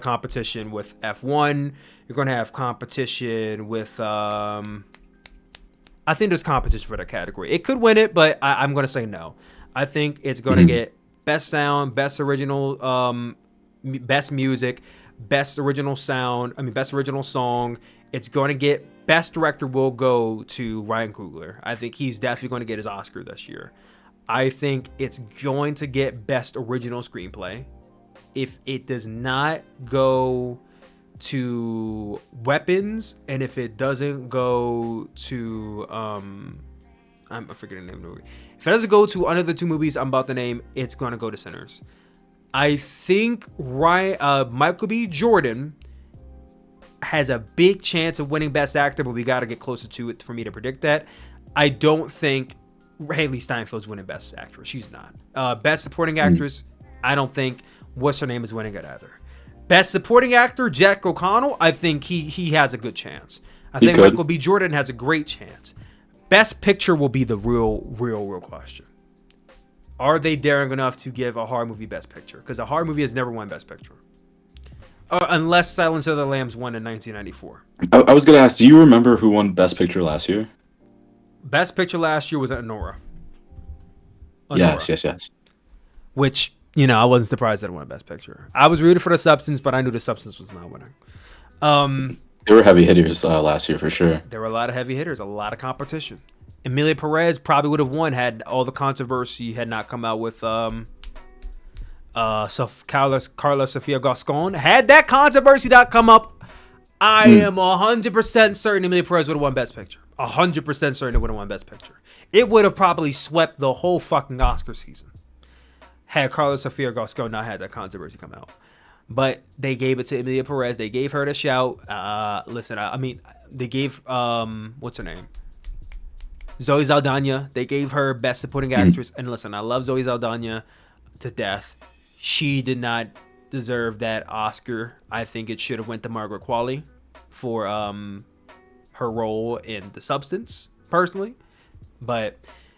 competition with F1. You're gonna have competition with I think there's competition for that category. It could win it, but I'm gonna say no. I think it's gonna get best sound, best original, best music, best original sound. Best original song. It's going to get best director will go to Ryan Coogler. I think he's definitely going to get his Oscar this year. I think it's going to get best original screenplay. If it does not go to Weapons, and if it doesn't go to I'm forgetting the name of the movie. If it doesn't go to one of the two movies I'm about to name, it's going to go to Sinners. I think Michael B. Jordan has a big chance of winning Best Actor, but we got to get closer to it for me to predict that. I don't think Haley Steinfeld's winning Best Actress. She's not. Best Supporting Actress, I don't think what's her name is winning it either. Best Supporting Actor, Jack O'Connell, I think he has a good chance. I think Michael B. Jordan has a great chance. Best Picture will be the real question. Are they daring enough to give a horror movie Best Picture? Because a horror movie has never won Best Picture. Unless Silence of the Lambs won in 1994. I was going to ask, do you remember who won Best Picture last year? Best Picture last year was Anora. Yes. Which, I wasn't surprised that it won Best Picture. I was rooting for The Substance, but I knew The Substance was not winning. They were heavy hitters last year for sure. There were a lot of heavy hitters, a lot of competition. Emilia Perez probably would have won had all the controversy had not come out with Carla Sofia Gascon. Had that controversy not come up, I am 100% certain Emilia Perez would have won Best Picture. 100% certain it would have won Best Picture. It would have probably swept the whole fucking Oscar season had Carla Sofia Gascon not had that controversy come out. But they gave it to Emilia Perez. They gave her the shout. They gave what's her name? Zoe Saldana. They gave her Best Supporting Actress. And listen, I love Zoe Saldana to death. She did not deserve that Oscar. I think it should have went to Margaret Qualley for her role in The Substance, personally. But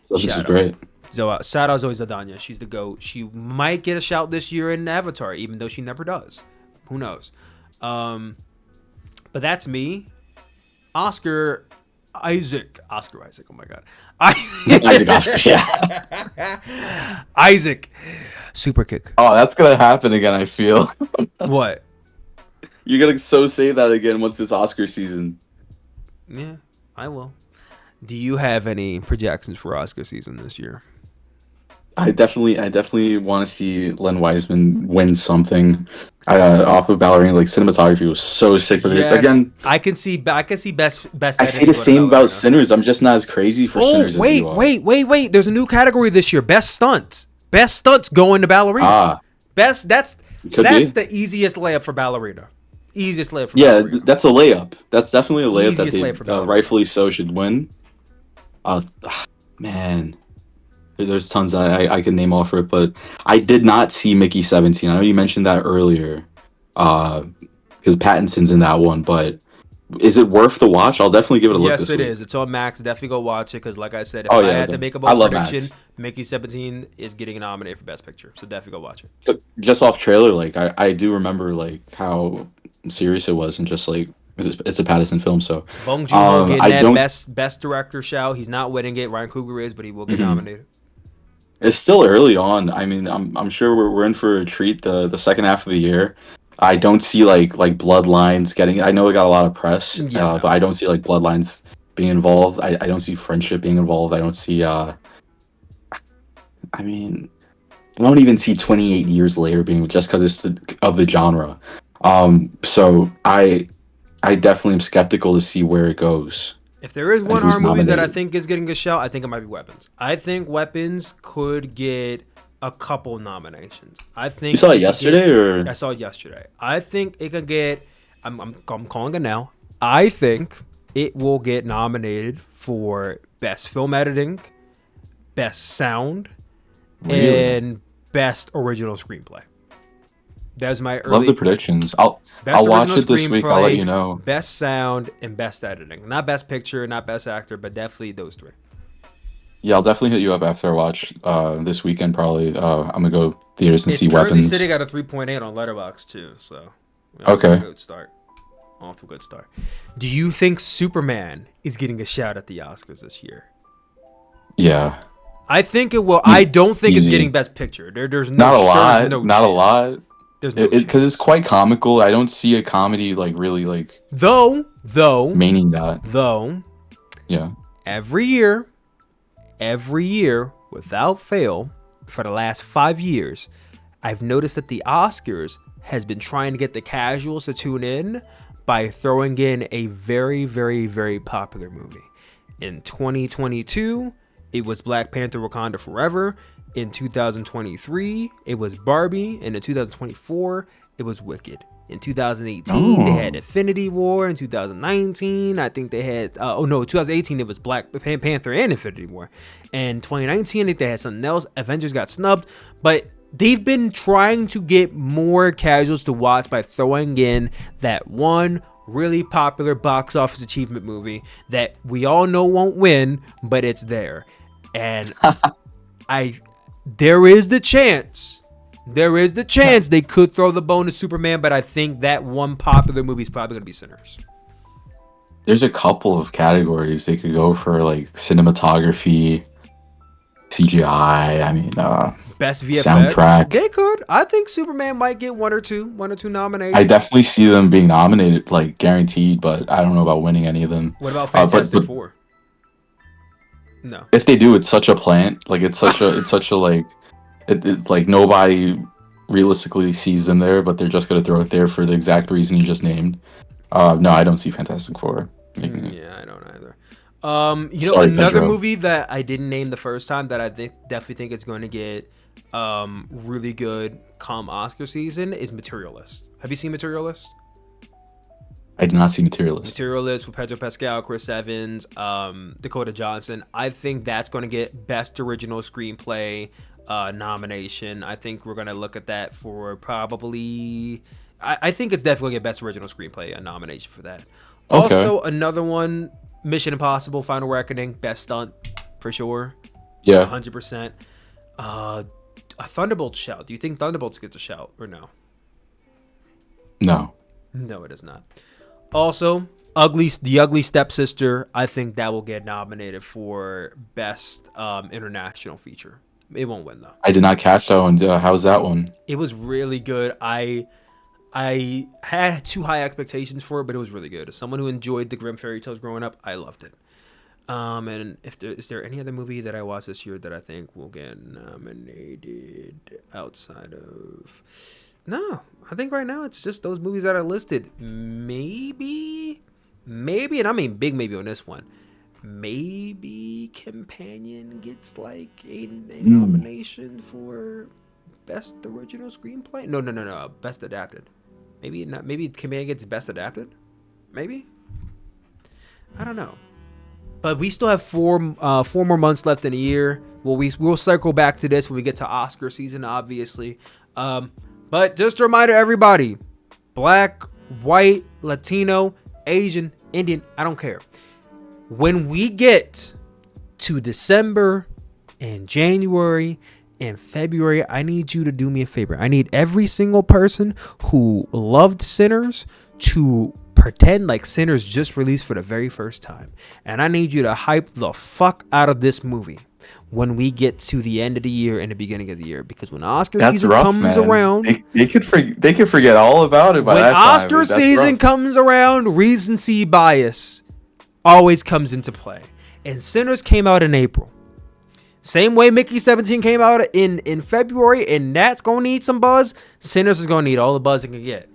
this is great. So shout out Zoe Saldana. She's the GOAT. She might get a shout this year in Avatar, even though she never does. Who knows? But that's me. Oscar Isaac. Oh my God. Isaac. Yeah. Isaac. Sooperkick. Oh, that's gonna happen again. I feel. What? You're gonna say that again once this Oscar season. Yeah, I will. Do you have any projections for Oscar season this year? I definitely want to see Len Wiseman win something. Off of Ballerina, like cinematography was so sick. But again, I can see best. I say the same about Sinners. I'm just not as crazy for Sinners. Wait! There's a new category this year: best stunts. Best stunts going to Ballerina. That's the easiest layup for Ballerina. Easiest layup for Yeah, Mario. that's a layup. That's definitely a layup Easiest layup for that they Mario. rightfully so should win. Uh, man, there's tons I could name off for it, but I did not see Mickey 17. I know you mentioned that earlier, because Pattinson's in that one, but is it worth the watch? I'll definitely give it a look Yes, this it week. is. It's on Max. Definitely go watch it because, like I said, if Oh I yeah, had to okay. make a I bold love prediction, Max. Mickey 17 is getting nominated for Best Picture. So definitely go watch it. But just off trailer, like I do remember like how serious it was, and just like it's a Pattinson film, so Bong Joon-ho getting I that don't. best director shout. He's not winning it. Ryan Coogler is, but he will get Mhm. nominated. It's still early on. I mean, I'm sure we're in for a treat the second half of the year. I don't see like Bloodlines getting. I know it got a lot of press, Yeah, no. but I don't see like Bloodlines being involved. I don't see Friendship being involved. I don't see. I mean, I don't even see 28 Years Later being just because it's of the genre. So I definitely am skeptical to see where it goes. If there is And one who's horror movie that I nominated. think is getting a shout, I think it might be Weapons. I think Weapons could get a couple nominations. I think You saw it it could yesterday, or I saw it yesterday. I think it could get. I'm calling it now. I think it will get nominated for best film editing, best sound, Really? and best original screenplay. That's my Love early the predictions. I'll best watch original it this week. I'll let you know. Best sound and best editing. Not best picture, not best actor, but definitely those three. Yeah, I'll definitely hit you up after I watch this weekend. Probably I'm gonna go theaters and It's see currently Weapons. sitting at a 3.8 on Letterboxd too, so Okay. Good start. Off to a good start. Do you think Superman is getting a shout at the Oscars this year? Yeah, I think it will. I don't think it's easy. getting best picture. There's no not a lot. There's no Not chance. a lot. There's no Because chance. it's quite comical. I don't see a comedy like really like Though, maining that. Yeah. every year, without fail, for the last 5 years, I've noticed that the Oscars has been trying to get the casuals to tune in by throwing in a very, very, very popular movie. In 2022, it was Black Panther: Wakanda Forever. In 2023, it was Barbie. And in 2024, it was Wicked. In 2018, they had Infinity War. In 2019, I think they had... 2018, it was Black Panther and Infinity War. And 2019, I think they had something else. Avengers got snubbed. But they've been trying to get more casuals to watch by throwing in that one really popular box office achievement movie that we all know won't win, but it's there. And there is the chance they could throw the bone to Superman, but I think that one popular movie is probably going to be Sinners. There's a couple of categories they could go for, like cinematography, CGI. I mean, Best VFX. soundtrack. They could. I think Superman might get one or two nominations. I definitely see them being nominated, like guaranteed, but I don't know about winning any of them. What about Fantastic but Four? No. if they do, it's such a plant. Like it's such a like, it's like nobody realistically sees them there, but they're just gonna throw it there for the exact reason you just named. No, I don't see Fantastic Four making it. Yeah, I don't either. Sorry, Another Pedro. movie that I didn't name the first time that I definitely think it's going to get really good come Oscar season is Materialist. Have you seen Materialist? I did not see Materialist. Materialist with Pedro Pascal, Chris Evans, Dakota Johnson. I think that's going to get Best Original Screenplay nomination. I think we're going to look at that for probably... I think it's definitely going to get Best Original Screenplay nomination for that. Okay. Also, another one, Mission Impossible: Final Reckoning, Best Stunt for sure. Yeah. 100%. A Thunderbolts shout. Do you think Thunderbolts gets a shout or no? No. No, it is not. Also, The Ugly Stepsister. I think that will get nominated for Best International Feature. It won't win though. I did not catch that one. How's that one? It was really good. I had too high expectations for it, but it was really good. As someone who enjoyed the Grimm fairy tales growing up, I loved it. And is there any other movie that I watched this year that I think will get nominated outside of... No, I think right now it's just those movies that are listed. Maybe, and I mean big maybe on this one. Maybe Companion gets like a nomination for Best Original Screenplay. No, Best Adapted. Maybe not. Maybe Command gets best adapted. Maybe. I don't know. But we still have four more months left in a year. We'll circle back to this when we get to Oscar season, obviously. But just a reminder, everybody: Black, white, Latino, Asian, Indian, I don't care. When we get to December and January and February, I need you to do me a favor. I need every single person who loved Sinners to pretend like Sinners just released for the very first time. And I need you to hype the fuck out of this movie when we get to the end of the year and the beginning of the year. Because when Oscar season comes around... They could forget all about it by that time. When Oscar season comes around, recency bias always comes into play. And Sinners came out in April. Same way Mickey 17 came out in February, and that's going to need some buzz. Sinners is going to need all the buzz it can get.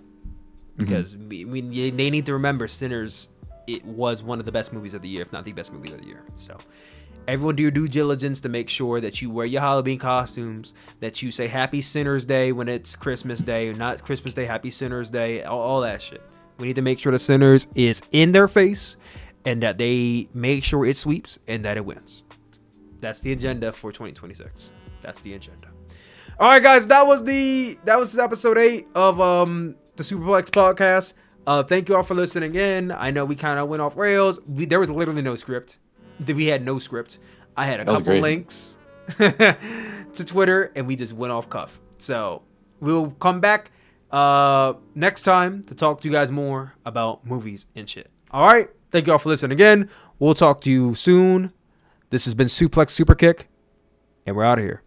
Because they need to remember Sinners, it was one of the best movies of the year, if not the best movie of the year. So everyone do your due diligence to make sure that you wear your Halloween costumes, that you say Happy Sinners Day when it's Christmas Day, or not Christmas Day, Happy Sinners Day, all that shit. We need to make sure the Sinners is in their face and that they make sure it sweeps and that it wins. That's the agenda for 2026. That's the agenda. All right, guys, that was episode 8 of the Sooperplex Podcast. Thank you all for listening in. I know we kind of went off rails. There was literally no script. We had no script. I had a couple links to Twitter, and we just went off cuff. So we'll come back next time to talk to you guys more about movies and shit. All right. Thank you all for listening again. We'll talk to you soon. This has been Sooplex Sooperkick, and we're out of here.